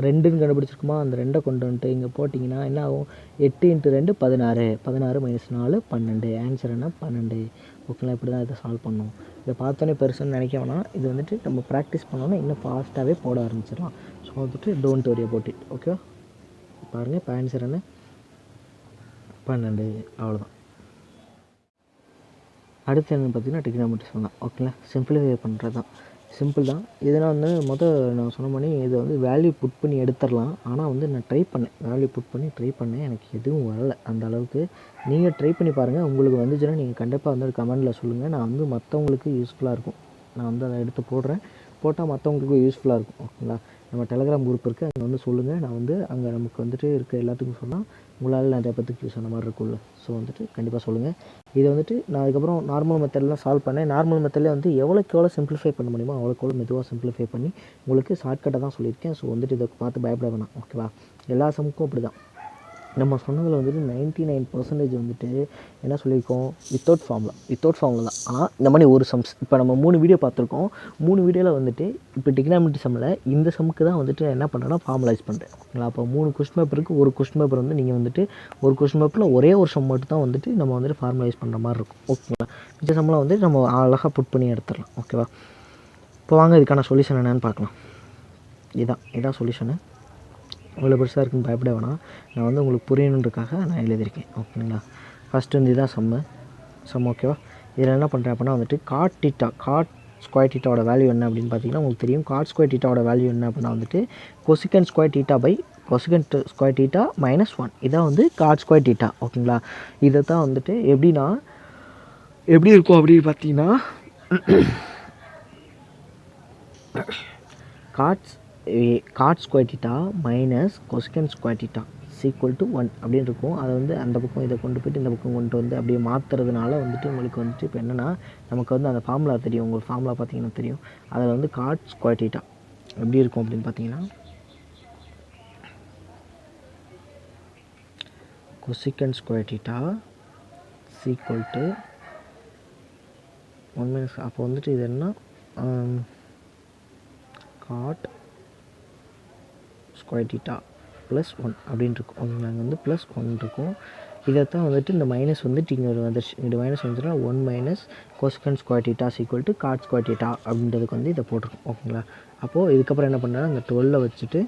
2ன்னு கண்டுபிடிச்சிருக்குமா, அந்த 2 கொண்டு வந்துட்டு இங்கே போட்டிங்கன்னா என்ன ஆகும், 8 × 2 16, 16 - 4 12, ஆன்சர் என்ன 12. ஓகேங்களா. இப்படி தான் இதை சால்வ் பண்ணணும். இதை பார்த்தோன்னே பெருசுன்னு நினைக்க வேணாம். இது வந்துட்டு நம்ம ப்ராக்டிஸ் பண்ணோன்னா இன்னும் ஃபாஸ்ட்டாகவே போட ஆரம்பிச்சிடலாம். ஸோ வந்துட்டு டோன்ட் வரி அபவுட் இட். ஓகேவா. பாருங்கள் இப்போ ஆன்சர் என்ன 12, அவ்வளோதான். அடுத்து என்னென்னு பார்த்தீங்கன்னா டிக்னாமெட்ரிஸ் தான். ஓகேங்களா. சிம்பிளிஃபை பண்ணுறது தான், சிம்பிள் தான். இதெல்லாம் வந்து நான் சொன்ன மாதிரி இதை வந்து வேல்யூ புட் பண்ணி எடுத்துடலாம். ஆனால் வந்து நான் வேல்யூ புட் பண்ணி ட்ரை பண்ணேன், எனக்கு எதுவும் வரலை அந்த அளவுக்கு. நீங்கள் ட்ரை பண்ணி பாருங்கள், உங்களுக்கு வந்துச்சுன்னா நீங்கள் கண்டிப்பாக வந்து கமெண்டில் சொல்லுங்கள். நான் வந்து மற்றவங்களுக்கு யூஸ்ஃபுல்லாக இருக்கும், நான் வந்து அதை எடுத்து போட்டால் மற்றவங்களுக்கும் யூஸ்ஃபுல்லாக இருக்கும். ஓகேங்களா. நம்ம டெலகிராம் குரூப் இருக்குது, அங்கே வந்து சொல்லுங்கள். நான் வந்து அங்கே நமக்கு வந்துட்டு இருக்க எல்லாத்துக்கும் சொன்னால் உங்களால் நிறைய பேத்துக்கு யூஸ் ஆன மாதிரி இருக்கும்ல. ஸோ வந்துட்டு கண்டிப்பாக சொல்லுங்கள். இதை வந்துட்டு நான் அதுக்கப்புறம் நார்மல் மெத்தட்லாம் சால்வ் பண்ணேன். நார்மல் மெத்தட்லேயே வந்து எவ்வளோ சிம்பிளிஃபை பண்ண முடியுமோ அவ்வளோக்கு மெதுவாக சிம்பிளிஃபை பண்ணி உங்களுக்கு ஷார்ட்கட்டை தான் சொல்லியிருக்கேன். ஸோ வந்துட்டு இதை பார்த்து பயப்பட வேணாம். ஓகேவா. எல்லா சமுக்கும் அப்படி தான். நம்ம சொன்னதில் வந்துட்டு 99% வந்துட்டு என்ன சொல்லியிருக்கோம், வித்தவுட் ஃபார்முலா தான். ஆனால் இந்த மாதிரி ஒரு சம்ஸ் இப்போ நம்ம 3 வீடியோ பார்த்துருக்கோம். 3 வீடியோவில் வந்துட்டு இப்போ டிக்னாமெட்ரி சம்மில் இந்த சம்முக்கு தான் வந்துட்டு நான் என்ன பண்ணுறேன்னா ஃபார்முலைஸ் பண்ணுறேன். ஓகேங்களா. அப்போ 3 கொஸ்டின் பேப்பர் இருக்குது. ஒரு கொஸ்டின் பேப்பர் வந்து நீங்கள் வந்துட்டு ஒரு கொஸ்டின் பேப்பரில் ஒரே ஒரு சம் மட்டும் தான் வந்துட்டு நம்ம வந்துட்டு ஃபார்முலைஸ் பண்ணுற மாதிரி இருக்கும். ஓகேங்களா. இந்த சம்மில் வந்துட்டு நம்ம அழகாக புட் பண்ணி எடுத்துடலாம். ஓகேவா. இப்போ வாங்க இதுக்கான சொல்யூஷன் என்னென்னு பார்க்கலாம். இதான் சொல்யூஷனு. இவ்வளோ பெருசாக இருக்குன்னு பயப்பட வேணாம். நான் வந்து உங்களுக்கு புரியணுன்றதுக்காக நான் எழுதியிருக்கேன். ஓகேங்களா. ஃபஸ்ட்டு வந்து இதான் சம். ஓகேவா. இதில் என்ன பண்ணுறேன் அப்படின்னா வந்துட்டு காட் ஸ்கொயர் தீட்டாவோட வேல்யூ என்ன அப்படின்னு பார்த்தீங்கன்னா உங்களுக்கு தெரியும். காட் ஸ்கொயர் தீட்டாவோட வேல்யூ என்ன அப்படின்னா வந்துட்டு cosecant square theta by cosecant square theta -1. இதான் வந்து காட் ஸ்கொயர் தீட்டா. ஓகேங்களா. இதை தான் வந்துட்டு எப்படி இருக்கும் அப்படின்னு பார்த்தீங்கன்னா cot square theta minus cosecant square theta = 1 அப்படின்னு இருக்கும். அதை வந்து அந்த பக்கம் இதை கொண்டு போய்ட்டு இந்த பக்கம் கொண்டு வந்து அப்படியே மாற்றுறதுனால வந்துட்டு உங்களுக்கு வந்துட்டு இப்போ என்னென்னா நமக்கு வந்து அந்த ஃபார்முலா தெரியும். உங்களுக்கு ஃபார்முலா பார்த்தீங்கன்னா தெரியும். அதில் வந்து காட் ஸ்கொயர் தீட்டா எப்படி இருக்கும் அப்படின்னு பார்த்தீங்கன்னா cosecant square theta is equal to 1 minus அப்போ வந்துட்டு இது என்ன cot ஸ்கொயர் டீட்டா ப்ளஸ் 1 அப்படின்னு இருக்கும். ஓகேங்களா, அங்கே வந்து ப்ளஸ் 1 இருக்கும். இதைத்தான் வந்துட்டு இந்த மைனஸ் வந்துட்டு இங்கே வந்துருச்சு. இங்கே மைனஸ் வந்துச்சுன்னா 1 minus cosecant square theta equal to cot square theta அப்படின்றதுக்கு வந்து இதை போட்டிருக்கும். ஓகேங்களா, அப்போது இதுக்கப்புறம் என்ன பண்ணுறேன், அந்த 12 வச்சுட்டு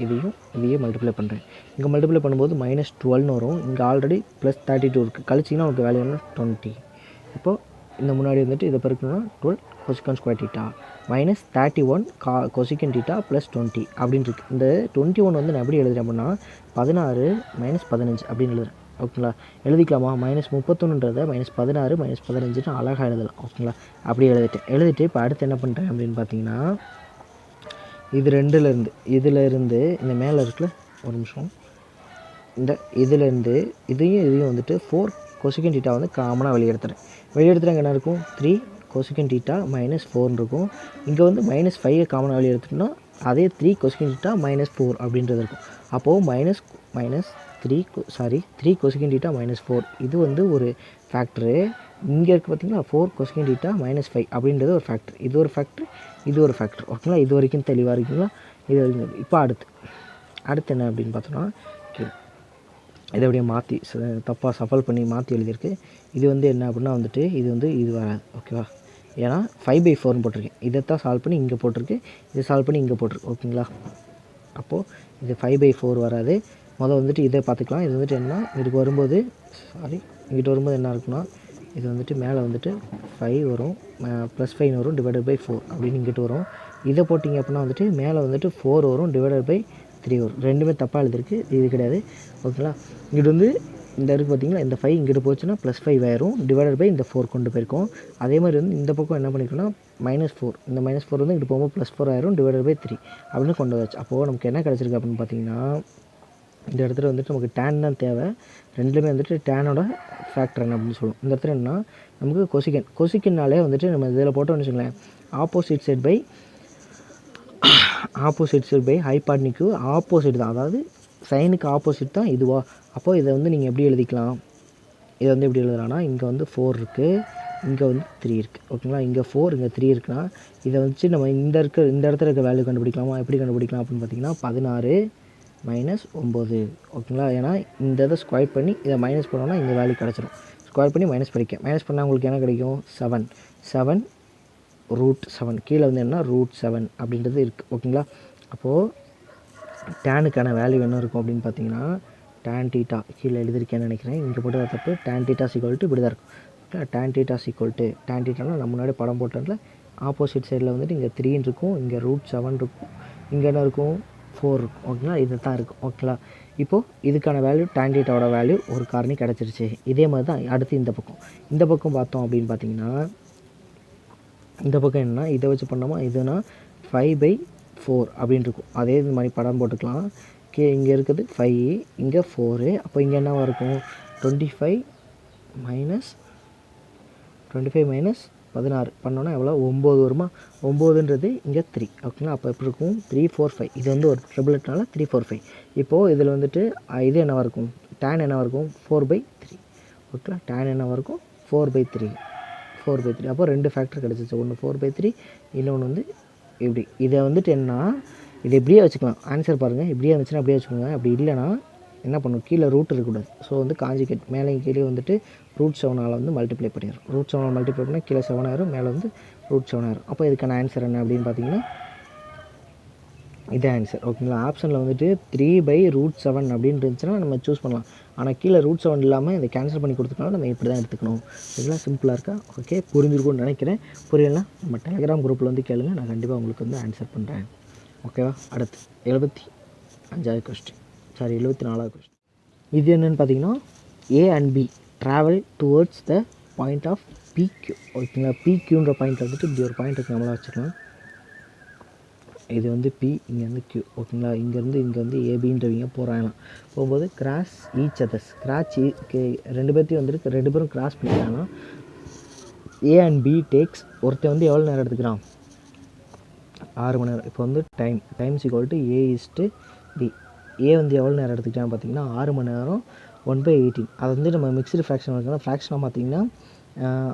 இதையே மல்டிப்ளை பண்ணுறேன். இங்கே மல்டிப்ளை பண்ணும்போது மைனஸ் 12 வரும். இங்கே ஆல்ரெடி ப்ளஸ் 32 இருக்குது. கழிச்சிங்கன்னா உங்களுக்கு வேல்யூ என்ன 20. இப்போது இந்த முன்னாடி வந்துட்டு இதை பெருக்கணும்னா 12 cosecant square theta minus 31 cosecant theta plus 20 அப்படின்னு இருக்குது. இந்த 21 வந்து நான் எப்படி எழுதுறேன் அப்படின்னா 16 மைனஸ் 15 அப்படின்னு எழுதுறேன். ஓகேங்களா, எழுதிக்கலாமா, மைனஸ் 31ன்றதை மைனஸ் 16 மைனஸ் 15 அழகாக எழுதலாம். ஓகேங்களா, அப்படி எழுதிட்டு இப்போ அடுத்து என்ன பண்ணுறேன் அப்படின்னு பார்த்தீங்கன்னா, இது இதிலேருந்து இந்த மேலே இருக்குல்ல, ஒரு நிமிஷம், இந்த இதிலேருந்து இதையும் வந்துட்டு 4 கொசிகன் டீட்டா வந்து காமனாக வெளியெடுத்துறேன். என்ன இருக்கும், 3 கொசிகன் டீட்டா மைனஸ் 4 இருக்கும். இங்கே வந்து மைனஸ் 5 காமனாக வெளியெடுத்துட்டோம்னா அதே 3 கொசிகன் டீட்டா மைனஸ் 4 அப்படின்றது இருக்கும். அப்போது மைனஸ் 3 கொசிகன் டீட்டா மைனஸ் 4 இது வந்து ஒரு ஃபேக்டரு. இங்கே இருக்குது பார்த்தீங்களா, 4 கொசிகன் டீட்டா மைனஸ் 5 அப்படின்றது ஒரு ஃபேக்டர். இது ஒரு ஃபேக்டர். ஓகேங்களா, இது வரைக்கும் தெளிவாக இருக்குங்களா, இது வரைக்கும். இப்போ அடுத்து என்ன அப்படின்னு பார்த்தோன்னா, இதை அப்படியே மாற்றி தப்பாக சஃபல் பண்ணி மாற்றி எழுதியிருக்கு. இது வந்து என்ன அப்படின்னா வந்துட்டு இது வராது. ஓகேவா, ஏன்னா 5/4 போட்டிருக்கேன். இதைத்தான் சால்வ் பண்ணி இங்கே போட்டிருக்கு, இதை சால்வ் பண்ணி இங்கே போட்டிருக்கு. ஓகேங்களா, அப்போது இது 5/4 வராது. வந்துட்டு இதை பார்த்துக்கலாம். இது வந்துட்டு என்ன, இங்கிட்டு வரும்போது என்ன இருக்குன்னா, இது வந்துட்டு மேலே வந்துட்டு 5 வரும், ப்ளஸ் 5 வரும், /4 அப்படின்னு இங்கிட்டு வரும். இதை போட்டிங்க அப்படின்னா வந்துட்டு மேலே வந்துட்டு 4 வரும், /3 வரும். ரெண்டுமே தப்பாக எழுதிருக்கு, இது கிடையாது. ஓகேங்களா, இங்கிட்டு வந்து இந்த இருக்குது பார்த்தீங்களா, இந்த 5 இங்கிட்டு போச்சுன்னா ப்ளஸ் 5 ஆயிரும், இந்த 4 கொண்டு போயிருக்கோம். அதே மாதிரி வந்து இந்த பக்கம் என்ன பண்ணியிருக்கோன்னா -4, இந்த -4 வந்து இங்கிட்டு போகும்போது +4 ஆயிரும், /3 அப்படின்னு கொண்டு வச்சு. அப்போது நமக்கு என்ன கிடச்சிருக்கு அப்படின்னு பார்த்தீங்கன்னா, இந்த இடத்துல வந்துட்டு நமக்கு tan தான் தேவை. ரெண்டுலேயுமே வந்துட்டு டேனோட ஃபேக்டர் என்ன அப்படின்னு சொல்லுவோம். இந்த இடத்துல என்னன்னா நமக்கு கொசிக்கன்னாலே வந்துட்டு நம்ம இதில் போட்டோம்னு வச்சுங்களேன், ஆப்போசிட் சைட் பை ஹைபாட்னிக்கு ஆப்போசிட் தான், அதாவது சைனுக்கு ஆப்போசிட் தான் இதுவா. அப்போது இதை வந்து நீங்கள் எப்படி எழுதிக்கலாம், இதை வந்து எப்படி எழுதலாம்னா, இங்கே வந்து 4 இருக்குது, இங்கே வந்து 3 இருக்குது. ஓகேங்களா, இங்கே 4 இங்கே 3 இருக்குன்னா இதை வச்சு நம்ம இந்த இடத்துல இருக்க வேல்யூ கண்டுபிடிக்கலாமா, எப்படி கண்டுபிடிக்கலாம் அப்படின்னு பார்த்தீங்கன்னா 16 மைனஸ் 9. ஓகேங்களா, ஏன்னா இந்த இதை ஸ்கொயர் பண்ணி இதை மைனஸ் பண்ணோன்னா இந்த வேல்யூ கிடச்சிரும். ஸ்கொயர் பண்ணி மைனஸ் பண்ணால் உங்களுக்கு என்ன கிடைக்கும், 7 √7. கீழே வந்து என்ன √7 அப்படின்றது இருக்குது. ஓகேங்களா, அப்போது டேனுக்கான வேல்யூ என்ன இருக்கும் அப்படின்னு பார்த்தீங்கன்னா, tan θ கீழே எழுதியிருக்கேன்னு நினைக்கிறேன், இங்கே போட்டு தப்பு. tan θ ஈக்குவல் டு இப்படி தான் இருக்கும். Okay, tan θ equal to tan θனா நம்ம முன்னாடி படம் போட்டதில் ஆப்போசிட் சைடில் வந்துட்டு இங்கே 3 இருக்கும், இங்கே √7 இருக்கும், இங்கே என்ன இருக்கும் 4 இருக்கும். ஓகேங்களா, இது தான் இருக்கும். ஓகேங்களா, இப்போது இதுக்கான வேல்யூ tan θவோட வேல்யூ ஒரு காரணி கிடச்சிருச்சு. இதே மாதிரி தான் அடுத்து இந்த பக்கம் பார்த்தோம் அப்படின்னு பார்த்தீங்கன்னா, இந்த பக்கம் என்னன்னா இதை வச்சு பண்ணோமா, இதுனா 5/4 அப்படின்னு இருக்கும். அதே இது மாதிரி படம் போட்டுக்கலாம். இங்கே இருக்குது 5, இங்கே 4. அப்போ இங்கே என்னவாக இருக்கும், 25 மைனஸ் 16 பண்ணோன்னா எவ்வளோ, 9 வருமா. 9ன்றது இங்கே 3. ஓகேங்களா, அப்போ எப்படி இருக்கும், 3 4 5. இது வந்து ஒரு ட்ரிபிள்னால 3 4 5. இப்போது இதில் வந்துட்டு இது என்னவாக இருக்கும், tan என்னவாக இருக்கும் 4/3. ஓகேங்களா, tan என்னவாக இருக்கும் 4/3. அப்போ 2 ஃபேக்டர் கிடச்சிச்சு. ஒன்று 4/3, இன்னொன்று வந்து இப்படி. இதை வந்துட்டு என்ன, இதை இப்படியே வச்சுக்கலாம். ஆன்சர் பாருங்கள், இப்படியே இருந்துச்சுன்னா அப்படியே வச்சுக்கோங்க. அப்படி இல்லைனா என்ன பண்ணும், கீழே ரூட் இருக்கக்கூடாது. ஸோ வந்து காஞ்சிகேட் மேலே கீழே வந்துட்டு √7 வந்து மல்டிப்ளை பண்ணிடும். √7 மல்டிப்ளை பண்ணால் கீழே 7 ஆயிரும், மேலே வந்து √7 ஆயிரும். அப்போ இதுக்கான ஆன்சர் என்ன அப்படின்னு பார்த்தீங்கன்னா இதே ஆன்சர். ஓகேங்களா, ஆப்ஷனில் வந்துட்டு 3/√7 அப்படின்னு இருந்துச்சுன்னா நம்ம சூஸ் பண்ணலாம். ஆனால் கீழே √7 இல்லாமல் இதை கேன்சல் பண்ணி கொடுத்துருக்கனால நம்ம இப்படி தான் எடுத்துக்கணும். இதெல்லாம் சிம்பிளாக இருக்கா, ஓகே, புரிஞ்சிருக்கும்னு நினைக்கிறேன். புரியலைன்னா நம்ம டெலிகிராம் குரூப்பில் வந்து கேளுங்க, நான் கண்டிப்பாக உங்களுக்கு வந்து ஆன்சர் பண்ணுறேன். ஓகேவா, அடுத்து 75வது கொஸ்டின், 74வது கொஸ்டின். இது என்னென்னு பார்த்தீங்கன்னா, A and B travel towards the point of PQ. ஓகேங்களா, PQன்ற பாயிண்ட் வந்துட்டு இப்படி ஒரு பாயிண்ட் இருக்குது, நம்மளாக வச்சுக்கலாம். இது வந்து P, இங்கே வந்து Q. ஓகேங்களா, இங்கேருந்து இங்கே வந்து ஏபின்றவங்க போகும்போது கிராஸ் ஈச் அதர்ஸ், ரெண்டு பேர்த்தையும் வந்துட்டு 2 பேரும் கிராஸ் பண்ணிக்கிறாங்கன்னா A and B டேக்ஸ், ஒருத்தர் வந்து எவ்வளோ நேரம் எடுத்துக்கிறான், 6 மணி நேரம். இப்போ வந்து டைம் ஈக்குவல் டு A/B. ஏ வந்து எவ்வளோ நேரம் எடுத்துக்கிட்டான்னு பார்த்தீங்கன்னா 6 மணி நேரம், 1/18. அது வந்து நம்ம மிக்ஸ்டு ஃப்ராக்ஷன் இருக்கனால ஃப்ராக்ஷனாக பார்த்தீங்கன்னா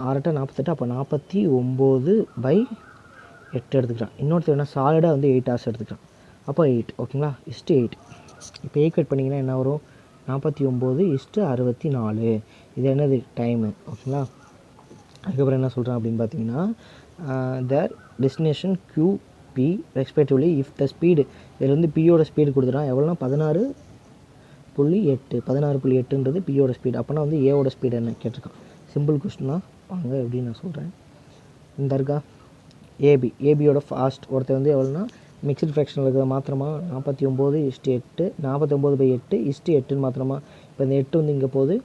6 48, அப்போ 49/8 எடுத்துக்கலாம். இன்னொருத்தர் என்ன சாலிடாக வந்து 8 ஹார்ஸ் எடுத்துக்கலாம். அப்போ 8 ஓகேங்களா, 8. இப்போ ஈக்குவேட் பண்ணிங்கன்னா என்ன வரும், 49:64. இது என்னது டைமு ஓகேங்களா. அதுக்கப்புறம் என்ன சொல்கிறேன் அப்படின்னு பார்த்தீங்கன்னா, their destination QP respectively if the speed, இதில் வந்து பியோட ஸ்பீடு கொடுத்துட்டான் எவ்வளோனா 16.8ன்றது பியோட ஸ்பீடு. அப்போனா வந்து ஏவோட ஸ்பீடு என்ன கேட்டிருக்கான். சிம்பிள் கொஸ்டினா வாங்க எப்படின்னு நான் சொல்கிறேன். இந்த இருக்கா ஏபியோட ஃபாஸ்ட் ஒருத்தர் வந்து எவ்வளோனா மிக்சட் ஃப்ராக்ஷனில் இருக்கிறத மாத்திரமா 49:8, 49/8:8ன்னு மாத்திரமா. இப்போ இந்த 8 வந்து இங்கே போகுது,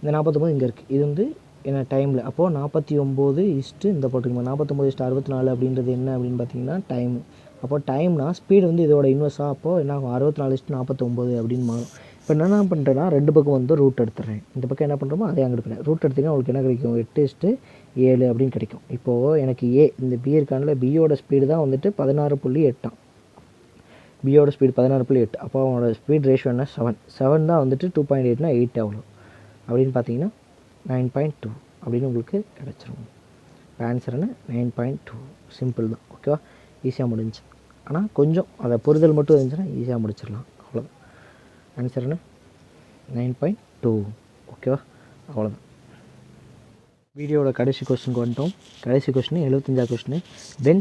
இந்த 49 இங்கே இருக்குது. இது வந்து என்ன டைமில், அப்போது 49 இந்த போட்டுருக்கோம் 49:64 அப்படின்றது என்ன அப்படின்னு பார்த்தீங்கன்னா டைமு. அப்போது டைம்னா ஸ்பீடு வந்து இதோட இன்வெர்ஸாக, அப்போது என்ன ஆகும் 64:49 அப்படின்னு மாறும். இப்போ என்ன பண்ணுறேன்னா 2 பக்கம் வந்து ரூட் எடுத்துடுறேன். இந்த பக்கம் என்ன பண்ணுறோமோ அதே அங்கே எடுக்கிறேன். ரூட் எடுத்திங்கன்னா உங்களுக்கு என்ன கிடைக்கும், 8:7 அப்படின்னு கிடைக்கும். இப்போது எனக்கு இந்த பி இருக்கான பியோட ஸ்பீடு தான் வந்துட்டு 16.8. பியோட ஸ்பீடு 16.8. அப்போ அவனோட ஸ்பீட் ரேஷியோ என்ன 7 தான் வந்துட்டு 2.8னா 8 எவ்வளோ அப்படின்னு பார்த்தீங்கன்னா 9.2 அப்படின்னு உங்களுக்கு கிடச்சிரும். இப்போ ஆன்சர் என்ன 9.2. சிம்பிள் தான் ஓகேவா, ஈஸியாக முடிஞ்சு. ஆனால் கொஞ்சம் அதை புரிதல் மட்டும் இருந்துச்சுன்னா ஈஸியாக முடிச்சிடலாம், அவ்வளோதான். ஆன்சர் என்ன 9.2 ஓகேவா, அவ்வளோதான். வீடியோட கடைசி கொஸ்டினுக்கு வந்துட்டோம். கடைசி கொஸ்டின் 75வது question. when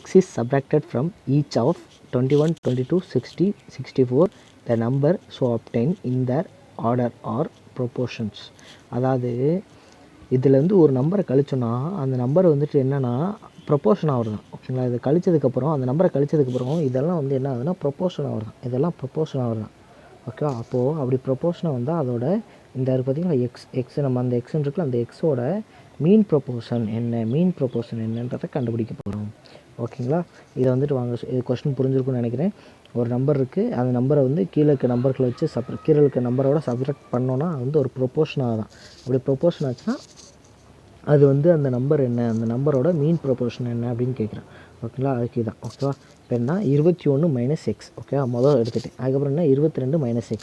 x is subtracted from each of 21, 22, 60, 64 the number so obtained in their order or proportions. அதாவது இதிலேருந்து ஒரு நம்பரை கழிச்சோன்னா அந்த நம்பர் வந்துட்டு என்னென்னா ப்ரொப்போர்ஷன் ஆகுதான் ஓகேங்களா. இதை கழிச்சதுக்கப்புறம் அந்த நம்பரை கழிச்சதுக்கப்புறம் இதெல்லாம் வந்து என்ன ஆகுதுன்னா ப்ரொப்போர்ஷன் ஆகுதான், இதெல்லாம் ப்ரொப்போர்ஷன் ஆகுதான் ஓகேவா. அப்போது அப்படி ப்ரொப்போர்ஷனாக வந்தால் அதோட இந்த பார்த்திங்கன்னா எக்ஸ் நம்ம அந்த எக்ஸ்ன்னு இருக்குல்ல, அந்த எக்ஸோட மீன் ப்ரொப்போர்ஷன் என்னன்றதை கண்டுபிடிக்க போகிறோம் ஓகேங்களா. இதை வந்துட்டு வாங்க, இது கொஸ்டின் புரிஞ்சிருக்குன்னு நினைக்கிறேன். ஒரு நம்பர் இருக்குது, அந்த நம்பரை வந்து கீழே இருக்க நம்பர்களை வச்சு கீழே இருக்க நம்பரோட சப்ட்ராக்ட் பண்ணோன்னா அது வந்து ஒரு ப்ரொப்போர்ஷனாக தான். அப்படி ப்ரொப்போர்ஷன் ஆச்சுன்னா அது வந்து அந்த நம்பர் என்ன, அந்த நம்பரோட மீன் ப்ரொப்போர்ஷன் என்ன அப்படின்னு கேட்குறேன் ஓகேங்களா. அதுக்கு தான் ஓகேவா. இப்போ என்ன 21 - x ஓகேவா, மொதல் எடுத்துகிட்டேன். அதுக்கப்புறம் என்ன 22 - x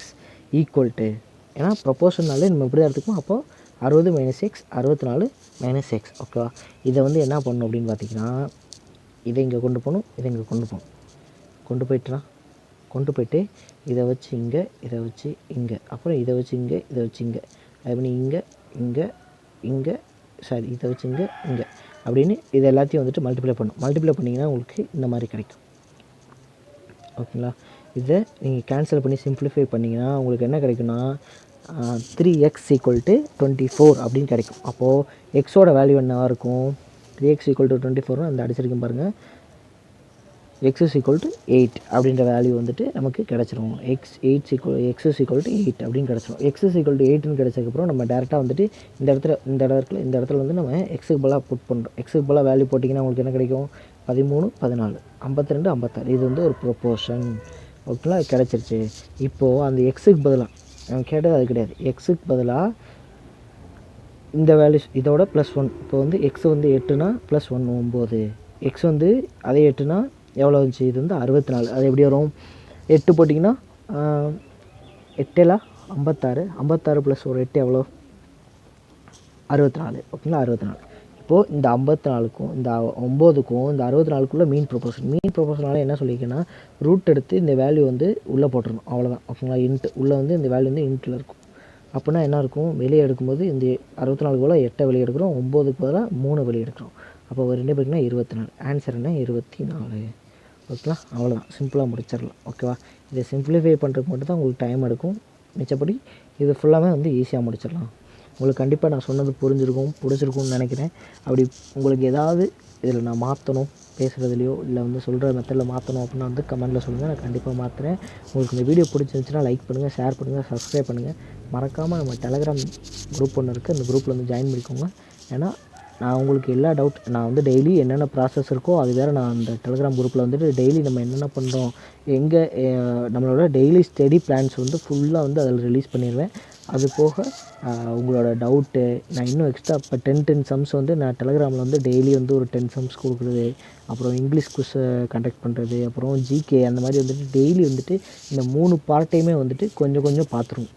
ஈக்குவல் டு, ஏன்னா ப்ரொப்போர்ஷனாலே நம்ம எப்படி தான் எடுத்துக்கோம். அப்போது 60 - x 64 - x ஓகேவா. இதை வந்து என்ன பண்ணணும் அப்படின்னு பார்த்தீங்கன்னா, இதை இங்கே கொண்டு போகணும், இதை இங்கே கொண்டு போயிட்டு இதை வச்சு இங்கே, இதை வச்சு இங்கே, அப்புறம் இதை வச்சு இங்கே, இதை வச்சு இங்கே, அது பண்ணி இங்கே சாரி இதை வச்சு இங்கே அப்படின்னு இது எல்லாத்தையும் வந்துட்டு மல்டிப்ளை பண்ணிங்கன்னா உங்களுக்கு இந்த மாதிரி கிடைக்கும் ஓகேங்களா. இதை நீங்கள் கேன்சல் பண்ணி சிம்பிளிஃபை பண்ணிங்கன்னா உங்களுக்கு என்ன கிடைக்குன்னா 3x = 24 அப்படின்னு கிடைக்கும். அப்போது எக்ஸோட வேல்யூ என்னவாக இருக்கும், 3x = 24 அந்த அடிச்சிருக்கேன் பாருங்கள். x = 8 அப்படின்ற வேல்யூ வந்துட்டு நமக்கு கிடச்சிரும். x = 8 அப்படின்னு கிடச்சிரும். x = 8ன்னு கிடச்சதுக்கப்புறம் நம்ம டேரெக்டாக வந்துட்டு இந்த இடத்துல வந்து நம்ம எக்ஸுக்கு பதிலாக புட் பண்ணுறோம். எக்ஸுக்கு பதிலாக வேல்யூ போட்டிங்கன்னா உங்களுக்கு என்ன கிடைக்கும் 13, 14, 52, 56. இது வந்து ஒரு ப்ரொப்போர்ஷன் ஓகேங்களா, கிடச்சிருச்சு. இப்போது அந்த எக்ஸுக்கு பதிலாக நம்ம கேட்டது அது கிடையாது. எக்ஸுக்கு பதிலாக இந்த வேல்யூஸ் இதோட +1. இப்போ வந்து எக்ஸ் வந்து 8னா +1 9, எக்ஸ் வந்து அதே 8னா எவ்வளோ வந்துச்சு, இது வந்து 64. அது எப்படி வரும், 8 போட்டிங்கன்னா 8 56, 56 + ஒரு 8 எவ்வளோ 64 ஓகேங்களா, 64. இப்போது இந்த 54க்கும் இந்த 9க்கும் இந்த 64க்குள்ளே மீன் ப்ரொப்போர்ஷனால என்ன சொல்லியிருக்கேன்னா ரூட் எடுத்து இந்த வேல்யூ வந்து உள்ளே போட்டுருணும், அவ்வளோதான் ஓகேங்களா. உள்ளே வந்து இந்த வேல்யூ வந்து இன்ட்டில் இருக்கும். அப்படின்னா என்ன இருக்கும், வெளியே எடுக்கும்போது இந்த 64 போல் 8 வெளியே எடுக்கிறோம், 9க்கு பதிலாக 3 வெளியே எடுக்கிறோம். அப்போ ஒரு 2 பேருக்குன்னா 24. ஆன்சர் என்ன 24 ஓகேங்களா. அவ்வளோதான், சிம்பிளாக முடிச்சிடலாம் ஓகேவா. இதை சிம்பிளிஃபை பண்ணுறதுக்கு மட்டும் தான் உங்களுக்கு டைம் எடுக்கும், மிச்சப்படி இது ஃபுல்லாமே வந்து ஈஸியாக முடிச்சிடலாம். உங்களுக்கு கண்டிப்பாக நான் சொன்னது பிடிச்சிருக்கும்னு நினைக்கிறேன். அப்படி உங்களுக்கு ஏதாவது இதில் நான் மாற்றணும் பேசுகிறதுலையோ இல்லை வந்து சொல்கிற மெத்தடில் மாற்றணும் அப்படின்னா வந்து கமெண்ட்டில் சொல்லுங்கள், நான் கண்டிப்பாக மாற்றுறேன். உங்களுக்கு இந்த வீடியோ பிடிச்சிருந்துச்சுன்னா லைக் பண்ணுங்கள், ஷேர் பண்ணுங்கள், சப்ஸ்கிரைப் பண்ணுங்கள். மறக்காமல் நம்ம டெலகிராம் குரூப் ஒன்று இருக்குது, அந்த குரூப்பில் வந்து ஜாயின் பண்ணிக்கோங்க. ஏன்னா நான் உங்களுக்கு எல்லா நான் வந்து டெய்லி என்னென்ன ப்ராசஸ் இருக்கோ அது வேறு நான் அந்த டெலகிராம் குரூப்பில் வந்துட்டு டெய்லி நம்ம என்னென்ன பண்ணுறோம், எங்கே நம்மளோட டெய்லி ஸ்டடி பிளான்ஸ் வந்து ஃபுல்லாக வந்து அதில் ரிலீஸ் பண்ணிடுவேன். அது போக உங்களோட டவுட்டு நான் இன்னும் எக்ஸ்ட்ரா இப்போ 10 சம்ஸ் வந்து நான் டெலகிராமில் வந்து டெய்லி வந்து ஒரு 10 சம்ஸ் கொடுக்குறது, அப்புறம் இங்கிலீஷ் குவிஸ் கண்டக்ட் பண்ணுறது, அப்புறம் ஜிகே அந்த மாதிரி வந்துட்டு டெய்லி வந்துட்டு இந்த 3 பார்ட்டையுமே வந்துட்டு கொஞ்சம் பார்த்துருவோம்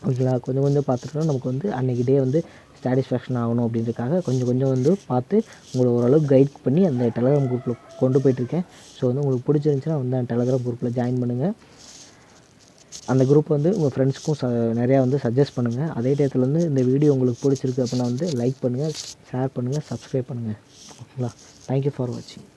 ஓகேங்களா. கொஞ்சம் கொஞ்சம் பார்த்துட்டோம்னா நமக்கு வந்து அன்றைக்கி டே வந்து சாட்டிஸ்ஃபேக்ஷன் ஆகணும் அப்படின்றதுக்காக கொஞ்சம் கொஞ்சம் வந்து பார்த்து உங்களை ஓரளவுக்கு கைட் பண்ணி அந்த டெலகிராம் குரூப்பில் கொண்டு போயிட்டுருக்கேன். ஸோ வந்து உங்களுக்கு பிடிச்சிருந்துச்சின்னா வந்து அந்த டெலகிராம் குரூப்பில் ஜாயின் பண்ணுங்கள். அந்த குரூப்பை வந்து உங்கள் ஃப்ரெண்ட்ஸ்க்கும் நிறையா வந்து சஜஸ்ட் பண்ணுங்கள். அதே டயத்தில் வந்து இந்த வீடியோ உங்களுக்கு பிடிச்சிருக்கு அப்படின்னா வந்து லைக் பண்ணுங்கள், ஷேர் பண்ணுங்கள், சப்ஸ்கிரைப் பண்ணுங்கள். ஓகேங்களா. தேங்க்யூ ஃபார் வாட்சிங்.